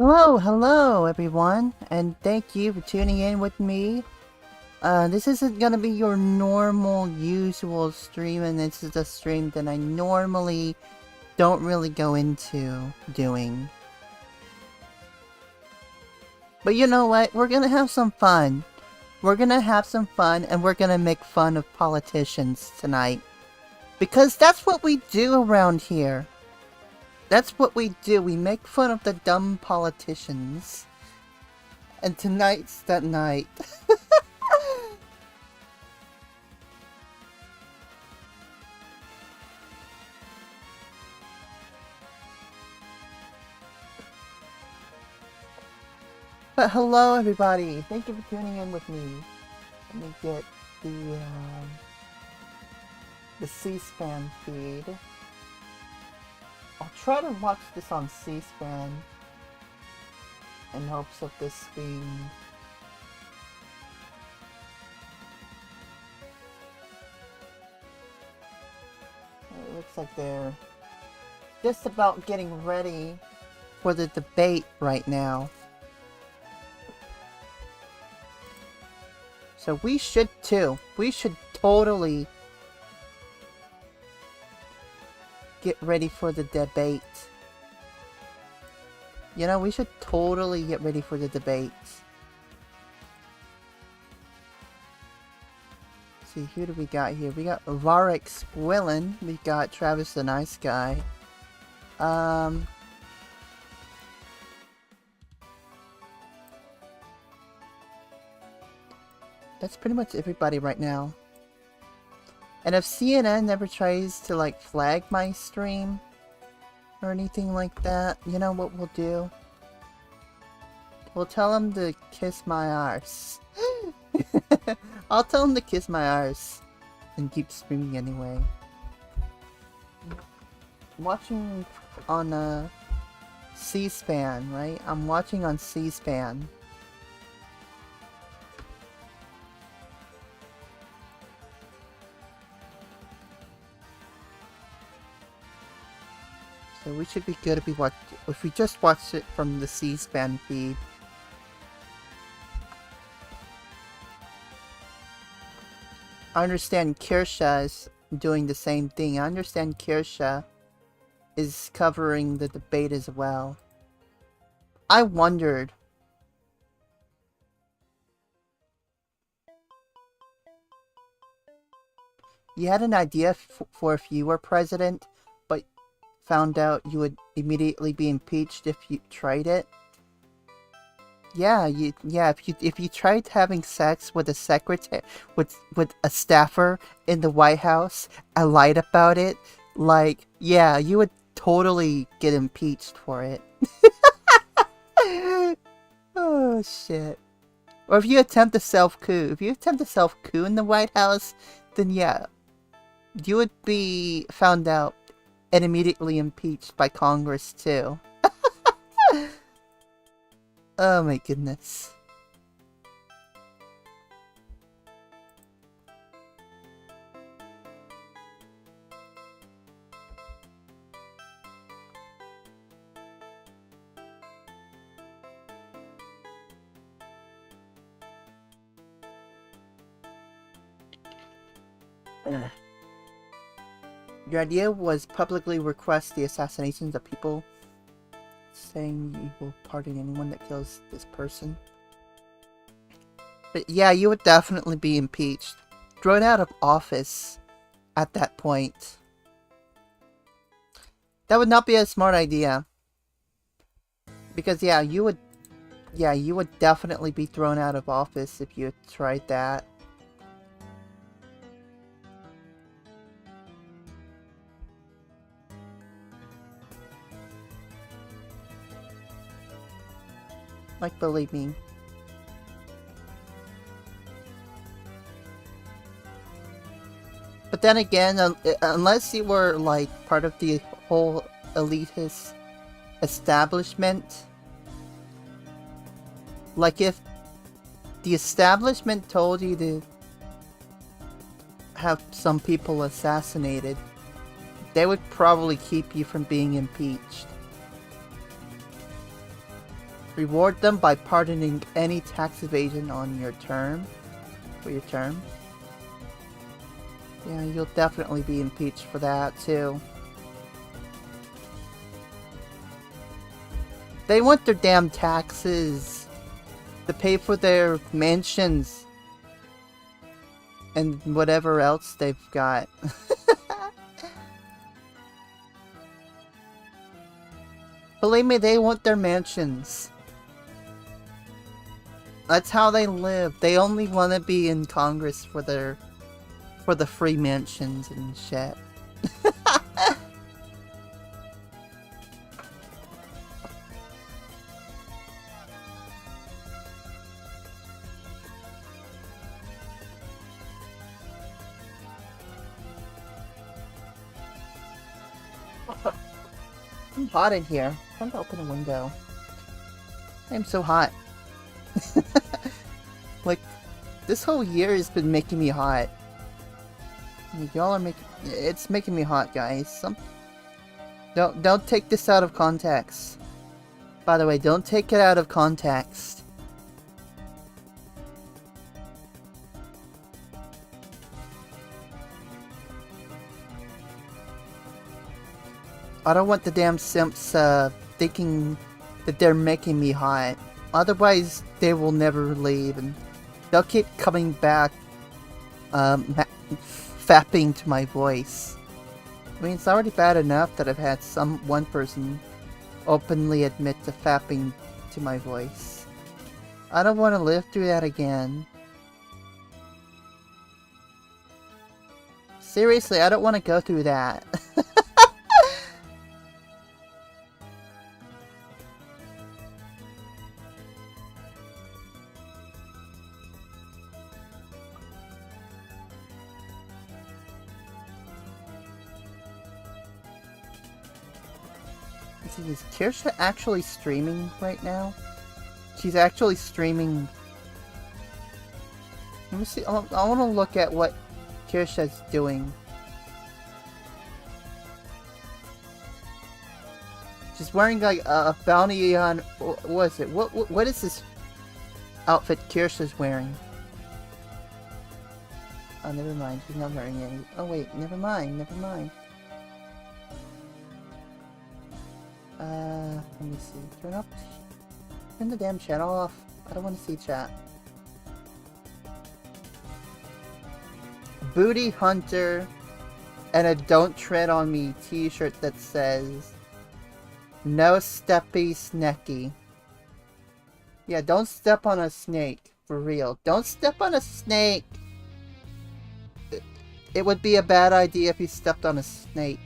Hello everyone, and thank you for tuning in with me. This isn't gonna be your normal, usual stream, and this is a stream that I normally don't really go into doing. But you know what? We're gonna have some fun. We're gonna have some fun, and we're gonna make fun of politicians tonight. Because that's what we do around here. That's what we do. We make fun of the dumb politicians. And tonight's that night. But hello everybody. Thank you for tuning in with me. Let me get the C-SPAN feed. I'll try to watch this on C-SPAN in hopes of this being it looks like they're just about getting ready for the debate right now. So we should too. We should totally get ready for the debate. You know, we should totally get ready for the debate. Let's see, who do we got here? We got Varric Squillin. We got Travis the Nice Guy. That's pretty much everybody right now. And if CNN ever tries to like flag my stream or anything like that, you know what we'll do? We'll tell them to kiss my arse. I'll tell them to kiss my arse and keep streaming anyway. I'm watching on C-SPAN, right? I'm watching on C-SPAN. So we should be good if we just watch it from the C-SPAN feed. I understand Kirsha is doing the same thing. I understand Kirsha is covering the debate as well. I wondered. You had an idea for if you were president, but found out you would immediately be impeached if you tried it? Yeah, if you tried having sex with a secretary with a staffer in the White House and lied about it, like, yeah, you would totally get impeached for it. Oh shit. Or if you attempt a self-coup. If you attempt a self-coup in the White House, then yeah, you would be found out and immediately impeached by Congress too. Oh my goodness. Your idea was publicly request the assassinations of people, saying you will pardon anyone that kills this person. But yeah, you would definitely be impeached. Thrown out of office at that point. That would not be a smart idea. Because yeah, you would definitely be thrown out of office if you tried that. Like, believe me. But then again, unless you were, like, part of the whole elitist establishment, like, if the establishment told you to have some people assassinated, they would probably keep you from being impeached. Reward them by pardoning any tax evasion on your term. For your term. Yeah, you'll definitely be impeached for that, too. They want their damn taxes to pay for their mansions and whatever else they've got. Believe me, they want their mansions. That's how they live. They only want to be in Congress for the free mansions and shit. I'm hot in here. I'm going to open a window. I'm so hot. Like, this whole year has been making me hot. Y'all are making... It's making me hot, guys. Don't take this out of context. By the way, don't take it out of context. I don't want the damn simps thinking that they're making me hot. Otherwise, they will never leave, and they'll keep coming back, fapping to my voice. I mean, it's already bad enough that I've had one person openly admit to fapping to my voice. I don't want to live through that again. Seriously, I don't want to go through that. Is Kirsha actually streaming right now? She's actually streaming. Let me see. I want to look at what Kirsha's doing. She's wearing like a bounty on. What is it? What is this outfit Kirsha's wearing? Oh, never mind. She's not wearing any. Oh wait, never mind. Never mind. Let me see. Turn the damn channel off. I don't want to see chat. Booty Hunter and a Don't Tread on Me t-shirt that says No Steppy Snecky. Yeah, don't step on a snake. For real. Don't step on a snake. It would be a bad idea if you stepped on a snake.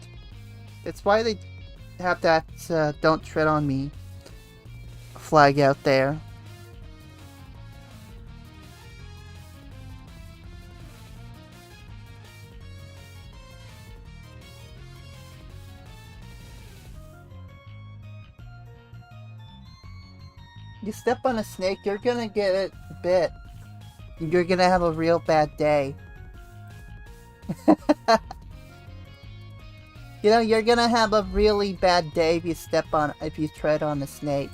It's why they have that Don't Tread on Me flag out there. You step on a snake, you're gonna get it bit. You're gonna have a real bad day. You know, you're gonna have a really bad day if you tread on a snake.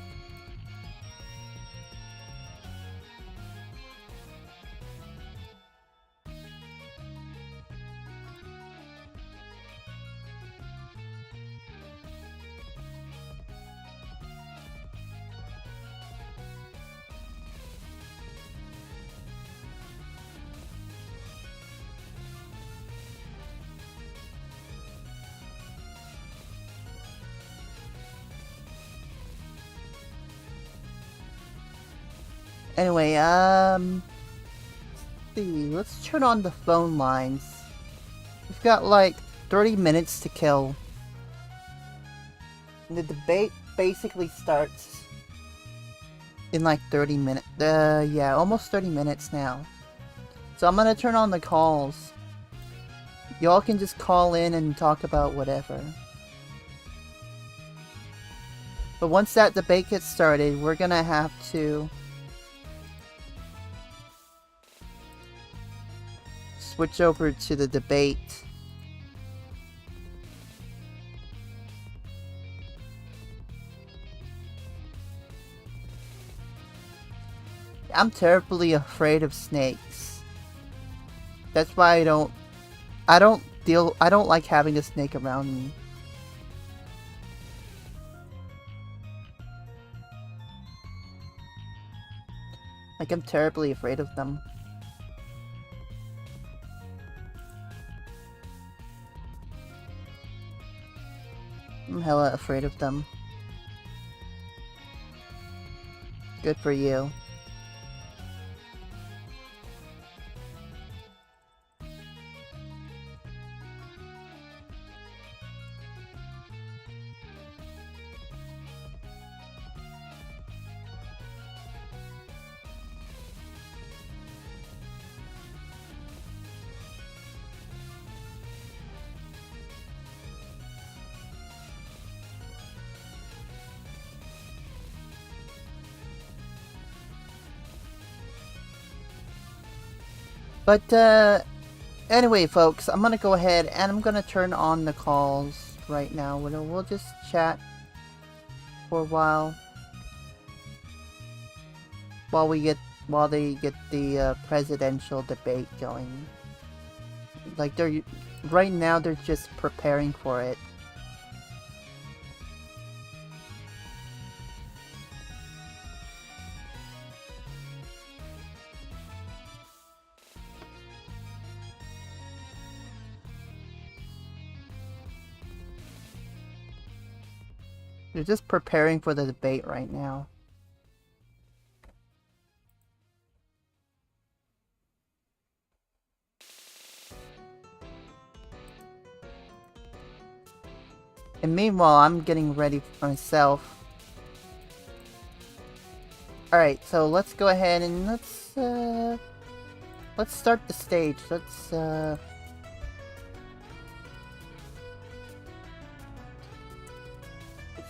Anyway, let's turn on the phone lines. We've got like 30 minutes to kill. And the debate basically starts in like 30 minutes. Yeah, almost 30 minutes now. So I'm gonna turn on the calls. Y'all can just call in and talk about whatever. But once that debate gets started, we're gonna have to switch over to the debate. I'm terribly afraid of snakes. That's why I don't like having a snake around me. Like, I'm terribly afraid of them. I'm hella afraid of them. Good for you. But, anyway, folks, I'm gonna go ahead and I'm gonna turn on the calls right now. We'll just chat for a while while they get the presidential debate going. Like, right now they're just preparing for it. They're just preparing for the debate right now. And meanwhile, I'm getting ready for myself. Alright, so let's go ahead and let's start the stage. Let's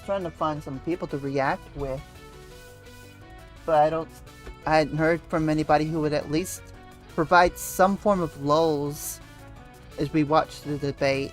trying to find some people to react with. But I hadn't heard from anybody who would at least provide some form of lulls as we watch the debate.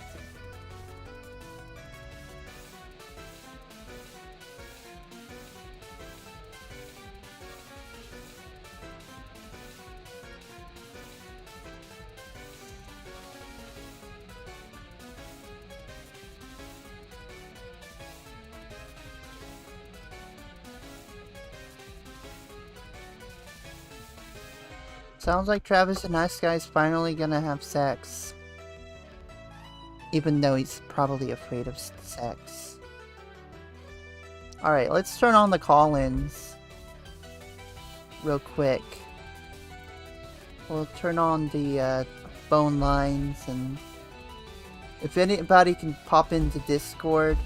Sounds like Travis the Nice Guy is finally gonna have sex. Even though he's probably afraid of sex. Alright, let's turn on the call-ins. Real quick. We'll turn on the phone lines, and if anybody can pop into Discord.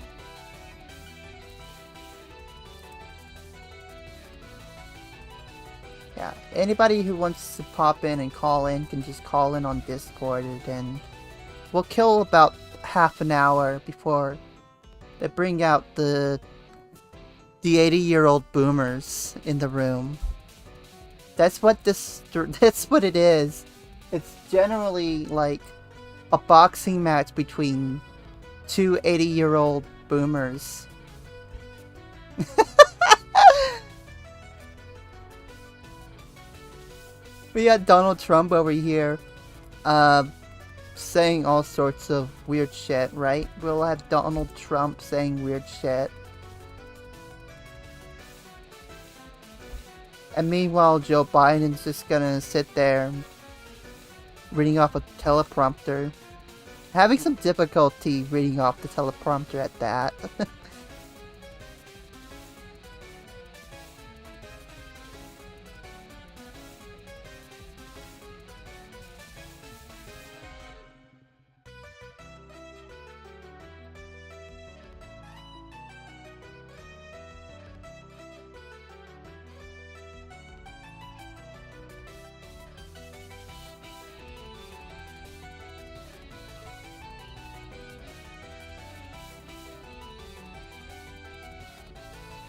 Yeah, anybody who wants to pop in and call in can just call in on Discord, and then we'll kill about half an hour before they bring out the 80-year-old boomers in the room. That's what it is. It's generally like a boxing match between two 80-year-old boomers. We got Donald Trump over here, saying all sorts of weird shit, right? We'll have Donald Trump saying weird shit. And meanwhile, Joe Biden's just gonna sit there, reading off a teleprompter. Having some difficulty reading off the teleprompter at that.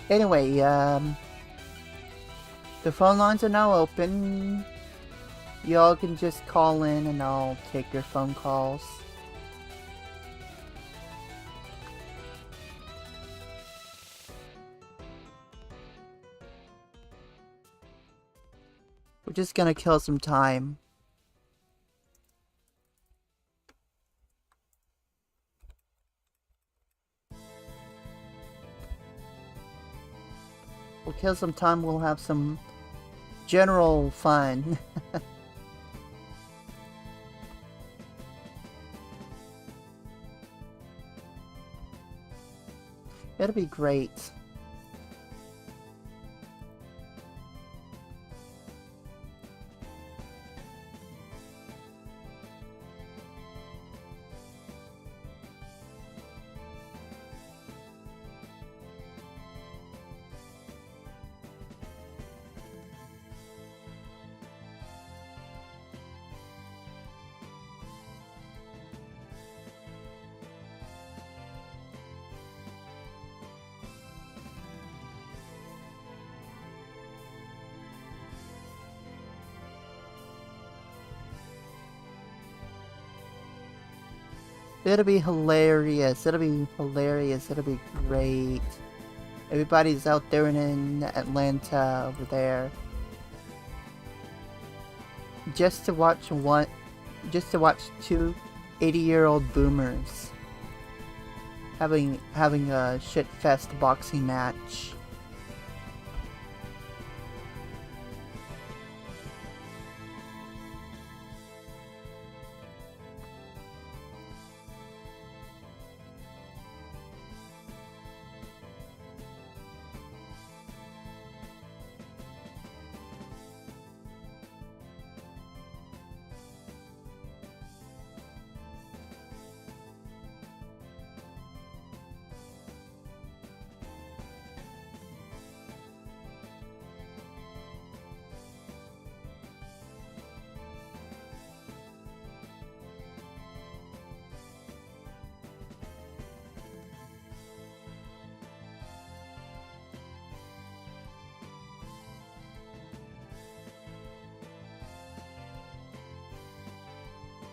Anyway, the phone lines are now open. Y'all can just call in and I'll take your phone calls. We're just gonna kill some time. We'll kill some time, we'll have some general fun. It'll be great. It'll be hilarious. It'll be hilarious. It'll be great. Everybody's out there in Atlanta over there. Just to watch two 80-year-old boomers having a shit-fest boxing match.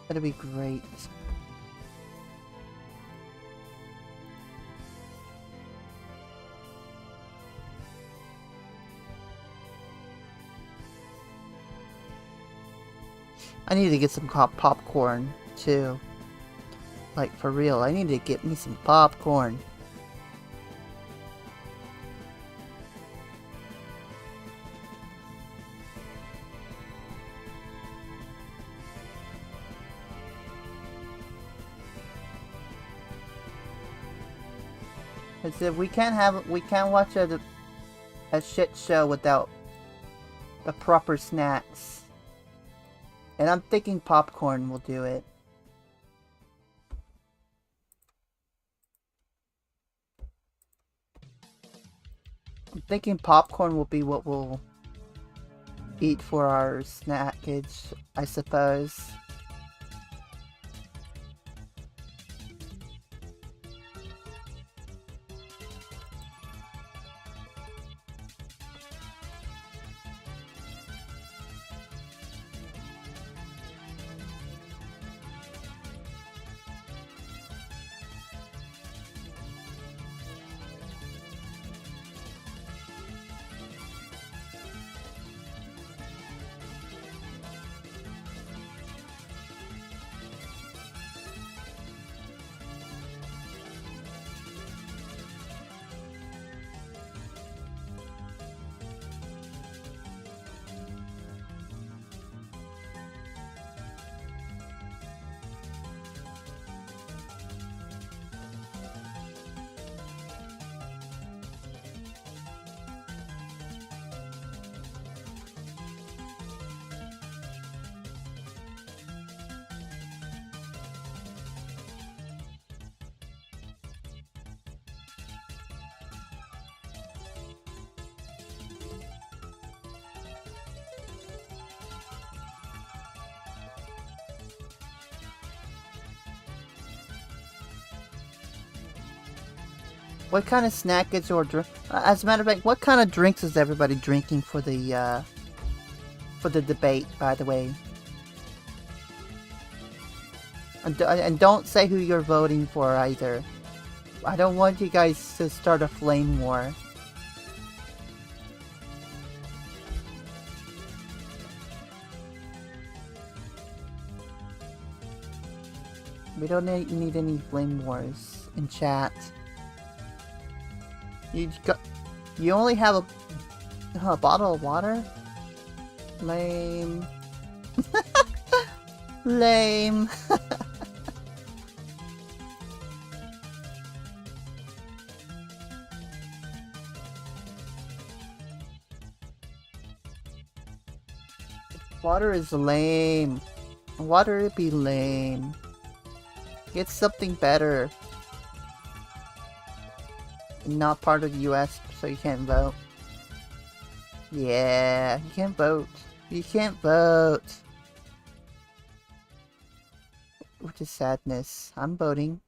That'd be great. I need to get some popcorn too. Like for real, I need to get me some popcorn. We can't watch a shit show without the proper snacks. And I'm thinking popcorn will do it. I'm thinking popcorn will be what we'll eat for our snackage, I suppose. What kind of snackage or drink? As a matter of fact, what kind of drinks is everybody drinking for the debate? By the way, and don't say who you're voting for either. I don't want you guys to start a flame war. We don't need any flame wars in chat. You only have a bottle of water? Lame. Lame. Water is lame. Water would be lame. Get something better. Not part of the US, so you can't vote. Yeah, you can't vote. You can't vote. Which is sadness. I'm voting.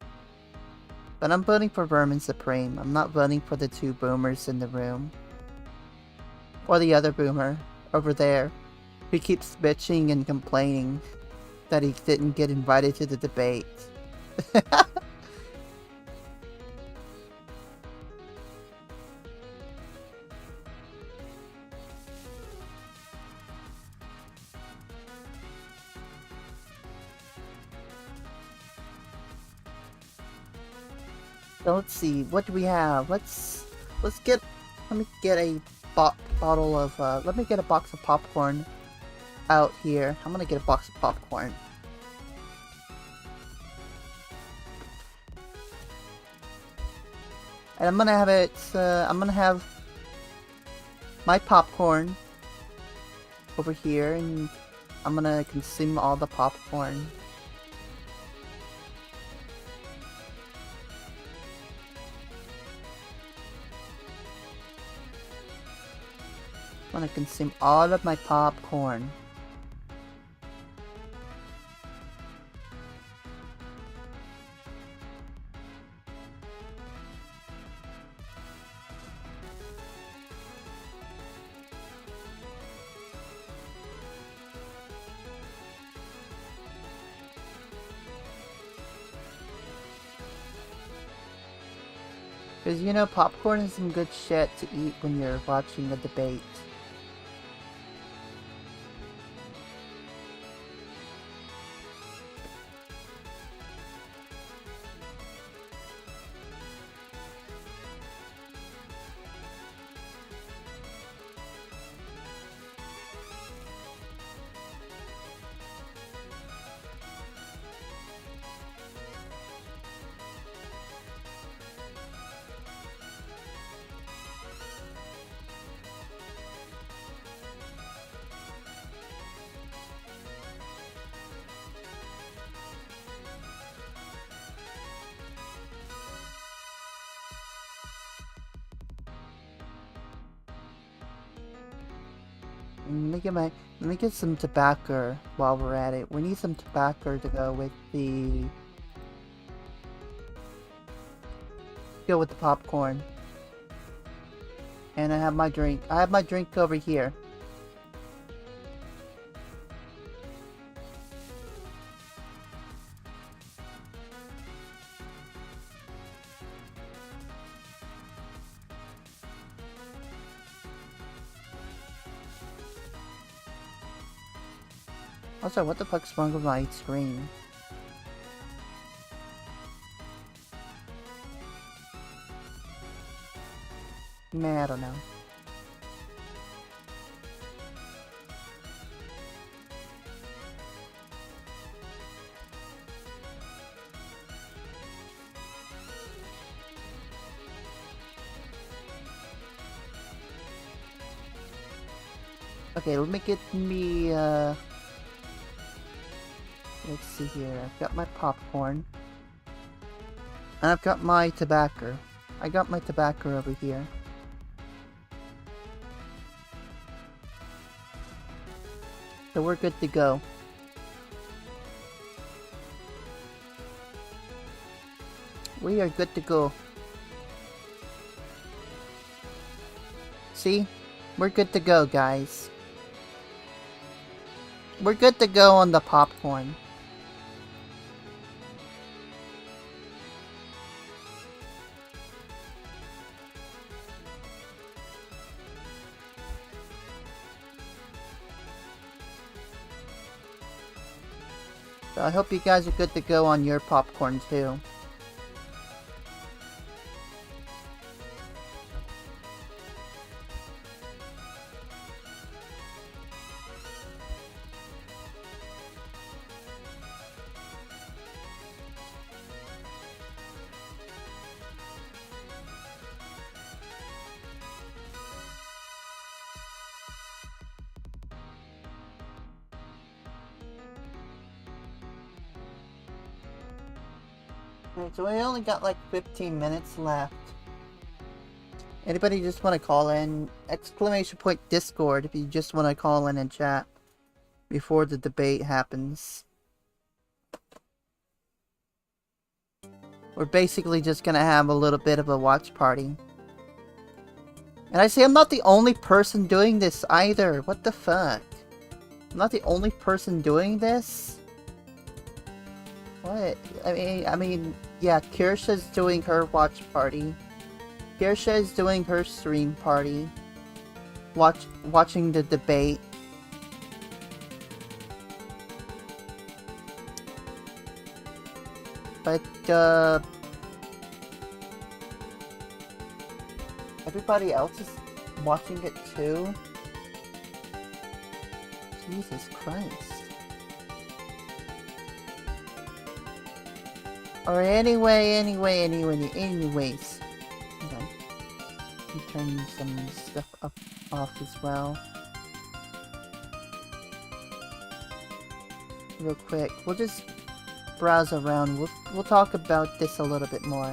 But I'm voting for Vermin Supreme. I'm not voting for the two boomers in the room. Or the other boomer over there. Who keeps bitching and complaining that he didn't get invited to the debate. So let's see, what do we have? Let me get a bottle of, let me get a box of popcorn out here. I'm gonna get a box of popcorn. And I'm gonna have it, I'm gonna have my popcorn over here, and I'm gonna consume all the popcorn. I'm gonna consume all of my popcorn. Because, you know, popcorn is some good shit to eat when you're watching a debate. Let me get some tobacco while we're at it. We need some tobacco to go with the popcorn. And I have my drink. I have my drink over here. Also, what the fuck's wrong with my screen? Man, I don't know. Okay, let me get me, let's see here. I've got my popcorn. And I've got my tobacco. I got my tobacco over here. So we're good to go. We are good to go. See? We're good to go, guys. We're good to go on the popcorn. So I hope you guys are good to go on your popcorn too. Alright, so we only got like 15 minutes left. Anybody just want to call in? Exclamation point Discord if you just want to call in and chat before the debate happens. We're basically just gonna have a little bit of a watch party. And I say I'm not the only person doing this either. What the fuck? I'm not the only person doing this? What? I mean, yeah, Kirsha's doing her watch party. Kirsha is doing her stream party. Watching the debate. But, everybody else is watching it too? Jesus Christ. Or anyways. Okay. Let me turn some stuff off as well. Real quick, we'll just browse around. We'll talk about this a little bit more.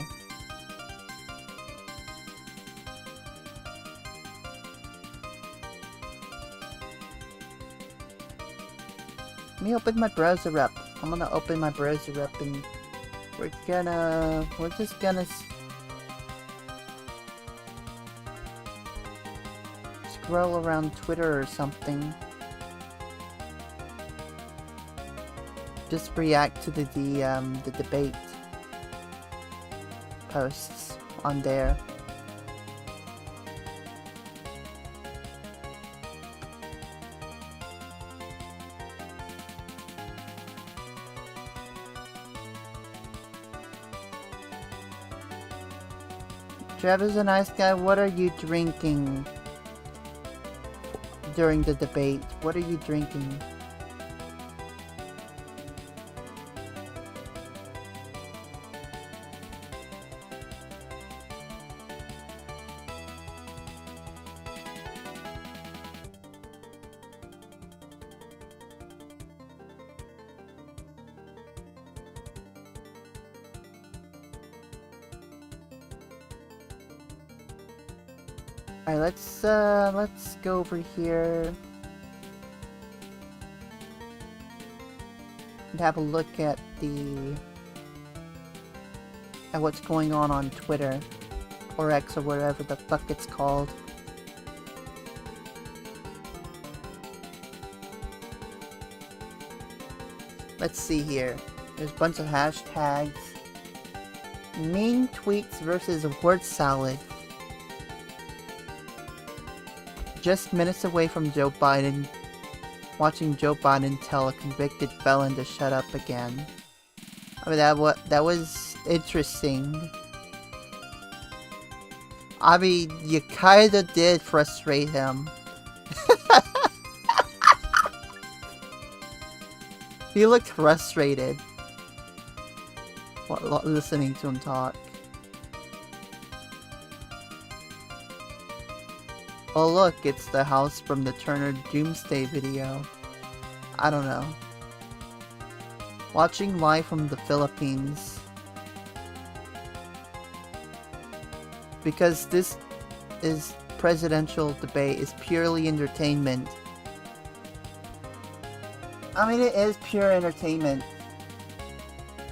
Let me open my browser up. I'm gonna open my browser up and we're just gonna scroll around Twitter or something. Just react to the debate posts on there. Trevor's a nice guy. What are you drinking during the debate? What are you drinking? Alright, let's go over here and have a look at what's going on Twitter or X or whatever the fuck it's called. Let's see here. There's a bunch of hashtags. Mean tweets versus word salad. Just minutes away from Joe Biden, watching Joe Biden tell a convicted felon to shut up again. I mean, that was interesting. I mean, you kinda did frustrate him. He looked frustrated while listening to him talk. Oh look, it's the house from the Turner Doomsday video. I don't know. Watching live from the Philippines. Because this is presidential debate is purely entertainment. I mean, it is pure entertainment.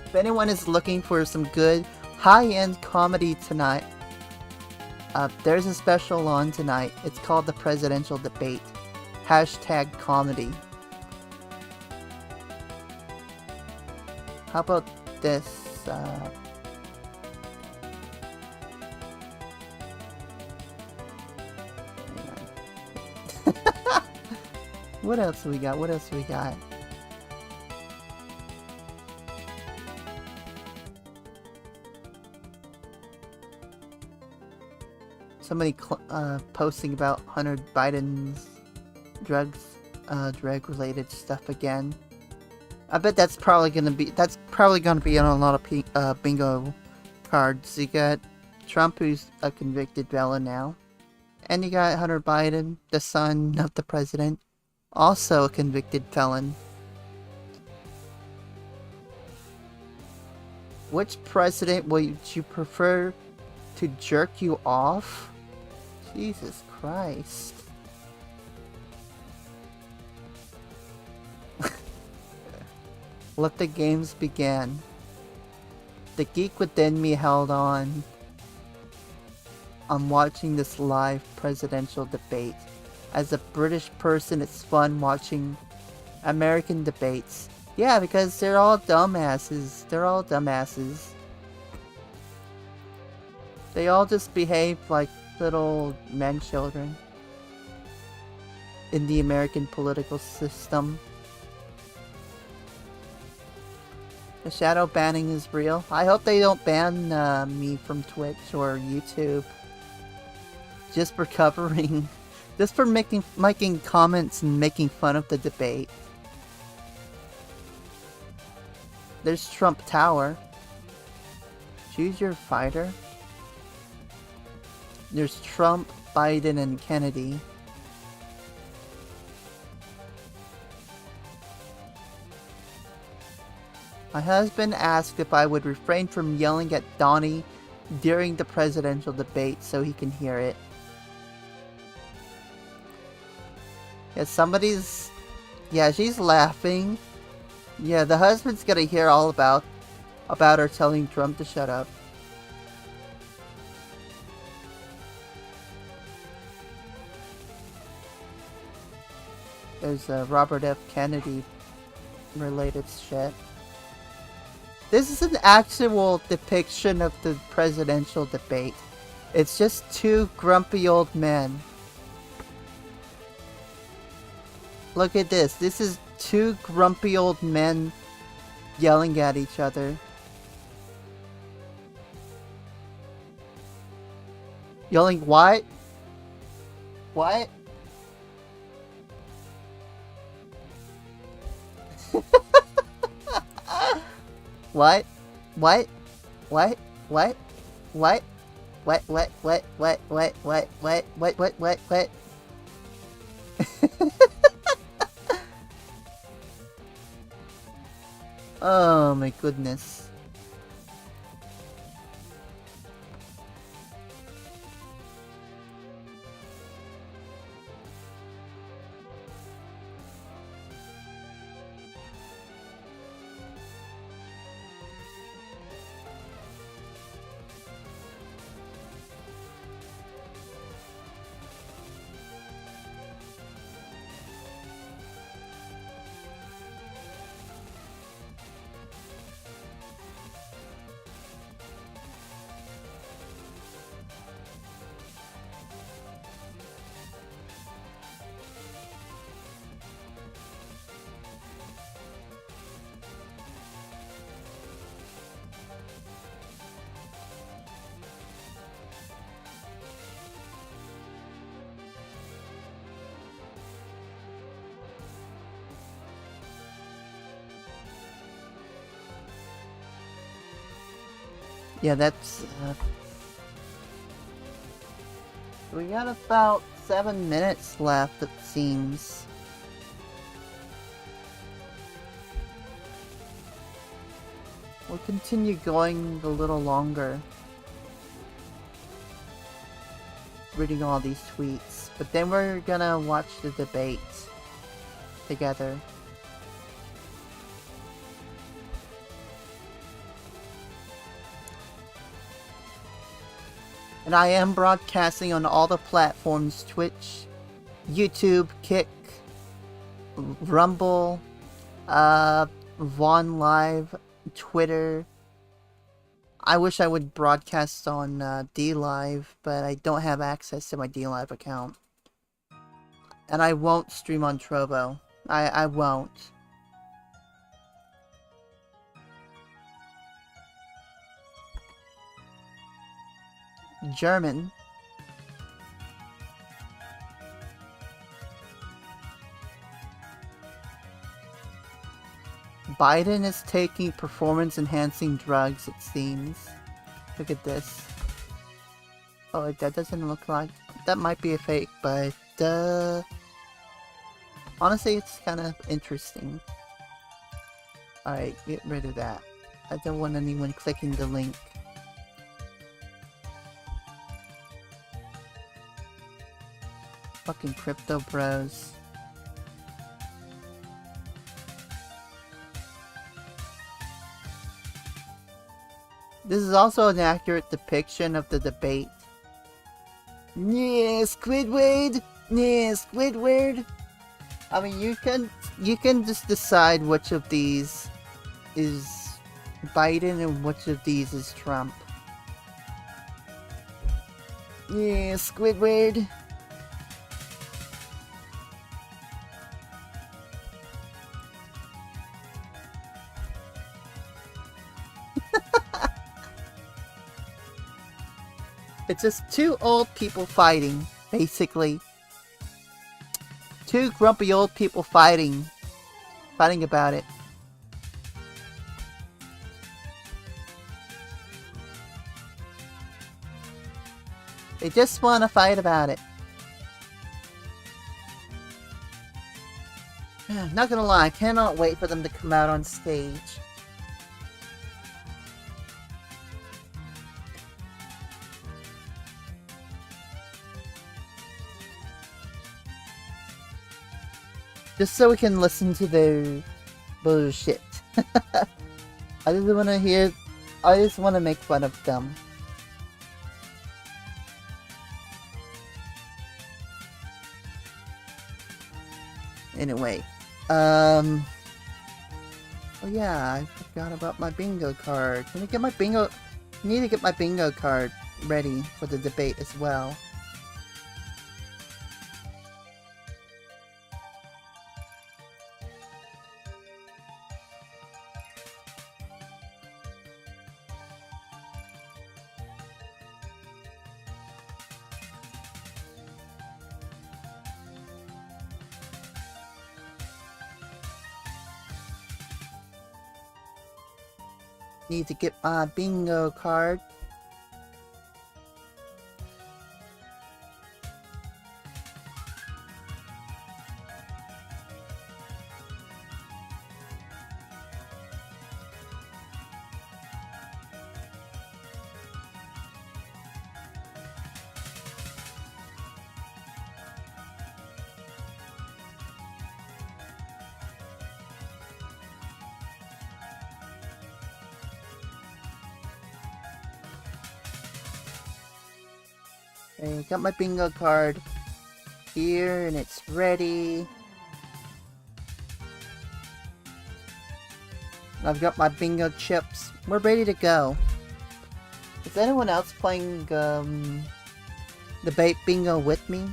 If anyone is looking for some good high-end comedy tonight, there's a special on tonight. It's called The Presidential Debate. #comedy. How about this? What else we got? somebody posting about Hunter Biden's drug-related stuff again. I bet that's probably gonna be on a lot of bingo cards. You got Trump, who's a convicted felon now, and you got Hunter Biden, the son of the president, also a convicted felon. Which president would you prefer to jerk you off? Jesus Christ. Let the games begin. The geek within me held on. I'm watching this live presidential debate. As a British person, it's fun watching American debates. Yeah, because they're all dumbasses. They're all dumbasses. They all just behave like little men children in the American political system. The shadow banning is real. I hope they don't ban me from Twitch or YouTube. Just for covering... just for making comments and making fun of the debate. There's Trump Tower. Choose your fighter. There's Trump, Biden, and Kennedy. My husband asked if I would refrain from yelling at Donnie during the presidential debate so he can hear it. Yeah, somebody's... yeah, she's laughing. Yeah, the husband's gonna hear all about her telling Trump to shut up. There's Robert F. Kennedy related shit. This is an actual depiction of the presidential debate. It's just two grumpy old men. Look at this. This is two grumpy old men yelling at each other. Yelling what? What? What? What? What? What? What? What? Oh my goodness. Yeah, that's... we got about 7 minutes left, it seems. We'll continue going a little longer. Reading all these tweets. But then we're gonna watch the debate together. And I am broadcasting on all the platforms: Twitch, YouTube, Kick, Rumble, Vaughn Live, Twitter. I wish I would broadcast on D-Live, but I don't have access to my D-Live account. And I won't stream on Trovo. I won't. German. Biden is taking performance-enhancing drugs, it seems. Look at this. Oh, that doesn't look like... That might be a fake, but... honestly, it's kind of interesting. Alright, get rid of that. I don't want anyone clicking the link. Fucking crypto bros. This is also an accurate depiction of the debate. Yeah, Squidward! Yeah, Squidward! I mean, you can just decide which of these is Biden and which of these is Trump. Yeah, Squidward! It's just two old people fighting, basically. Two grumpy old people fighting about it. They just want to fight about it. Not gonna lie, I cannot wait for them to come out on stage. Just so we can listen to their bullshit. I just want to make fun of them. Anyway, oh yeah, I forgot about my bingo card. Can I get my bingo? I need to get my bingo card ready for the debate as well. Need to get my bingo card. Okay, got my bingo card here and it's ready. I've got my bingo chips. We're ready to go. Is anyone else playing debate bingo with me?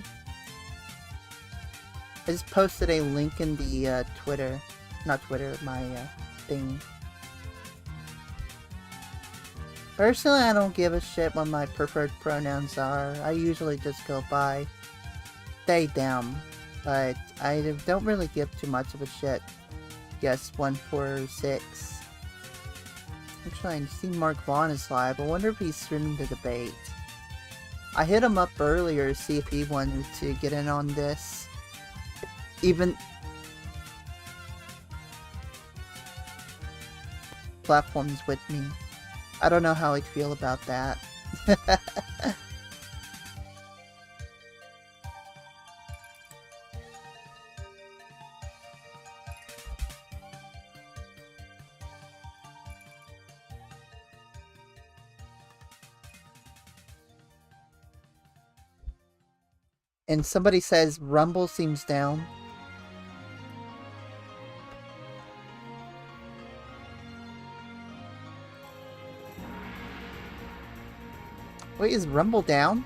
I just posted a link in the Twitter. Not Twitter, my thing. Personally, I don't give a shit what my preferred pronouns are. I usually just go by they, them. But I don't really give too much of a shit. Yes, 146. Actually, I see Mark Vaughn is live. I wonder if he's streaming the debate. I hit him up earlier to see if he wanted to get in on this. Even platforms with me. I don't know how I'd feel about that. And somebody says Rumble seems down. Wait, is Rumble down?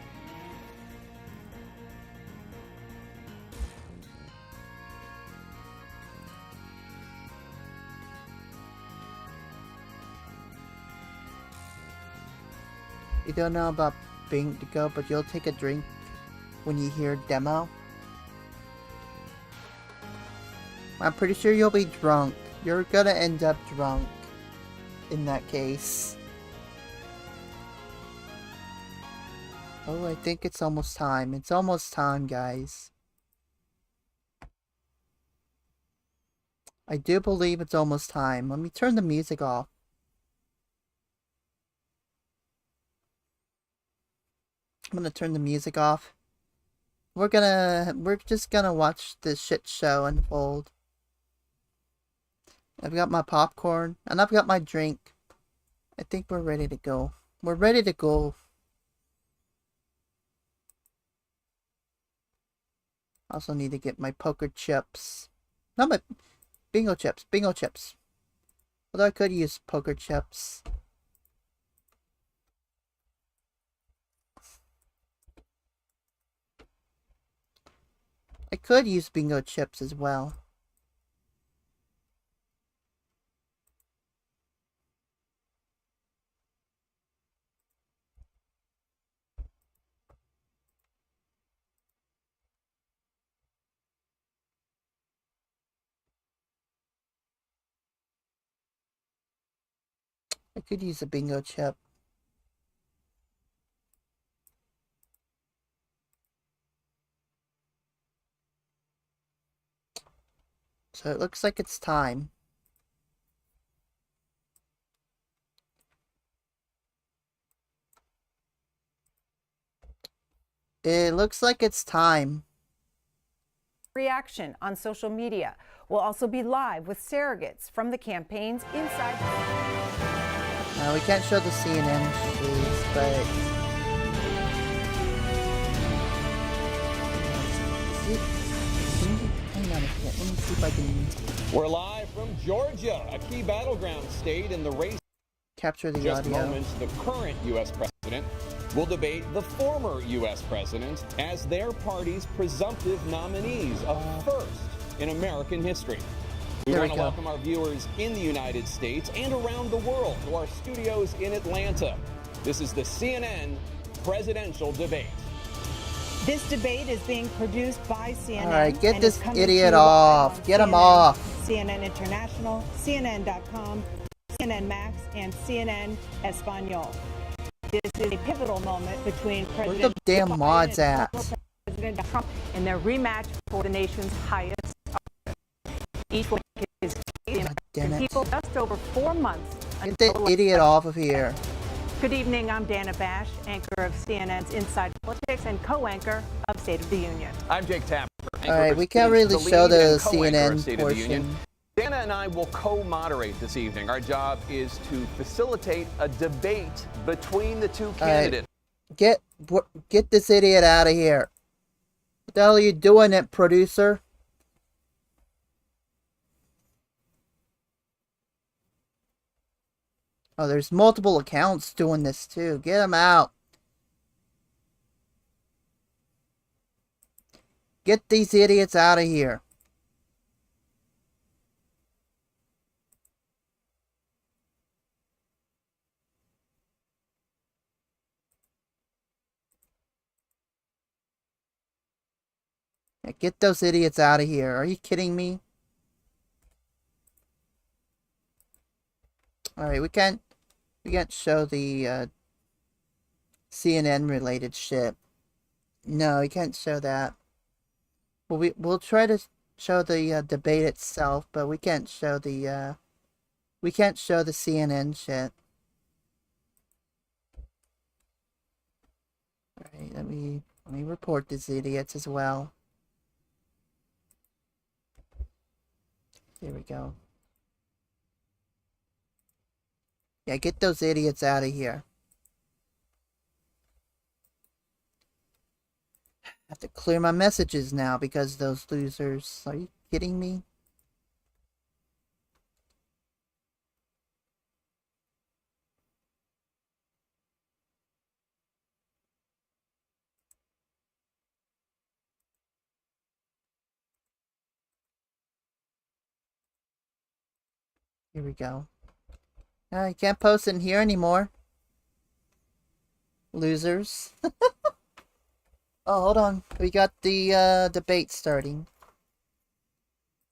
You don't know about bingo, but you'll take a drink when you hear demo. I'm pretty sure you'll be drunk You're gonna end up drunk in that case. Oh, I think it's almost time. It's almost time, guys. I do believe it's almost time. Let me turn the music off. I'm gonna turn the music off. We're just gonna watch this shit show unfold. I've got my popcorn, and I've got my drink. I think we're ready to go. We're ready to go. Also need to get my poker chips. Not my bingo chips. Bingo chips. Although I could use poker chips. I could use bingo chips as well. I could use a bingo chip. So it looks like it's time. It looks like it's time. Reaction on social media. We'll also be live with surrogates from the campaigns inside. We can't show the CNN shoes, but... Hang on a second. Let me see if I can... We're live from Georgia, a key battleground state in the race. Capture the Just audio. moments, the current U.S. president will debate the former U.S. president as their party's presumptive nominees, a first in American history. We want to welcome our viewers in the United States and around the world to our studios in Atlanta. This is the CNN presidential debate. This debate is being produced by CNN. All right, get this idiot off. Get him off. CNN International, CNN.com, CNN Max, and CNN Espanol. This is a pivotal moment between President Where the damn mods at? President Trump in their rematch for the nation's highest office. Each will make his case in people just over 4 months. Get the idiot off of here. Good evening, I'm Dana Bash, anchor of CNN's Inside Politics and co-anchor of State of the Union. I'm Jake Tapper. All right, we can't really show the CNN portion. Dana and I will co-moderate this evening. Our job is to facilitate a debate between the two candidates. Get this idiot out of here. What the hell are you doing, it producer? Oh, there's multiple accounts doing this too. Get them out. Get these idiots out of here. Get those idiots out of here. Are you kidding me? Alright, we can't show the CNN related shit. No, we can't show that. Well, we'll try to show the debate itself, but we can't show the CNN shit. Alright, let me report these idiots as well. Here we go. Yeah, get those idiots out of here. I have to clear my messages now because those losers. Are you kidding me? Here we go. I can't post in here anymore. Losers. Oh, hold on. We got the debate starting.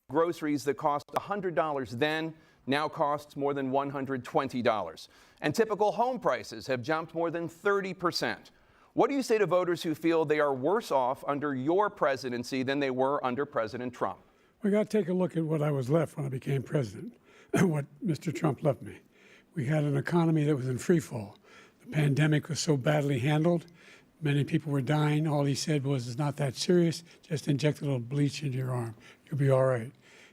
groceries that cost $100 then now costs more than $120. And typical home prices have jumped more than 30%. What do you say to voters who feel they are worse off under your presidency than they were under President Trump? We got to take a look at what I was left when I became president, what Mr. Trump left me. We had an economy that was in free fall. The pandemic was so badly handled. Many people were dying. All he said was, it's not that serious. Just inject a little bleach into your arm. You'll be all right.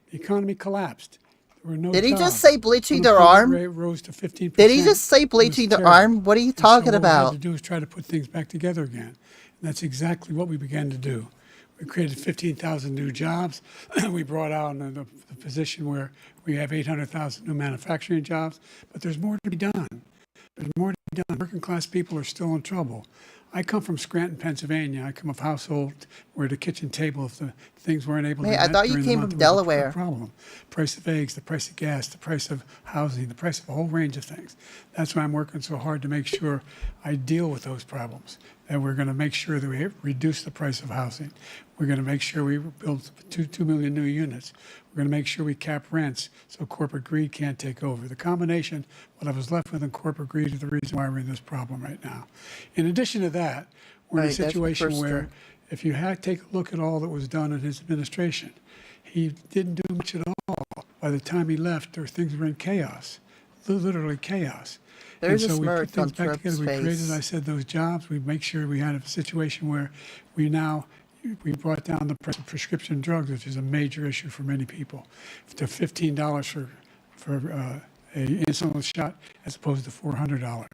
The economy collapsed. There were no Did he jobs. just say bleaching their Unemployment arm? rate rose to 15%. Did he just say bleaching their arm? What are you talking What we about? had to do is try to put things back together again. And that's exactly what we began to do. We created 15,000 new jobs. We brought out the position where we have 800,000 new manufacturing jobs. But there's more to be done. There's more to be done. Working class people are still in trouble. I come from Scranton, Pennsylvania. I come of a household where the kitchen table, if the things weren't able to Hey, be I met thought you during the came month, from it was a Delaware. problem. Price of eggs, the price of gas, the price of housing, the price of a whole range of things. That's why I'm working so hard to make sure I deal with those problems. And we're going to make sure that we reduce the price of housing. We're going to make sure we build 2 million new units. We're going to make sure we cap rents so corporate greed can't take over. The combination, what I was left with in corporate greed, is the reason why we're in this problem right now. In addition to that, we're in a Right, that's the situation first where term. if you take a look at all that was done in his administration, he didn't do much at all. By the time he left, things were in chaos, literally chaos. There's a and so we put smirk things on back Trump's together. We created, face. I said, those jobs. We make sure we had a situation where we brought down the price of prescription drugs, which is a major issue for many people, to $15 for a insulin shot as opposed to $400.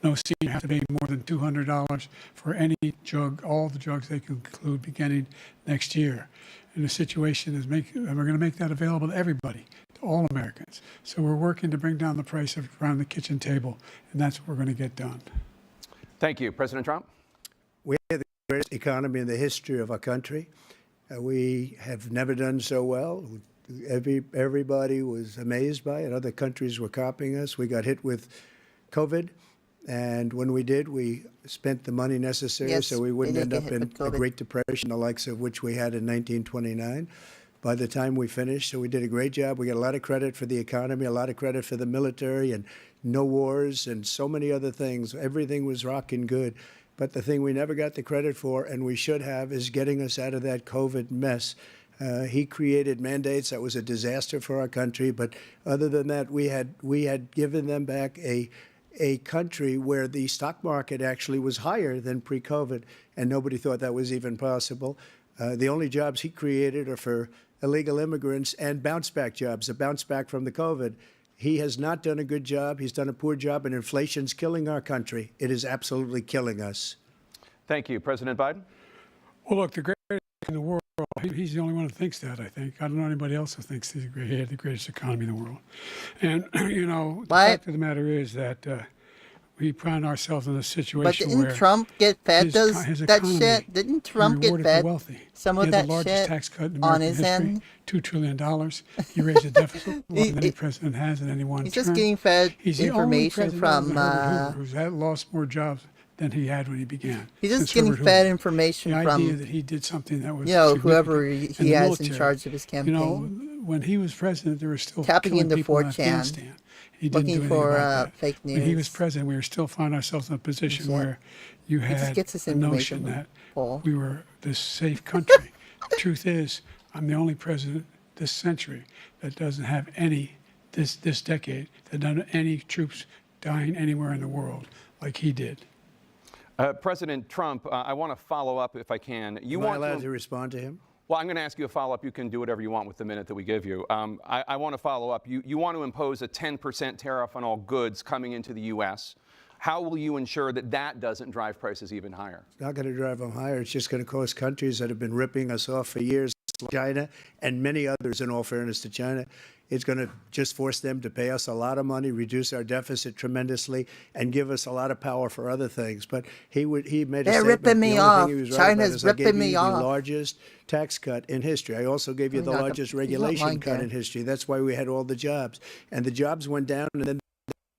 No senior has to pay more than $200 for any drug, all the drugs they can include beginning next year. And the situation is and we're going to make that available to everybody, to all Americans. So we're working to bring down the price around the kitchen table, and that's what we're going to get done. Thank you. President Trump? We have the greatest economy in the history of our country. We have never done so well. Everybody was amazed by it. Other countries were copying us. We got hit with COVID. And when we did, we spent the money necessary Yes, so we wouldn't they end did up get hit in with a COVID. Great Depression, the likes of which we had in 1929. By the time we finished, so we did a great job. We got a lot of credit for the economy, a lot of credit for the military, and no wars, and so many other things. Everything was rocking good. But the thing we never got the credit for, and we should have, is getting us out of that COVID mess. He created mandates that was a disaster for our country. But other than that, we had given them back a country where the stock market actually was higher than pre-COVID, and nobody thought that was even possible. The only jobs he created are for illegal immigrants and bounce-back jobs, a bounce back from the COVID. He has not done a good job. He's done a poor job, and inflation's killing our country. It is absolutely killing us. Thank you. President Biden? Well, look, the greatest in the world, he's the only one who thinks that, I think. I don't know anybody else who thinks he had the greatest economy in the world. And, the fact of the matter is that we find ourselves in a But situation didn't where Trump get fed his that economy shit? Didn't Trump get rewarded the fed wealthy. some He of had that the largest shit tax cut in on American his history, end? $2 trillion. He raised the deficit more than any president has in any one He's term. just getting fed He's the only information president from. other than Herbert Hoover who's lost more jobs than he had when he began. He's just since getting Herbert fed Hoover. information The idea from, that he did something that was whoever significant. he And the has in military. charge of his campaign. When he was president, there were still Tapping killing into people in 4chan, Afghanistan. He didn't looking do anything for about that. fake When he was news. president, we were still finding ourselves in a position where you just had gets his the information notion from that Paul. we were this safe country. The truth is, I'm the only president this century that doesn't have this decade, that doesn't have any troops dying anywhere in the world like he did. President Trump, I want to follow up if I can. Am I allowed to respond to him? Well, I'm going to ask you a follow-up. You can do whatever you want with the minute that we give you. I want to follow up. You want to impose a 10% tariff on all goods coming into the U.S. How will you ensure that that doesn't drive prices even higher? It's not going to drive them higher. It's just going to cost countries that have been ripping us off for years, like China and many others, in all fairness to China. It's going to just force them to pay us a lot of money, reduce our deficit tremendously, and give us a lot of power for other things. But he made a They're statement. ripping me The only off. thing he was right about China's is I gave ripping me you off. the largest tax cut in history. I also gave you the He's not largest he's not regulation lying cut there. in history. That's why we had all the jobs. And the jobs went down, and then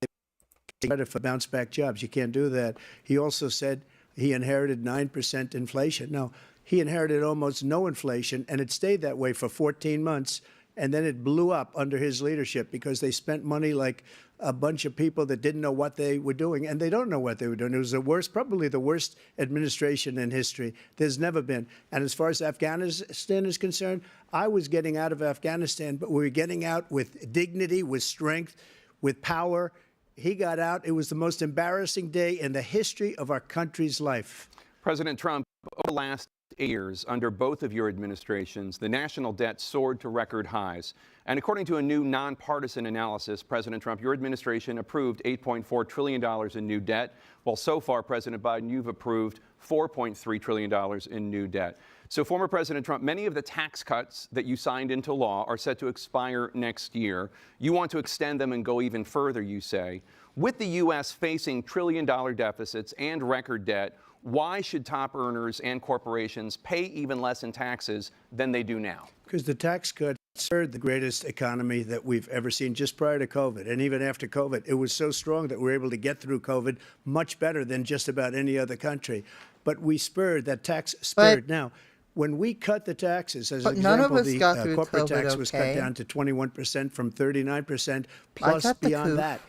they credit for bounce-back jobs. You can't do that. He also said he inherited 9% inflation. No. he inherited almost no inflation, and it stayed that way for 14 months. And then it blew up under his leadership because they spent money like a bunch of people that didn't know what they were doing, and they don't know what they were doing. It was the worst, probably the worst administration in history. There's never been. And as far as Afghanistan is concerned, I was getting out of Afghanistan, but we were getting out with dignity, with strength, with power. He got out. It was the most embarrassing day in the history of our country's life. President Trump, over the last 8 years, under both of your administrations, the national debt soared to record highs. And according to a new nonpartisan analysis, President Trump, your administration approved $8.4 trillion in new debt, while so far, President Biden, you've approved $4.3 trillion in new debt. So, former President Trump, many of the tax cuts that you signed into law are set to expire next year. You want to extend them and go even further, you say. With the U.S. facing trillion-dollar deficits and record debt, why should top earners and corporations pay even less in taxes than they do now? Because the tax cuts spurred the greatest economy that we've ever seen just prior to COVID. And even after COVID, it was so strong that we were able to get through COVID much better than just about any other country. But we spurred, that tax spurred. Now, when we cut the taxes, as an example, the corporate tax was cut down to 21% from 39%, plus beyond that.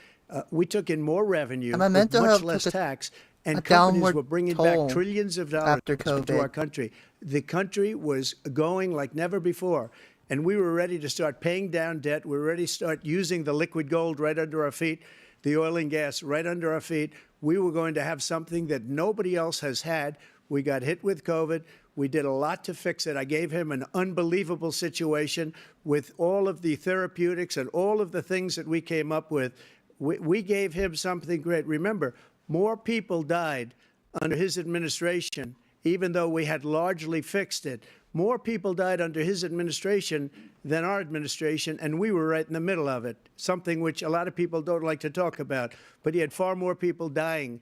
We took in more revenue with much less tax. And companies were bringing back trillions of dollars to our country. The country was going like never before. And we were ready to start paying down debt. We were ready to start using the liquid gold right under our feet, the oil and gas right under our feet. We were going to have something that nobody else has had. We got hit with COVID. We did a lot to fix it. I gave him an unbelievable situation with all of the therapeutics and all of the things that we came up with. We gave him something great. Remember, more people died under his administration, even though we had largely fixed it. More people died under his administration than our administration, and we were right in the middle of it, something which a lot of people don't like to talk about. But he had far more people dying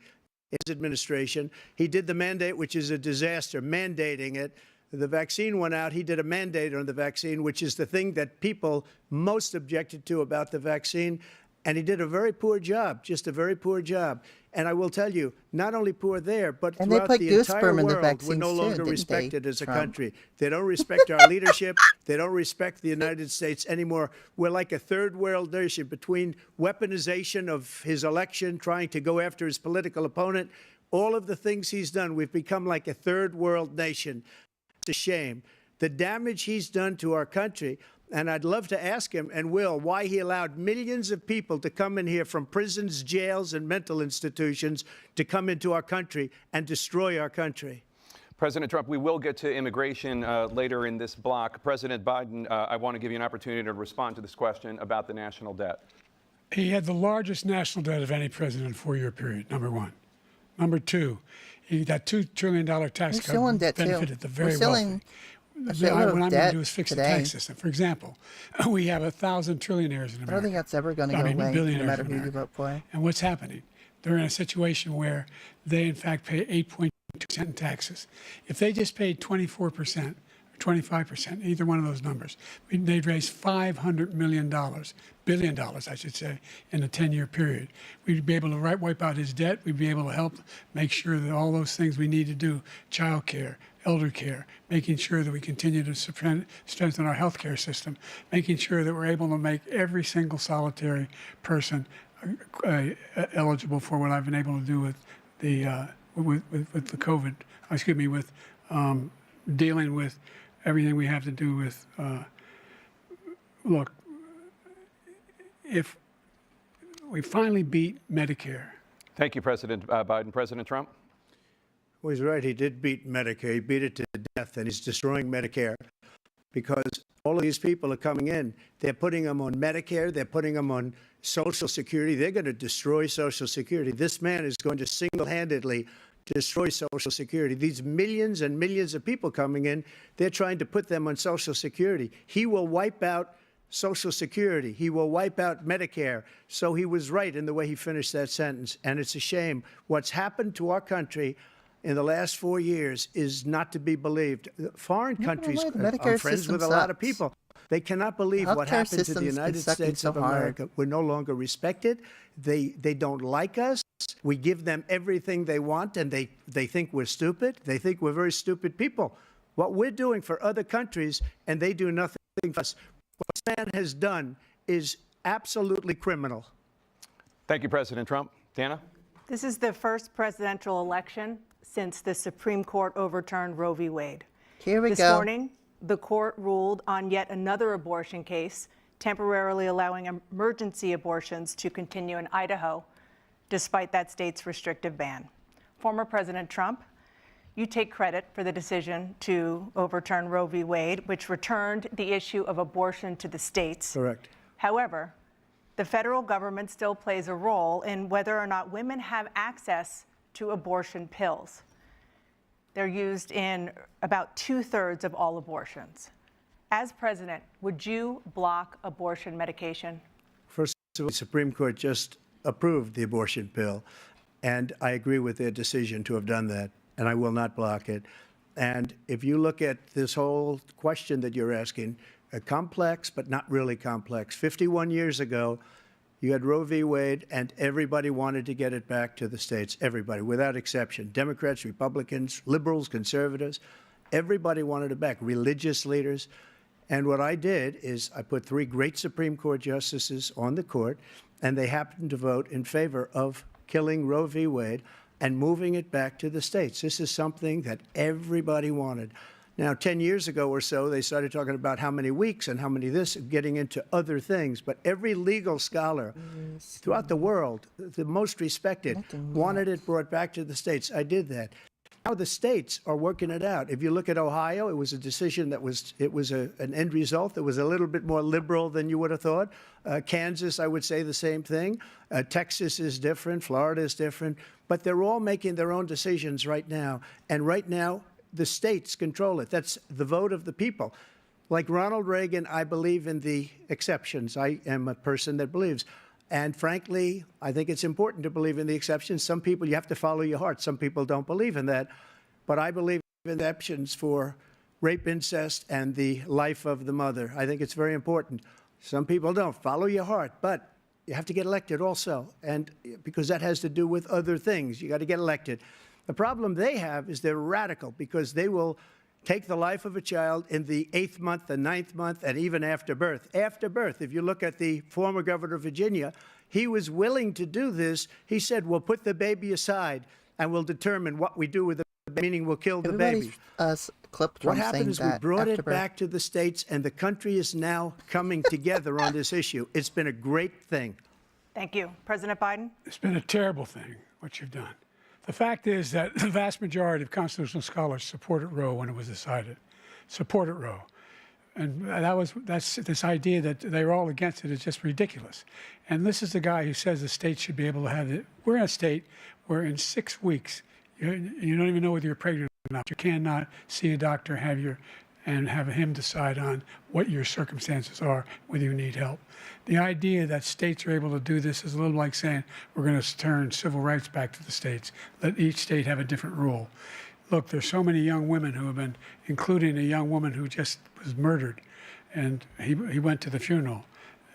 in his administration. He did the mandate, which is a disaster, mandating it. The vaccine went out. He did a mandate on the vaccine, which is the thing that people most objected to about the vaccine. And he did a very poor job, just a very poor job. And I will tell you, not only poor there, but throughout the entire world, we're no longer respected as a country. They don't respect our leadership. They don't respect the United States anymore. We're like a third world nation between weaponization of his election, trying to go after his political opponent, all of the things he's done. We've become like a third world nation. It's a shame. The damage he's done to our country. And I'd love to ask him, and will, why he allowed millions of people to come in here from prisons, jails, and mental institutions to come into our country and destroy our country. President Trump, we will get to immigration later in this block. President Biden, I want to give you an opportunity to respond to this question about the national debt. He had the largest national debt of any president in a 4-year period, number one. Number two, that $2 trillion tax cut benefited the very wealthy. What I'm going to do is fix the tax system. For example, we have 1,000 trillionaires in America. I don't think that's ever going to go away, no matter who you vote for. And what's happening? They're in a situation where they, in fact, pay 8.2% in taxes. If they just paid 24% or 25%, either one of those numbers, they'd raise $500 billion, I should say, in a 10-year period. We'd be able to wipe out his debt. We'd be able to help make sure that all those things we need to do, child care, elder care, making sure that we continue to strengthen our health care system, making sure that we're able to make every single solitary person eligible for what I've been able to do with the with the COVID, with dealing with everything we have to do with, look, if we finally beat Medicare. Thank you, President Biden. President Trump? Well, he's right. He did beat Medicare. He beat it to death, and he's destroying Medicare because all of these people are coming in. They're putting them on Medicare. They're putting them on Social Security. They're going to destroy Social Security. This man is going to single-handedly destroy Social Security. These millions and millions of people coming in, they're trying to put them on Social Security. He will wipe out Social Security. He will wipe out Medicare. So he was right in the way he finished that sentence. And it's a shame. What's happened to our country in the last 4 years is not to be believed. Foreign countries are friends with a lot of people. They cannot believe what happened to the United States of America. We're no longer respected. They don't like us. We give them everything they want, and they think we're stupid. They think we're very stupid people. what we're doing for other countries, and they do nothing for us. What this man has done is absolutely criminal. Thank you, President Trump. Dana? This is the first presidential election since the Supreme Court overturned Roe v. Wade. Here we This go. morning, the court ruled on yet another abortion case, temporarily allowing emergency abortions to continue in Idaho, despite that state's restrictive ban. Former President Trump, you take credit for the decision to overturn Roe v. Wade, which returned the issue of abortion to the states. Correct. However, the federal government still plays a role in whether or not women have access to abortion pills. They're used in about 2/3 of all abortions. As president, would you block abortion medication? First of all, the Supreme Court just approved the abortion pill, and I agree with their decision to have done that, and I will not block it. And if you look at this whole question that you're asking, complex but not really complex. 51 years ago, you had Roe v. Wade, and everybody wanted to get it back to the states. Everybody, without exception. Democrats, Republicans, liberals, conservatives, everybody wanted it back. Religious leaders. And what I did is I put 3 great Supreme Court justices on the court, and they happened to vote in favor of killing Roe v. Wade and moving it back to the states. This is something that everybody wanted. Now, 10 years ago or so, they started talking about how many weeks and how many this, getting into other things. But every legal scholar throughout the world, the most respected, wanted it brought back to the states. I did that. Now the states are working it out. If you look at Ohio, it was a decision that was, an end result that was a little bit more liberal than you would have thought. Kansas, I would say the same thing. Texas is different. Florida is different. But they're all making their own decisions right now. And right now, the states control it. That's the vote of the people. Like Ronald Reagan, I believe in the exceptions. I am a person that believes. And frankly, I think it's important to believe in the exceptions. Some people, you have to follow your heart. Some people don't believe in that. But I believe in exceptions for rape, incest, and the life of the mother. I think it's very important. Some people don't. Follow your heart. But you have to get elected also. And because that has to do with other things. You got to get elected. The problem they have is they're radical because they will take the life of a child in the 8th month, the 9th month, and even after birth. After birth, if you look at the former governor of Virginia, he was willing to do this. He said, we'll put the baby aside and we'll determine what we do with the baby, meaning we'll kill the baby. Clipped What from happened is saying we that brought it after birth. back to the states, and the country is now coming together on this issue. It's been a great thing. Thank you. President Biden? It's been a terrible thing, what you've done. The fact is that the vast majority of constitutional scholars supported Roe when it was decided, supported Roe. And that's this idea that they were all against it is just ridiculous. And this is the guy who says the state should be able to have it. We're in a state where in 6 weeks, you don't even know whether you're pregnant or not. You cannot see a doctor, and have him decide on what your circumstances are, whether you need help. The idea that states are able to do this is a little like saying we're going to turn civil rights back to the states, let each state have a different rule. Look, there's so many young women who have been, including a young woman who just was murdered, and he went to the funeral.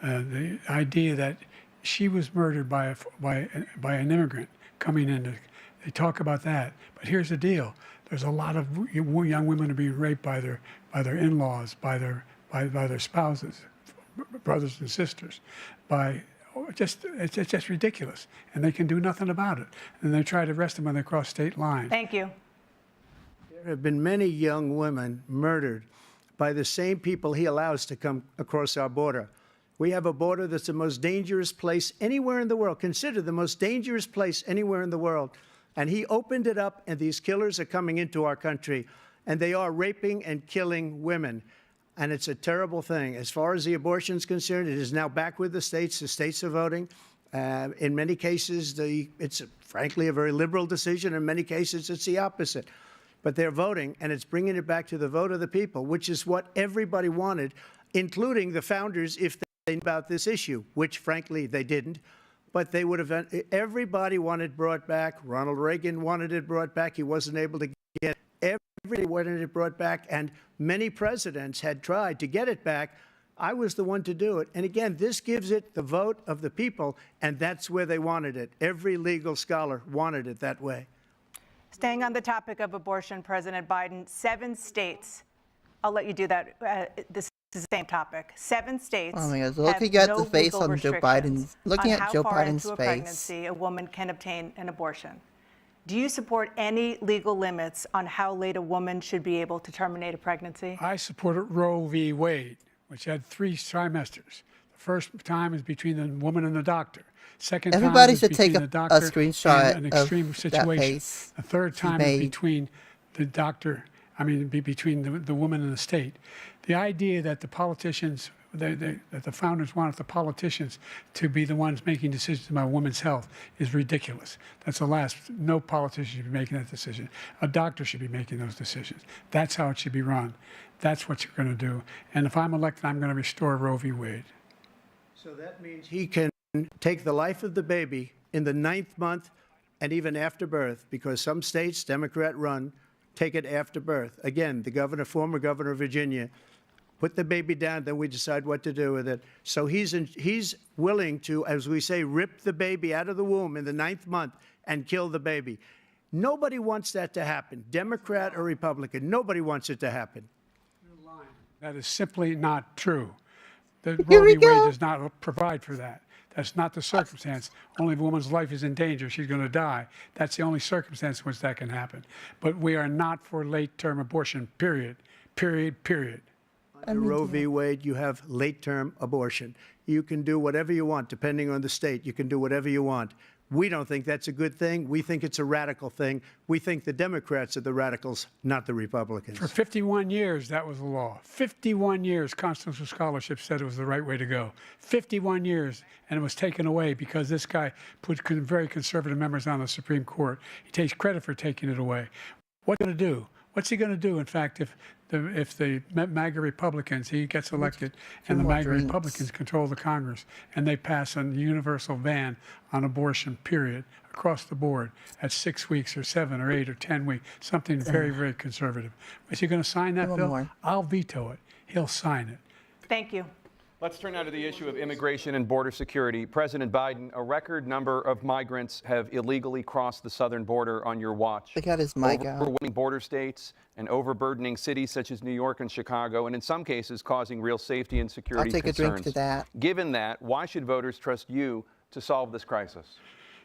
The idea that she was murdered by an immigrant coming in, they talk about that. But here's the deal. There's a lot of young women who are being raped by their in-laws, by their spouses, brothers and sisters, it's just ridiculous, and they can do nothing about it. And they try to arrest them when they cross state lines. Thank you. There have been many young women murdered by the same people he allows to come across our border. We have a border that's the most dangerous place anywhere in the world, considered the most dangerous place anywhere in the world. And he opened it up, and these killers are coming into our country, and they are raping and killing women. And it's a terrible thing. As far as the abortion is concerned, it is now back with the states. The states are voting. In many cases, it's frankly a very liberal decision. In many cases, it's the opposite. But they're voting, and it's bringing it back to the vote of the people, which is what everybody wanted, including the founders, if they knew about this issue, which, frankly, they didn't. But they would have, everybody wanted brought back. Ronald Reagan wanted it brought back. He wasn't able to get it. Everybody wanted it brought back, and many presidents had tried to get it back. I was the one to do it. And again, this gives it the vote of the people, and that's where they wanted it. Every legal scholar wanted it that way. Staying on the topic of abortion, President Biden, 7 states, I'll let you do that. This is the same topic. 7 states Oh my God, have looking at no the face legal on Joe restrictions Biden's, looking on at Joe how far Biden's into a face. pregnancy a woman can obtain an abortion. Do you support any legal limits on how late a woman should be able to terminate a pregnancy? I supported Roe v. Wade, which had 3 trimesters. The first time is between the woman and the doctor. Second Everybody time is should take between a the doctor screenshot and an of extreme that situation. face The third she time is made. between the doctor, between the woman and the state. The idea that the politicians, that the founders wanted the politicians to be the ones making decisions about women's health is ridiculous. That's the last. No politician should be making that decision. A doctor should be making those decisions. That's how it should be run. That's what you're going to do. And if I'm elected, I'm going to restore Roe v. Wade. So that means he can take the life of the baby in the 9th month and even after birth, because some states, Democrat run, take it after birth. Again, the former governor of Virginia, put the baby down, then we decide what to do with it. So he's willing to, as we say, rip the baby out of the womb in the 9th month and kill the baby. Nobody wants that to happen, Democrat or Republican. Nobody wants it to happen. That is simply not true. The Here Roe we v. go. Wade does not provide for that. That's not the circumstance. Only if a woman's life is in danger, she's going to die. That's the only circumstance in which that can happen. But we are not for late-term abortion, period. Period, period. Under Roe v. Wade, you have late-term abortion. You can do whatever you want, depending on the state. You can do whatever you want. We don't think that's a good thing. We think it's a radical thing. We think the Democrats are the radicals, not the Republicans. For 51 years, that was the law. 51 years, constitutional scholarship said it was the right way to go. 51 years, and it was taken away because this guy put very conservative members on the Supreme Court. He takes credit for taking it away. What's he going to do? What's he going to do, in fact, if the MAGA Republicans, he gets elected, and the MAGA Republicans control the Congress, and they pass a universal ban on abortion, period, across the board at 6 weeks or 7 or 8 or 10 weeks, something very, very conservative. Is he going to sign that bill? I'll veto it. He'll sign it. Thank you. Let's turn now to the issue of immigration and border security. President Biden, a record number of migrants have illegally crossed the southern border on your watch. Look at his mic out. Overwhelming border states and overburdening cities such as New York and Chicago, and in some cases causing real safety and security I'll take concerns. a drink to that. Given that, why should voters trust you to solve this crisis?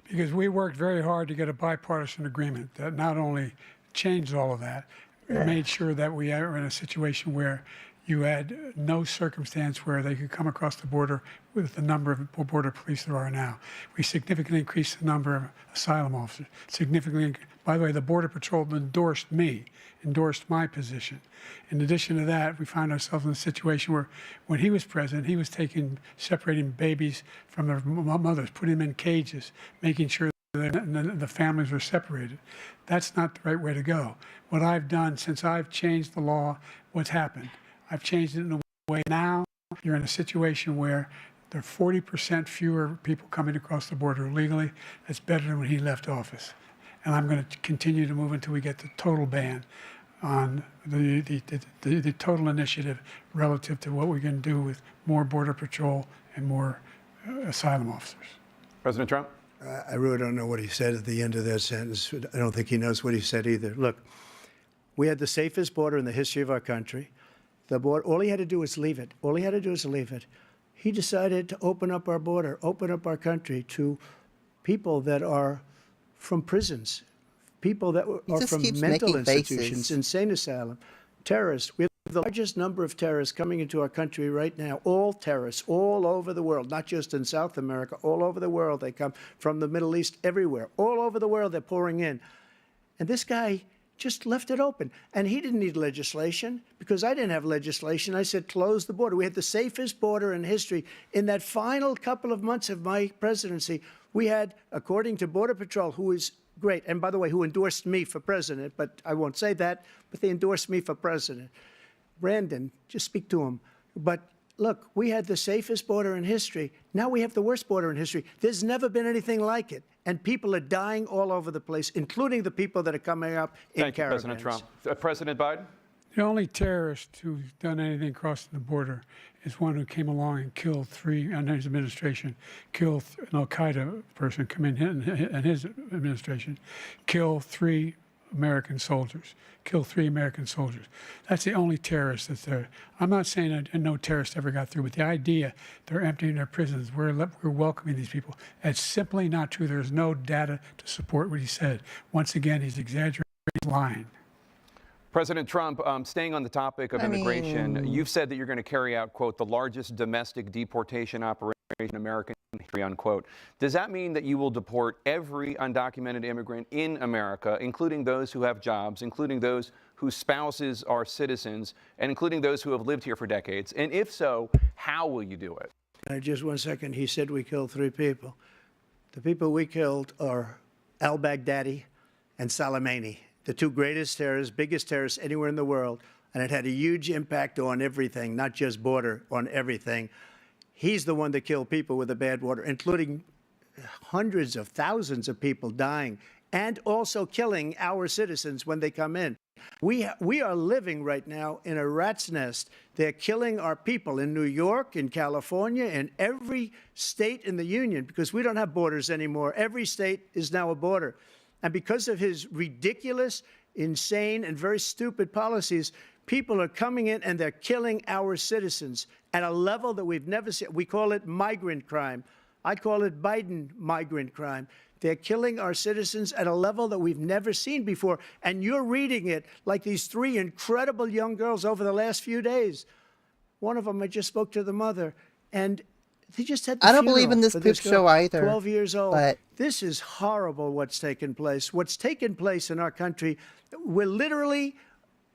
Because we worked very hard to get a bipartisan agreement that not only changed all of that, it made sure that we are in a situation where you had no circumstance where they could come across the border with the number of border police there are now. We significantly increased the number of asylum officers. By the way, the Border Patrol endorsed my position. In addition to that, we found ourselves in a situation where when he was president, he was separating babies from their mothers, putting them in cages, making sure the families were separated. That's not the right way to go. What I've done since I've changed the law, what's happened? I've changed it in a way now you're in a situation where there are 40% fewer people coming across the border illegally. That's better than when he left office. And I'm going to continue to move until we get the total ban on the total initiative relative to what we can do with more Border Patrol and more asylum officers. President Trump? I really don't know what he said at the end of that sentence. I don't think he knows what he said either. Look, we had the safest border in the history of our country. The border, all he had to do was leave it. All he had to do was leave it. He decided to open up our border, open up our country to people that are from prisons, people that are from mental institutions, insane asylum, terrorists. We have the largest number of terrorists coming into our country right now, all terrorists, all over the world, not just in South America, all over the world. They come from the Middle East, everywhere. All over the world, they're pouring in. And this guy just left it open. And he didn't need legislation because I didn't have legislation. I said, close the border. We had the safest border in history. In that final couple of months of my presidency, we had, according to Border Patrol, who is great, and by the way, who endorsed me for president, but I won't say that, but they endorsed me for president. Brandon, just speak to him. But look, we had the safest border in history. Now we have the worst border in history. There's never been anything like it. And people are dying all over the place, including the people that are coming up in caravans. Thank you, President Trump. President Biden? The only terrorist who's done anything crossing the border is one who came along and killed 3, under his administration, killed an al-Qaeda person come in his administration, killed 3 American soldiers, killed 3 American soldiers. That's the only terrorist that's there. I'm not saying that no terrorist ever got through, but the idea they're emptying their prisons, we're welcoming these people, that's simply not true. There's no data to support what he said. Once again, he's exaggerating, he's lying. President Trump, staying on the topic of immigration, you've said that you're going to carry out, quote, the largest domestic deportation operation in American history, unquote. Does that mean that you will deport every undocumented immigrant in America, including those who have jobs, including those whose spouses are citizens, and including those who have lived here for decades? And if so, how will you do it? Just 1 second. He said we killed 3 people. The people we killed are al-Baghdadi and Soleimani, the 2 greatest terrorists, biggest terrorists anywhere in the world, and it had a huge impact on everything, not just border, on everything. He's the one that killed people with the bad water, including hundreds of thousands of people dying, and also killing our citizens when they come in. We are living right now in a rat's nest. They're killing our people in New York, in California, in every state in the union, because we don't have borders anymore. Every state is now a border. And because of his ridiculous, insane, and very stupid policies, people are coming in and they're killing our citizens at a level that we've never seen. We call it migrant crime. I call it Biden migrant crime. They're killing our citizens at a level that we've never seen before. And you're reading it like these 3 incredible young girls over the last few days. One of them, I just spoke to the mother, and they just had the I don't believe funeral in this for poop girl, show either. 12 years old. But this is horrible what's taken place. What's taken place in our country, we're literally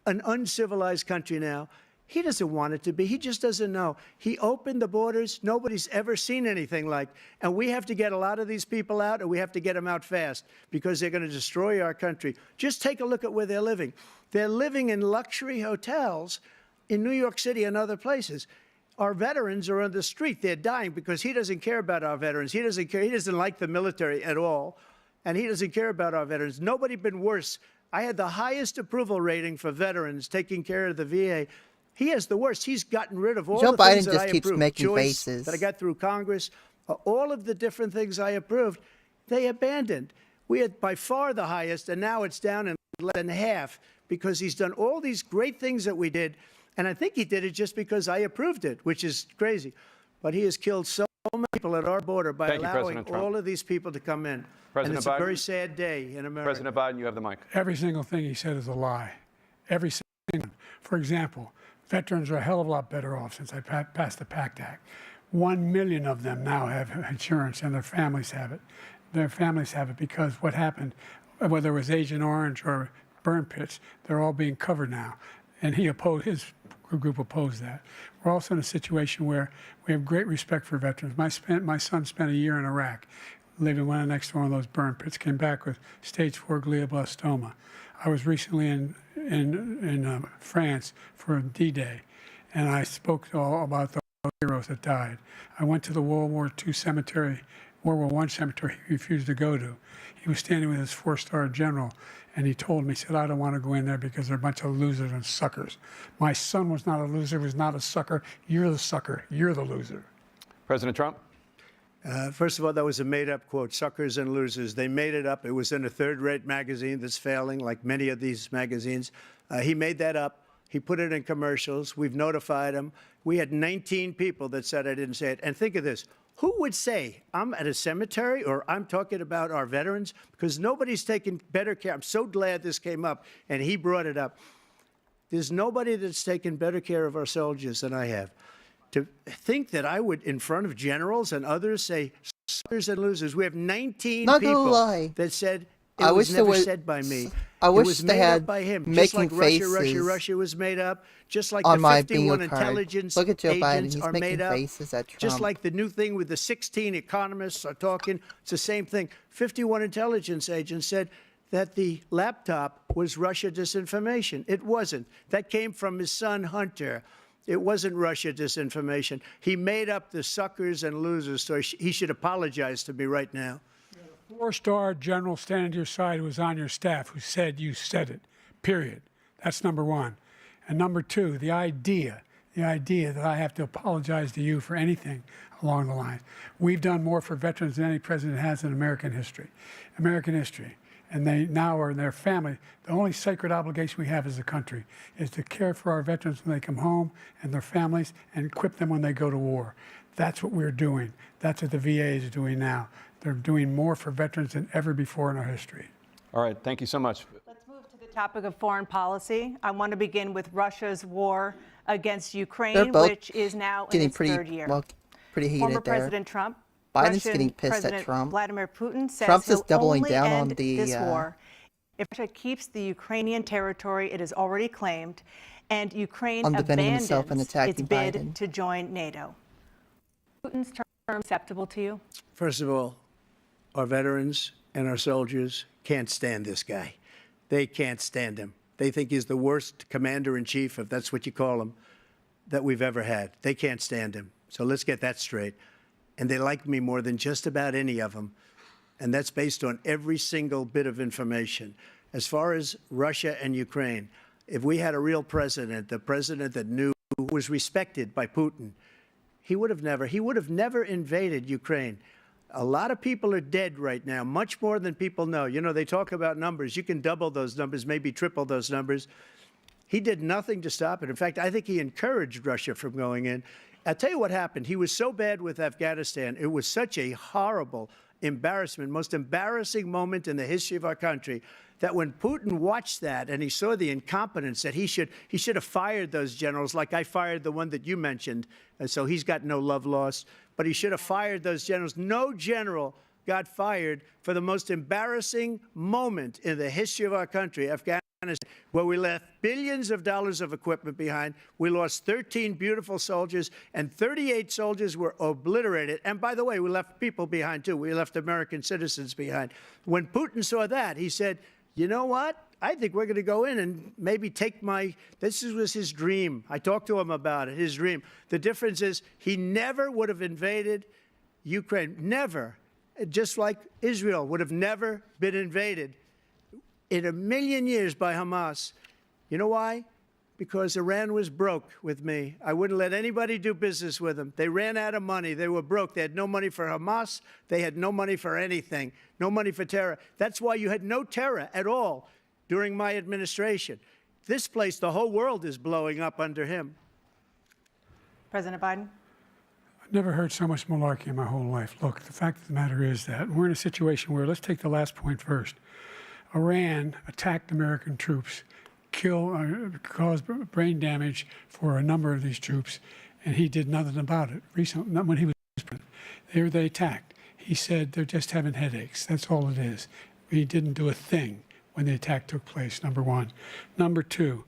an uncivilized country now. He doesn't want it to be. He just doesn't know. He opened the borders. Nobody's ever seen anything like. And we have to get a lot of these people out, and we have to get them out fast because they're going to destroy our country. Just take a look at where they're living. They're living in luxury hotels in New York City and other places. Our veterans are on the street. They're dying because he doesn't care about our veterans. He doesn't care. He doesn't like the military at all, and he doesn't care about our veterans. Nobody been worse. I had the highest approval rating for veterans taking care of the VA. He has the worst. He's gotten rid of all Joe the Biden things that just I keeps approved. making Choice faces. that I got through Congress, all of the different things I approved, they abandoned. We had by far the highest, and now it's down in less than half because he's done all these great things that we did. And I think he did it just because I approved it, which is crazy. But he has killed so many people at our border by allowing all of these people to come in. And it's a very sad day in America. President Biden, you have the mic. Every single thing he said is a lie. Every single one. For example, veterans are a hell of a lot better off since I passed the PACT Act. 1 million of them now have insurance, and their families have it. Their families have it because what happened, whether it was Agent Orange or burn pits, they're all being covered now. And he opposed, his group opposed that. We're also in a situation where we have great respect for veterans. My son spent a year in Iraq, living next to one of those burn pits, came back with stage 4 glioblastoma. I was recently in France for D-Day, and I spoke all about the heroes that died. I went to the World War II cemetery, World War I cemetery he refused to go to. He was standing with his 4-star general, and he told me, he said, I don't want to go in there because they're a bunch of losers and suckers. My son was not a loser, was not a sucker. You're the sucker. You're the loser. President Trump? First of all, that was a made-up quote, suckers and losers. They made it up. It was in a third-rate magazine that's failing, like many of these magazines. He made that up. He put it in commercials. We've notified him. We had 19 people that said I didn't say it. And think of this. Who would say I'm at a cemetery or I'm talking about our veterans? Because nobody's taken better care. I'm so glad this came up, and he brought it up. There's nobody that's taken better care of our soldiers than I have. To think that I would, in front of generals and others, say suckers and losers. We have 19 people that said it was never said by me. I wish it was they made had up by him. making Just like faces Russia was made up. Just like on the my 51 bingo card. intelligence Look at Joe Biden. agents He's are making made up. faces at Trump. Just like the new thing with the 16 economists are talking. It's the same thing. 51 intelligence agents said that the laptop was Russia disinformation. It wasn't. That came from his son, Hunter. It wasn't Russia disinformation. He made up the suckers and losers, so he should apologize to me right now. 4-star general standing to your side who was on your staff who said you said it, period. That's number one. And number two, the idea that I have to apologize to you for anything along the line. We've done more for veterans than any president has in American history. and they now are their family. The only sacred obligation we have as a country is to care for our veterans when they come home and their families and equip them when they go to war. That's what we're doing. That's what the VA is doing now. They're doing more for veterans than ever before in our history. All right, thank you so much. Let's move to the topic of foreign policy. I want to begin with Russia's war against They're Ukraine, both which is now in getting its third pretty, year. well, pretty heated Former there. President Trump, Biden's Russian getting pissed at President Trump. Vladimir Putin says Trump's he'll just doubling only down end on the, this war if Russia keeps the Ukrainian territory it has already claimed and Ukraine On defending abandons himself and its attacking bid Biden. to join NATO. Putin's term acceptable to you? First of all, our veterans and our soldiers can't stand this guy. They can't stand him. They think he's the worst commander-in-chief, if that's what you call him, that we've ever had. They can't stand him. So let's get that straight. And they like me more than just about any of them. And that's based on every single bit of information. As far as Russia and Ukraine, if we had a real president, the president that knew, was respected by Putin, he would have never invaded Ukraine. A lot of people are dead right now, much more than people know. You know, they talk about numbers. You can double those numbers, maybe triple those numbers. He did nothing to stop it. In fact, I think he encouraged Russia from going in. I'll tell you what happened. He was so bad with Afghanistan. It was such a horrible embarrassment, most embarrassing moment in the history of our country, that when Putin watched that and he saw the incompetence, that he should have fired those generals, like I fired the one that you mentioned, and so he's got no love lost, but he should have fired those generals. No general got fired for the most embarrassing moment in the history of our country, Afghanistan, where we left billions of dollars of equipment behind. We lost 13 beautiful soldiers, and 38 soldiers were obliterated. And by the way, we left people behind, too. We left American citizens behind. When Putin saw that, he said, you know what? I think we're going to go in and maybe take this was his dream. I talked to him about it, his dream. The difference is he never would have invaded Ukraine. Never. Just like Israel would have never been invaded in a million years by Hamas. You know why? Because Iran was broke with me. I wouldn't let anybody do business with them. They ran out of money. They were broke. They had no money for Hamas. They had no money for anything, no money for terror. That's why you had no terror at all during my administration. This place, the whole world is blowing up under him. President Biden? I've never heard so much malarkey in my whole life. Look, the fact of the matter is that we're in a situation where, let's take the last point first. Iran attacked American troops, caused brain damage for a number of these troops, and he did nothing about it. Recently, not when he was president, they attacked. He said they're just having headaches. That's all it is. He didn't do a thing when the attack took place, number one. Number two,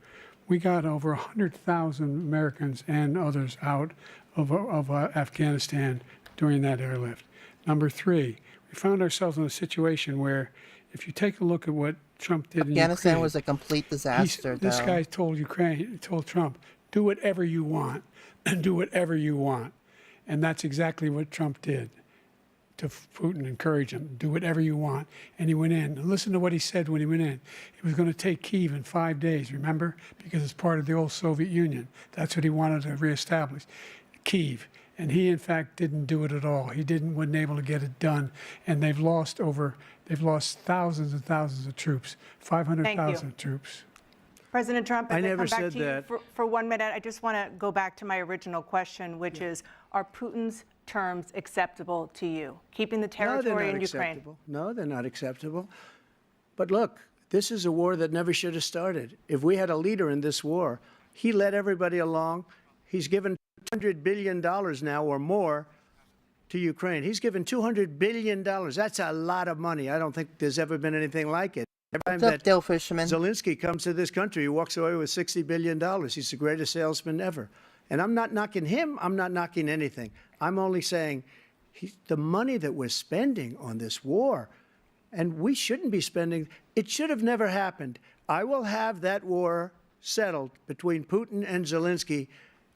we got over 100,000 Americans and others out of Afghanistan during that airlift. Number three, we found ourselves in a situation where, if you take a look at what Trump did in Afghanistan Ukraine, was a complete disaster, this though. guy told Trump, do whatever you want, and do whatever you want. And that's exactly what Trump did to Putin, encourage him, do whatever you want. And he went in. And listen to what he said when he went in. He was going to take Kyiv in 5 days, remember? Because it's part of the old Soviet Union. That's what he wanted to reestablish, Kyiv. And he, in fact, didn't do it at all. He wasn't able to get it done. And they've lost thousands and thousands of troops, 500,000 troops. President Trump, as I I never come back said to you that. for 1 minute, I just want to go back to my original question, which is, are Putin's terms acceptable to you? Keeping the territory in Ukraine? Acceptable. No, they're not acceptable. But look, this is a war that never should have started. If we had a leader in this war, he led everybody along. He's given $200 billion now or more to Ukraine. He's given $200 billion. That's a lot of money. I don't think there's ever been anything like it. Every time that Dill Fisherman? Zelensky comes to this country, he walks away with $60 billion. He's the greatest salesman ever. And I'm not knocking him. I'm not knocking anything. I'm only saying the money that we're spending on this war, and we shouldn't be spending, it should have never happened. I will have that war settled between Putin and Zelensky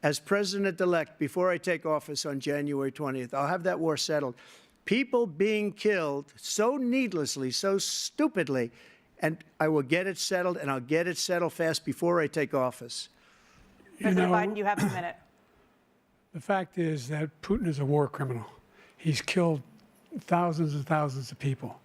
as president-elect before I take office on January 20th. I'll have that war settled. People being killed so needlessly, so stupidly, and I will get it settled, and I'll get it settled fast before I take office. President Biden, you have a minute. The fact is that Putin is a war criminal. He's killed thousands and thousands of people.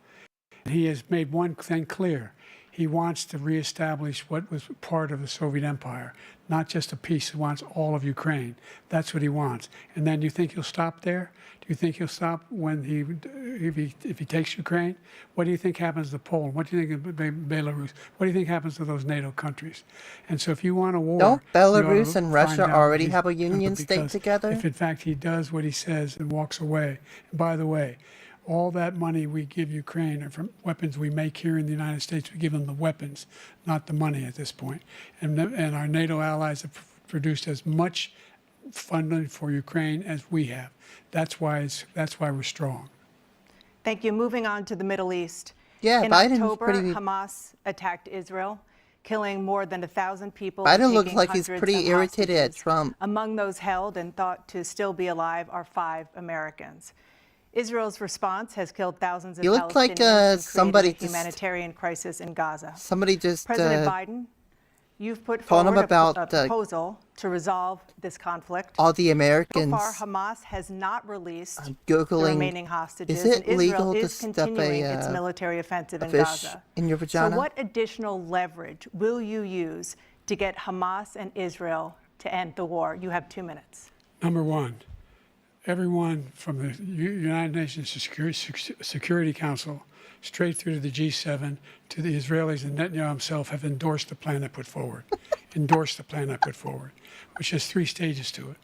He has made one thing clear. He wants to reestablish what was part of the Soviet Empire, not just a piece. He wants all of Ukraine. That's what he wants. And then you think he'll stop there? Do you think he'll stop when if he takes Ukraine? What do you think happens to Poland? What do you think of Belarus? What do you think happens to those NATO countries? And so if you want a war... Don't you ought to Belarus and Russia find out already he's- have a union state because together? If in fact he does what he says and walks away, and by the way, all that money we give Ukraine are from weapons we make here in the United States. We give them the weapons, not the money at this point. And our NATO allies have produced as much funding for Ukraine as we have. That's why we're strong. Thank you. Moving on to the Middle East. Yeah, In Biden's October, pretty- Hamas attacked Israel, killing more than 1,000 people. Biden and looks taking like he's hundreds pretty of irritated at hostages. Trump. Among those held and thought to still be alive are 5 Americans. Israel's response has killed thousands of You look like, Palestinians and somebody created a just- humanitarian crisis in Gaza. Somebody just President Biden, you've put told him forward about, a proposal to resolve this conflict. all the So Americans. far, Hamas has not released I'm the Googling, remaining hostages, is it and Israel legal to is stuff continuing a, its military offensive in fish Gaza. in your vagina? So what additional leverage will you use to get Hamas and Israel to end the war? You have 2 minutes. Number one, everyone from the United Nations Security Council straight through to the G7 to the Israelis and Netanyahu himself have endorsed the plan I put forward. Endorsed the plan I put forward, which has 3 stages to it.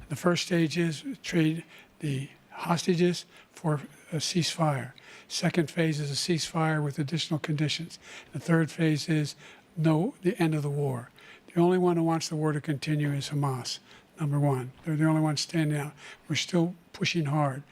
The first stage is trade the hostages for a ceasefire. Second phase is a ceasefire with additional conditions. The third phase is the end of the war. The only one who wants the war to continue is Hamas. Number one, they're the only ones standing out. We're still pushing hard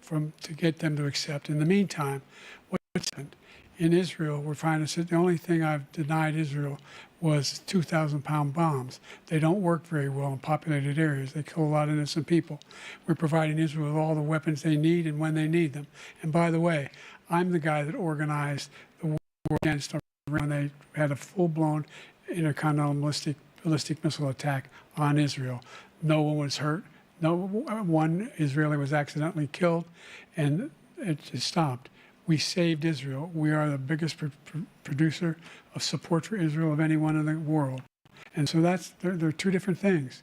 to get them to accept. In the meantime, what's happened? In Israel, we're finding that the only thing I've denied Israel was 2,000-pound bombs. They don't work very well in populated areas. They kill a lot of innocent people. We're providing Israel with all the weapons they need and when they need them. And by the way, I'm the guy that organized the war against Iran when they had a full-blown intercontinental ballistic missile attack on Israel. No one was hurt. No one Israeli was accidentally killed, and it just stopped. We saved Israel. We are the biggest producer of support for Israel of anyone in the world. And so there are 2 different things.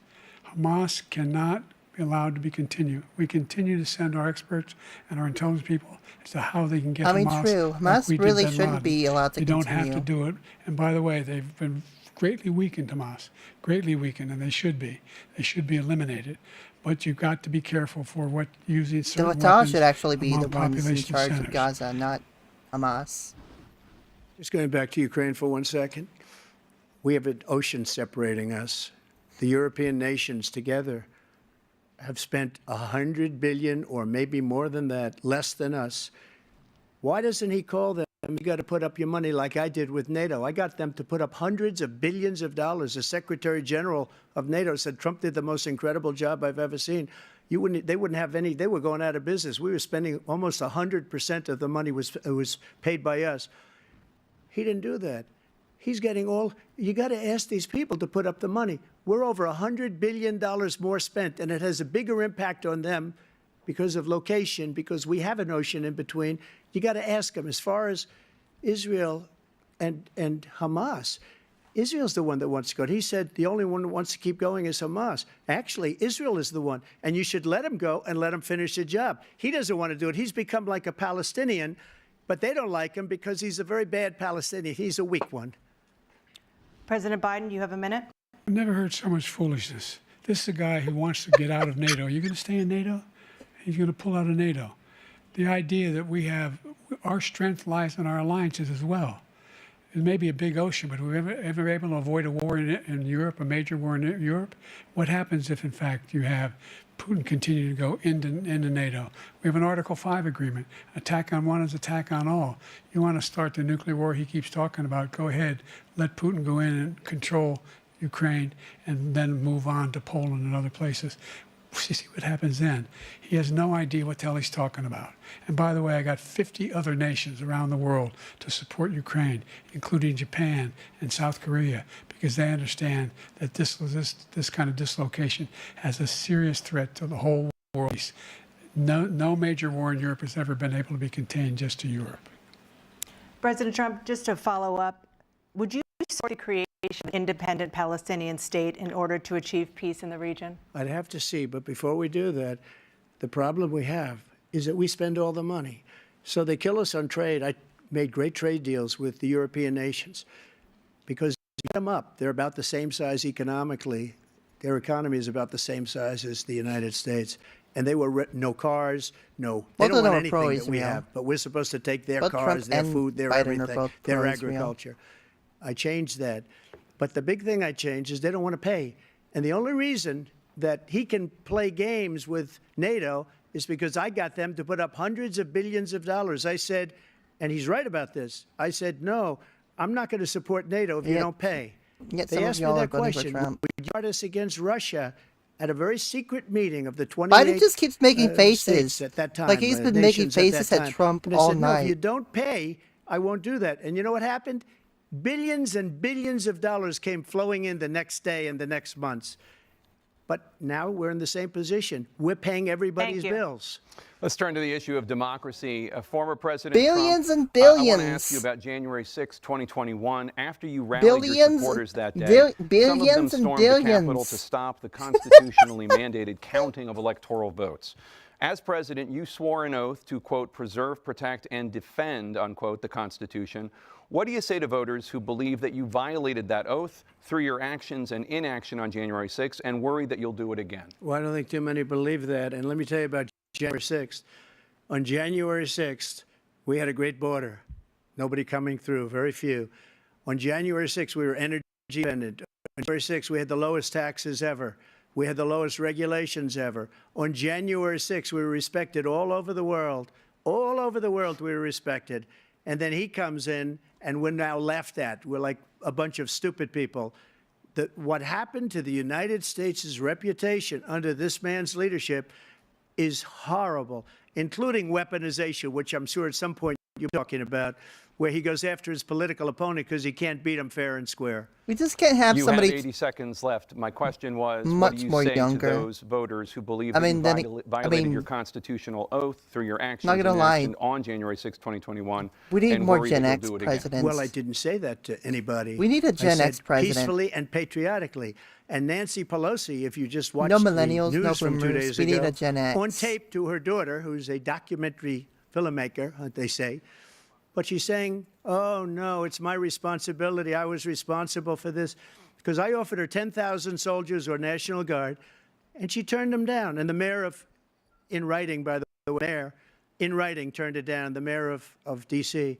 Hamas cannot be allowed to be continued. We continue to send our experts and our intelligence people as to how they can get Hamas. True. like Hamas we did really bin shouldn't Laden. be allowed to They continue. don't have to do it. And by the way, they've been greatly weakened, Hamas, greatly weakened, and they should be. They should be eliminated. But you've got to be careful for what using The certain Fatah weapons should actually be among the ones in population charge of centers. Gaza, not Hamas. Just going back to Ukraine for 1 second. We have an ocean separating us. The European nations together have spent $100 billion, or maybe more than that, less than us. Why doesn't he call them? You got to put up your money like I did with NATO. I got them to put up hundreds of billions of dollars. The Secretary General of NATO said Trump did the most incredible job I've ever seen. They wouldn't have any. They were going out of business. We were spending almost 100% of the money was paid by us. He didn't do that. He's getting all. You got to ask these people to put up the money. We're over $100 billion more spent, and it has a bigger impact on them because of location, because we have an ocean in between. You got to ask them. As far as Israel and Hamas, Israel's the one that wants to go. He said the only one that wants to keep going is Hamas. Actually, Israel is the one, and you should let him go and let him finish the job. He doesn't want to do it. He's become like a Palestinian, but they don't like him because he's a very bad Palestinian. He's a weak one. President Biden, you have a minute. I've never heard so much foolishness. This is a guy who wants to get out of NATO. Are you going to stay in NATO? He's going to pull out of NATO. The idea that we have, our strength lies in our alliances as well. It may be a big ocean, but we're ever able to avoid a war in Europe, a major war in Europe? What happens if, in fact, you have Putin continue to go into NATO? We have an Article 5 agreement. Attack on one is attack on all. You want to start the nuclear war he keeps talking about, go ahead. Let Putin go in and control Ukraine and then move on to Poland and other places. See what happens then. He has no idea what the hell he's talking about. And by the way, I got 50 other nations around the world to support Ukraine, including Japan and South Korea, because they understand that this kind of dislocation has a serious threat to the whole world. No major war in Europe has ever been able to be contained just to Europe. President Trump, just to follow up, would you support the creation of an independent Palestinian state in order to achieve peace in the region? I'd have to see, but before we do that, the problem we have is that we spend all the money. So they kill us on trade. I made great trade deals with the European nations because you get them up. They're about the same size economically. Their economy is about the same size as the United States. And they were no cars, no, they don't want anything that we have. But we're supposed to take their cars, their food, their everything, their agriculture. I changed that. But the big thing I changed is they don't want to pay. And the only reason that he can play games with NATO is because I got them to put up hundreds of billions of dollars. I said, and he's right about this, I said, no, I'm not going to support NATO if you don't pay. They asked me that question. Would you guard us against Russia at a very secret meeting of the 28 Biden just keeps making faces at that time, like he's been making faces at Trump all said, night. No, if you don't pay, I won't do that. And you know what happened? Billions and billions of dollars came flowing in the next day and the next months. But now we're in the same position. We're paying everybody's bills. Let's turn to the issue of democracy. Former President Billions Trump, and billions. I want to ask you about January 6, 2021. After you rallied your supporters that day, some of them billions stormed and the Capitol billions. to stop the constitutionally mandated counting of electoral votes. As president, you swore an oath to, quote, preserve, protect, and defend, unquote, the Constitution. What do you say to voters who believe that you violated that oath through your actions and inaction on January 6th and worry that you'll do it again? Well, I don't think too many believe that. And let me tell you about January 6th. On January 6th, we had a great border. Nobody coming through, very few. On January 6th, we were energy independent. On January 6th, we had the lowest taxes ever. We had the lowest regulations ever. On January 6th, we were respected all over the world. All over the world, we were respected. And then he comes in, and we're now laughed at. We're like a bunch of stupid people. What happened to the United States' reputation under this man's leadership is horrible, including weaponization, which I'm sure at some point you're talking about, where he goes after his political opponent because he can't beat him fair and square. We just can't have you somebody. You have 80 seconds left. My question was, much what do you more say younger. to those voters who believe that you violated your constitutional oath through your actions and inaction on January 6, 2021? We need and more Gen that X you'll do it again? presidents. Well, I didn't say that to anybody. We need a Gen X president. Peacefully and patriotically. And Nancy Pelosi, if you just watched No the millennials, news no from 2 boomers. days We ago, need a Gen X. on tape to her daughter, who's a documentary filmmaker, they say, but she's saying, oh, no, it's my responsibility. I was responsible for this. Because I offered her 10,000 soldiers or National Guard, and she turned them down. And the mayor in writing, by the way, mayor, in writing, turned it down, the mayor of D.C.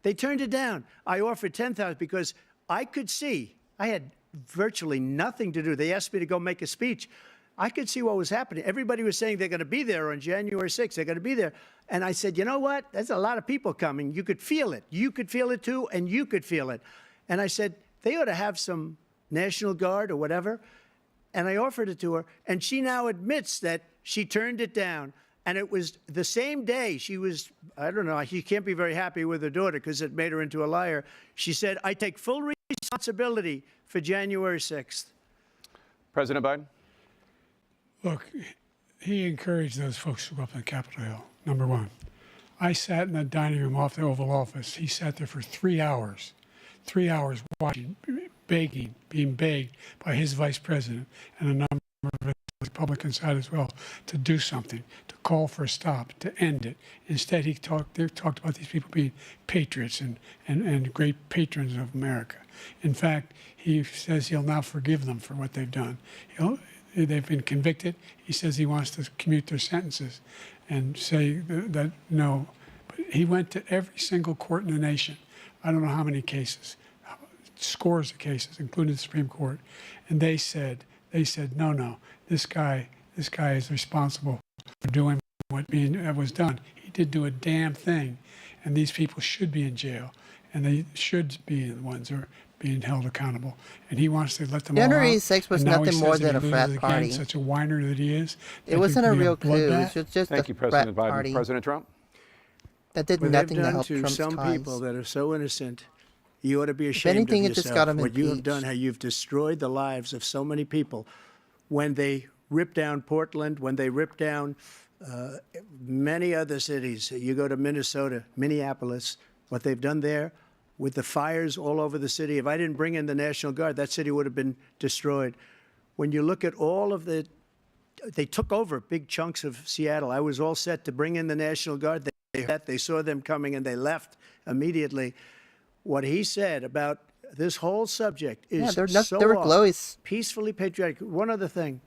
They turned it down. I offered 10,000 because I could see, I had virtually nothing to do. They asked me to go make a speech. I could see what was happening. Everybody was saying they're going to be there on January 6th. They're going to be there. And I said, you know what? There's a lot of people coming. You could feel it. You could feel it, too, and you could feel it. And I said, they ought to have some National Guard or whatever. And I offered it to her. And she now admits that she turned it down. And it was the same day she was, I don't know, she can't be very happy with her daughter because it made her into a liar. She said, I take full responsibility for January 6th. President Biden? Look, he encouraged those folks to go up to Capitol Hill, number one. I sat in the dining room off the Oval Office. He sat there for 3 hours watching, begging, being begged by his vice president and a number of the Republican side as well to do something, to call for a stop, to end it. Instead, they talked about these people being patriots and great patrons of America. In fact, he says he'll now forgive them for what they've done. They've been convicted. He says he wants to commute their sentences and say that no. But he went to every single court in the nation. I don't know how many cases, scores of cases, including the Supreme Court. And they said, no, this guy is responsible for doing what was done. He did do a damn thing. And these people should be in jail. And they should be the ones who are being held accountable, and he wants to let them all out. January 6th was nothing more than a frat party. Such a whiner that he is. It wasn't a real coup. It was just Thank you, a President frat Biden. party. President Trump? That did What nothing they've to done help to Trump's some cause. people that are so innocent, you ought to be ashamed anything, of it just yourself. got 'em What you have impeached. done, how you've destroyed the lives of so many people. When they ripped down Portland, when they ripped down many other cities, you go to Minnesota, Minneapolis, what they've done there with the fires all over the city. If I didn't bring in the National Guard, that city would have been destroyed. When you look at all of they took over big chunks of Seattle. I was all set to bring in the National Guard. They saw them coming and they left immediately. What he said about this whole subject is they were glowies. Peacefully patriotic. One other thing.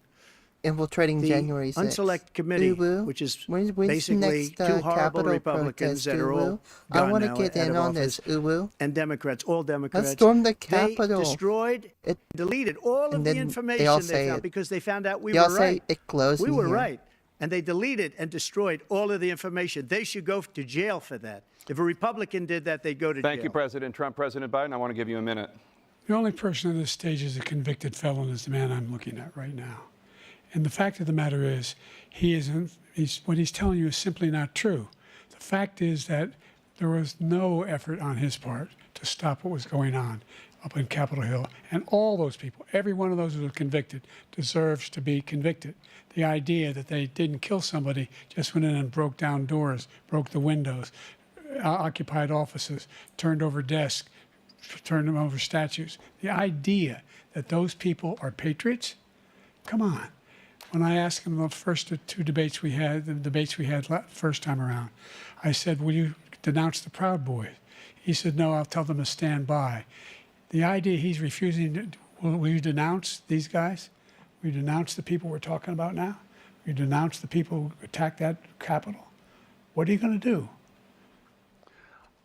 Infiltrating The January 6th. Unselect Committee, Uwu. which is When's basically next, two horrible Capitol Republicans protest, that are all Uwu? I gone want to now, get out in of on this, office, Uwu. and Democrats, all Democrats. Let's storm the They Capitol. destroyed, deleted all of the information they found because they found out we they all were say right. it glows We in were here. right. And they deleted and destroyed all of the information. They should go to jail for that. If a Republican did that, they'd go to jail. Thank you, President Trump. President Biden, I want to give you a minute. The only person on this stage is a convicted felon is the man I'm looking at right now. And the fact of the matter is, what he's telling you is simply not true. The fact is that there was no effort on his part to stop what was going on up in Capitol Hill. And all those people, every one of those who were convicted, deserves to be convicted. The idea that they didn't kill somebody, just went in and broke down doors, broke the windows, occupied offices, turned over desks, turned them over statues. The idea that those people are patriots, come on. When I asked him the first two debates we had, first time around, I said, will you denounce the Proud Boys? He said, no, I'll tell them to stand by. The idea he's refusing, will you denounce these guys? Will you denounce the people we're talking about now? Will you denounce the people who attacked that Capitol? What are you going to do?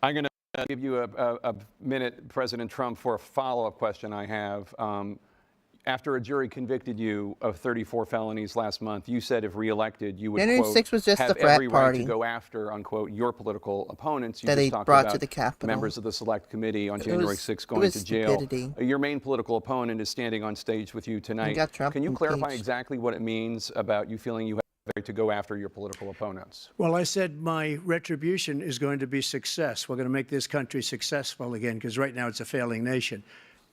I'm going to give you a minute, President Trump, for a follow-up question I have. After a jury convicted you of 34 felonies last month, you said if reelected, you would, January quote, 6th was just have the frat every right party to go after, unquote, your political opponents. You that just they talked brought about to the Capitol. members of the Select Committee on January 6th it going was to jail. stupidity. Your main political opponent is standing on stage with you tonight. got Trump Can you clarify impeached. exactly what it means about you feeling you have the right to go after your political opponents? Well, I said my retribution is going to be success. We're going to make this country successful again, because right now it's a failing nation.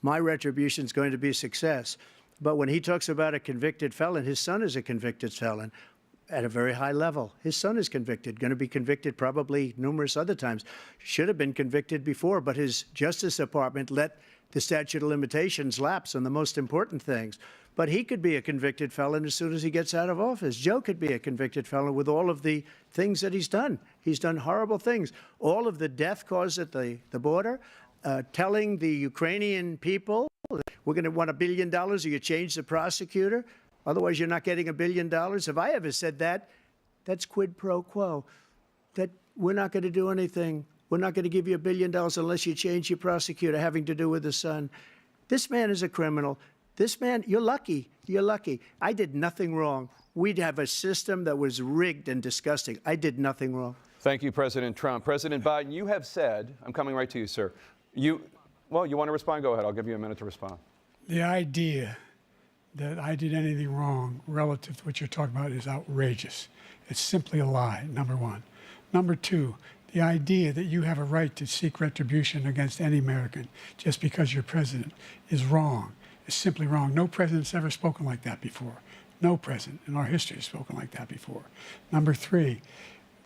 My retribution is going to be success. But when he talks about a convicted felon, his son is a convicted felon at a very high level. His son is convicted, going to be convicted probably numerous other times. Should have been convicted before, but his Justice Department let the statute of limitations lapse on the most important things. But he could be a convicted felon as soon as he gets out of office. Joe could be a convicted felon with all of the things that he's done. He's done horrible things. All of the death caused at the border, telling the Ukrainian people, we're going to want $1 billion or you change the prosecutor. Otherwise, you're not getting $1 billion. If I ever said that, that's quid pro quo. That we're not going to do anything. We're not going to give you $1 billion unless you change your prosecutor having to do with the son. This man is a criminal. This man, you're lucky. You're lucky. I did nothing wrong. We'd have a system that was rigged and disgusting. I did nothing wrong. Thank you, President Trump. President Biden, you have said, I'm coming right to you, sir. Well, you want to respond? Go ahead. I'll give you a minute to respond. The idea that I did anything wrong relative to what you're talking about is outrageous. It's simply a lie, number one. Number two, the idea that you have a right to seek retribution against any American just because you're president is wrong. It's simply wrong. No president's ever spoken like that before. No president in our history has spoken like that before. Number three,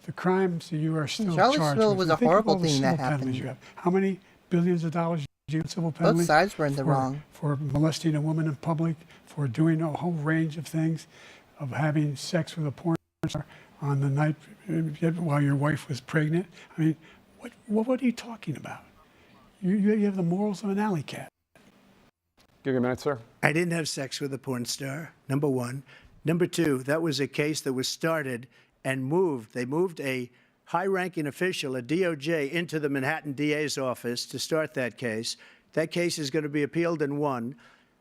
the crimes that you are still charged with. Charlottesville was a Think of horrible all the thing civil that penalties happened. you have. How many billions of dollars do you have civil penalties? Both sides were in the wrong. For molesting a woman in public, for doing a whole range of things, of having sex with a porn star on the night while your wife was pregnant. I mean, what are you talking about? You have the morals of an alley cat. Give you a minute, sir. I didn't have sex with a porn star, number one. Number two, that was a case that was started and moved. They moved a high-ranking official, a DOJ, into the Manhattan DA's office to start that case. That case is going to be appealed and won.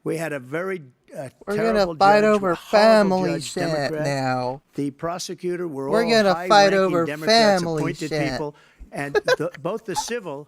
We had a very We're terrible gonna fight judge, over a horrible family judge, shit Democrat. now. The prosecutor were We're all gonna fight high-ranking over Democrats, family appointed shit. people, and both the civil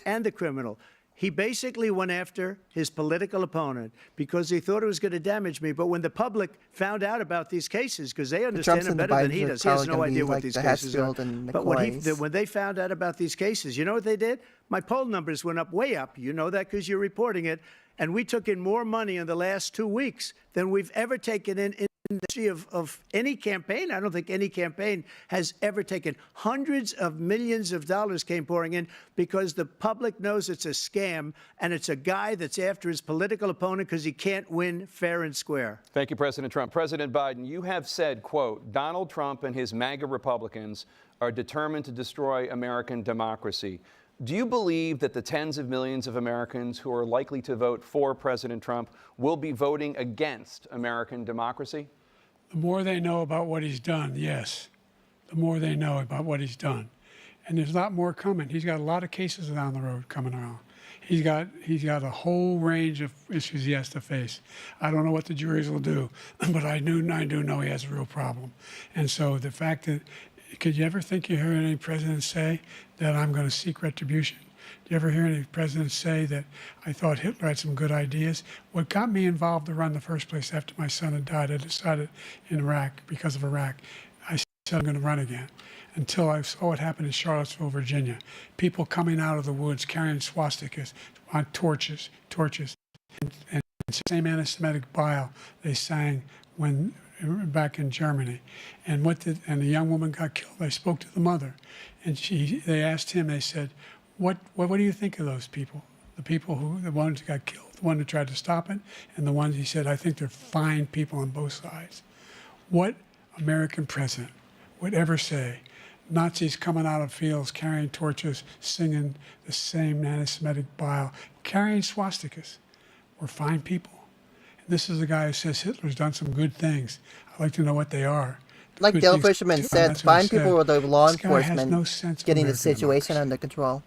and the criminal. He basically went after his political opponent because he thought it was going to damage me. But when the public found out about these cases, because they understand them and the better than Bidens he are does, he has probably no gonna idea be what like these the cases are. Hatfield and But McCoys. when they found out about these cases, you know what they did? My poll numbers went up, way up. You know that because you're reporting it. And we took in more money in the last 2 weeks than we've ever taken in the history of any campaign. I don't think any campaign has ever taken hundreds of millions of dollars came pouring in because the public knows it's a scam and it's a guy that's after his political opponent because he can't win fair and square. Thank you, President Trump. President Biden, you have said, quote, Donald Trump and his MAGA Republicans are determined to destroy American democracy. Do you believe that the tens of millions of Americans who are likely to vote for President Trump will be voting against American democracy? The more they know about what he's done, yes. The more they know about what he's done. And there's a lot more coming. He's got a lot of cases down the road coming around. He's got a whole range of issues he has to face. I don't know what the juries will do, but I do know he has a real problem. And so the fact that, could you ever think you heard any president say that I'm going to seek retribution? Do you ever hear any president say that I thought Hitler had some good ideas? What got me involved to run in the first place after my son had died, I decided in Iraq, because of Iraq, I said I'm going to run again. Until I saw what happened in Charlottesville, Virginia. People coming out of the woods carrying swastikas on torches, and the same anti-Semitic bile they sang when back in Germany. And the young woman got killed. I spoke to the mother, and they asked him, they said, what do you think of those people? The ones who got killed, the one who tried to stop it, and the ones, he said, I think they're fine people on both sides. What American president would ever say, Nazis coming out of fields, carrying torches, singing the same anti-Semitic bile, carrying swastikas, were fine people? And this is a guy who says Hitler's done some good things. I'd like to know what they are. Like Good Dale things Fisherman to- said, that's what he fine people said. were the law This guy has enforcement no sense of getting the American situation democracy. under control.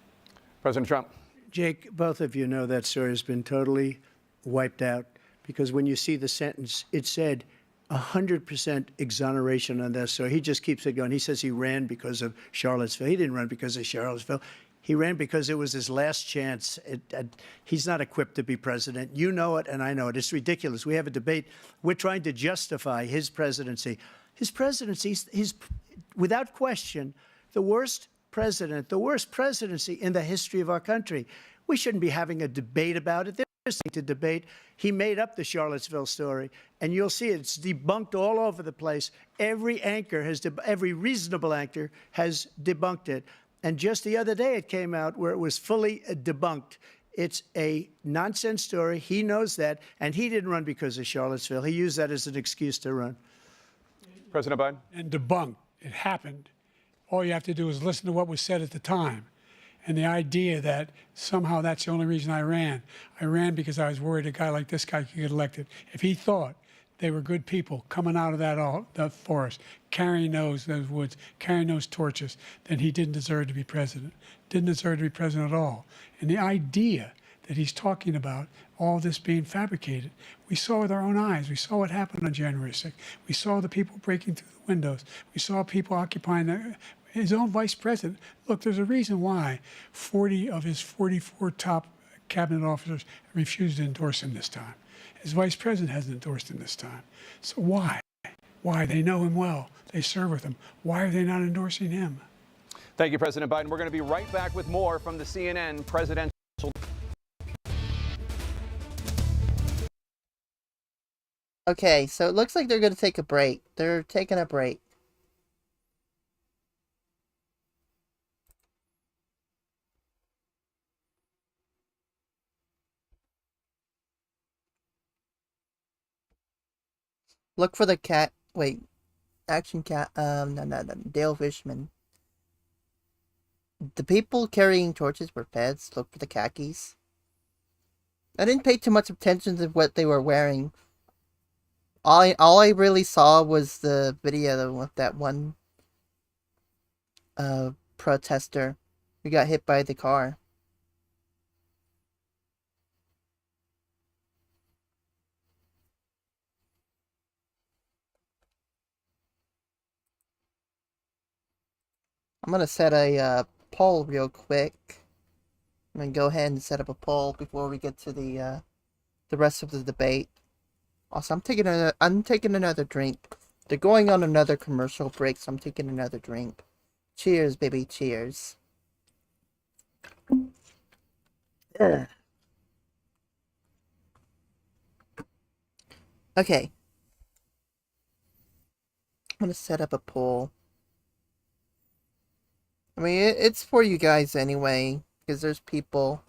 President Trump. Jake, both of you know that story has been totally wiped out because when you see the sentence, it said 100% exoneration on this. So he just keeps it going. He says he ran because of Charlottesville. He didn't run because of Charlottesville. He ran because it was his last chance. He's not equipped to be president. You know it, and I know it. It's ridiculous. We have a debate. We're trying to justify his presidency. His presidency, he's without question, the worst president, the worst presidency in the history of our country. We shouldn't be having a debate about it. There's nothing to debate. He made up the Charlottesville story, and you'll see it's debunked all over the place. Every anchor every reasonable anchor has debunked it. And just the other day, it came out where it was fully debunked. It's a nonsense story. He knows that, and he didn't run because of Charlottesville. He used that as an excuse to run. President Biden. And debunked. It happened. All you have to do is listen to what was said at the time. And the idea that somehow that's the only reason I ran because I was worried a guy like this guy could get elected. If he thought they were good people coming out of that forest, carrying those woods, carrying those torches, then he didn't deserve to be president. Didn't deserve to be president at all. And the idea that he's talking about all this being fabricated, we saw with our own eyes. We saw what happened on January 6th. We saw the people breaking through the windows. We saw people occupying his own vice president. Look, there's a reason why 40 of his 44 top cabinet officers refused to endorse him this time. His vice president hasn't endorsed him this time. So why? Why? They know him well. They serve with him. Why are they not endorsing him? Thank you, President Biden. We're going to be right back with more from the CNN presidential. Okay, so it looks like they're going to take a break. They're taking a break. Look for the cat. Wait. Action cat. No. Dale Fishman. The people carrying torches were feds. Look for the khakis. I didn't pay too much attention to what they were wearing. All I really saw was the video with that one protester who got hit by the car. I'm gonna set a poll real quick. I'm gonna go ahead and set up a poll before we get to the rest of the debate. Also, I'm taking another drink. They're going on another commercial break, so I'm taking another drink. Cheers, baby, cheers. Ugh. Okay. gonna set up a poll. I mean, it's for you guys anyway, because there's people.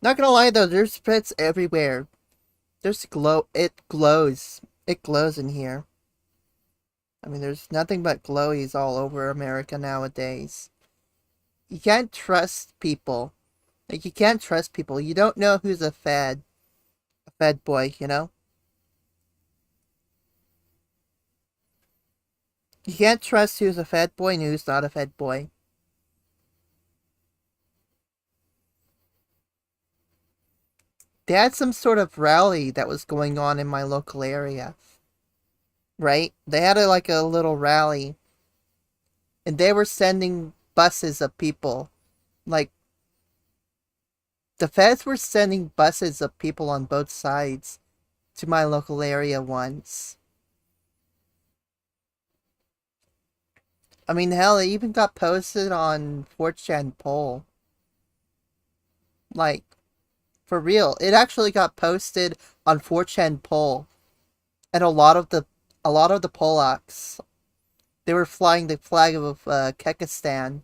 Not gonna lie though, there's pets everywhere. There's glow. It glows. It glows in here. I mean, there's nothing but glowies all over America nowadays. You can't trust people. Like, you can't trust people. You don't know who's a fed boy, you know? You can't trust who's a fed boy and who's not a fed boy. They had some sort of rally that was going on in my local area. Right? They had like a little rally. And they were sending buses of people. Like, the feds were sending buses of people on both sides to my local area once. I mean, hell, it even got posted on 4chan poll. Like, for real. It actually got posted on 4chan poll. And a lot of the Polacks, they were flying the flag of Kyrgyzstan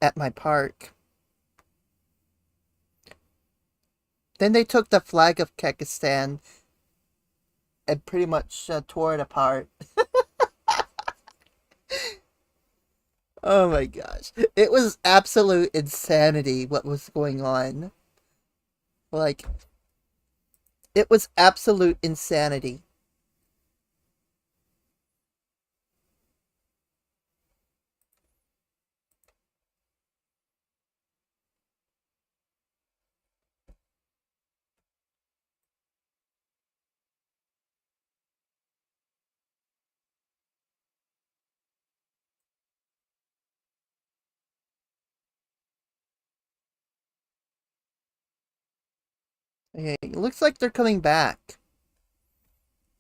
at my park. Then they took the flag of Kyrgyzstan and pretty much tore it apart. Oh my gosh. It was absolute insanity what was going on. Like, it was absolute insanity. Okay, it looks like they're coming back.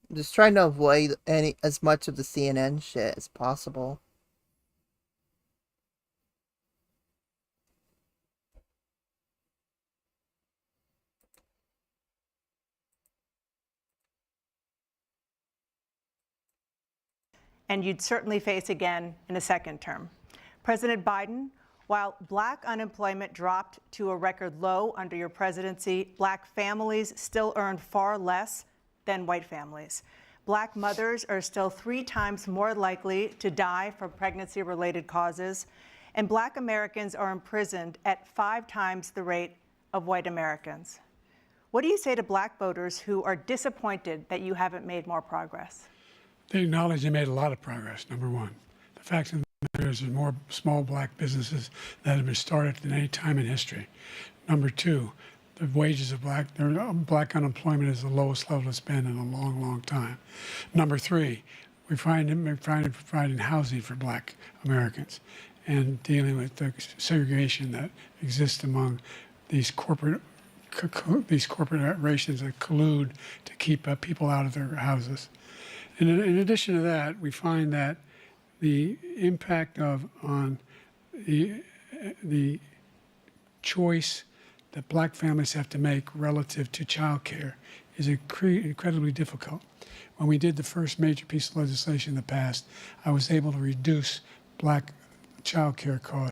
I'm just trying to avoid as much of the CNN shit as possible. And you'd certainly face again in a second term. President Biden, while black unemployment dropped to a record low under your presidency, black families still earn far less than white families. Black mothers are still 3 times more likely to die from pregnancy-related causes, and black Americans are imprisoned at 5 times the rate of white Americans. What do you say to black voters who are disappointed that you haven't made more progress? They acknowledge they made a lot of progress, number one. The fact of the matter is there's more small black businesses that have been started than any time in history. Number two, the wages of black unemployment is the lowest level it's been in a long, long time. Number three, we're providing housing for black Americans and dealing with the segregation that exists among these corporations that collude to keep people out of their houses. And in addition to that, we find that the impact on the choice that black families have to make relative to child care is incredibly difficult. When we did the first major piece of legislation in the past, I was able to reduce black child care costs.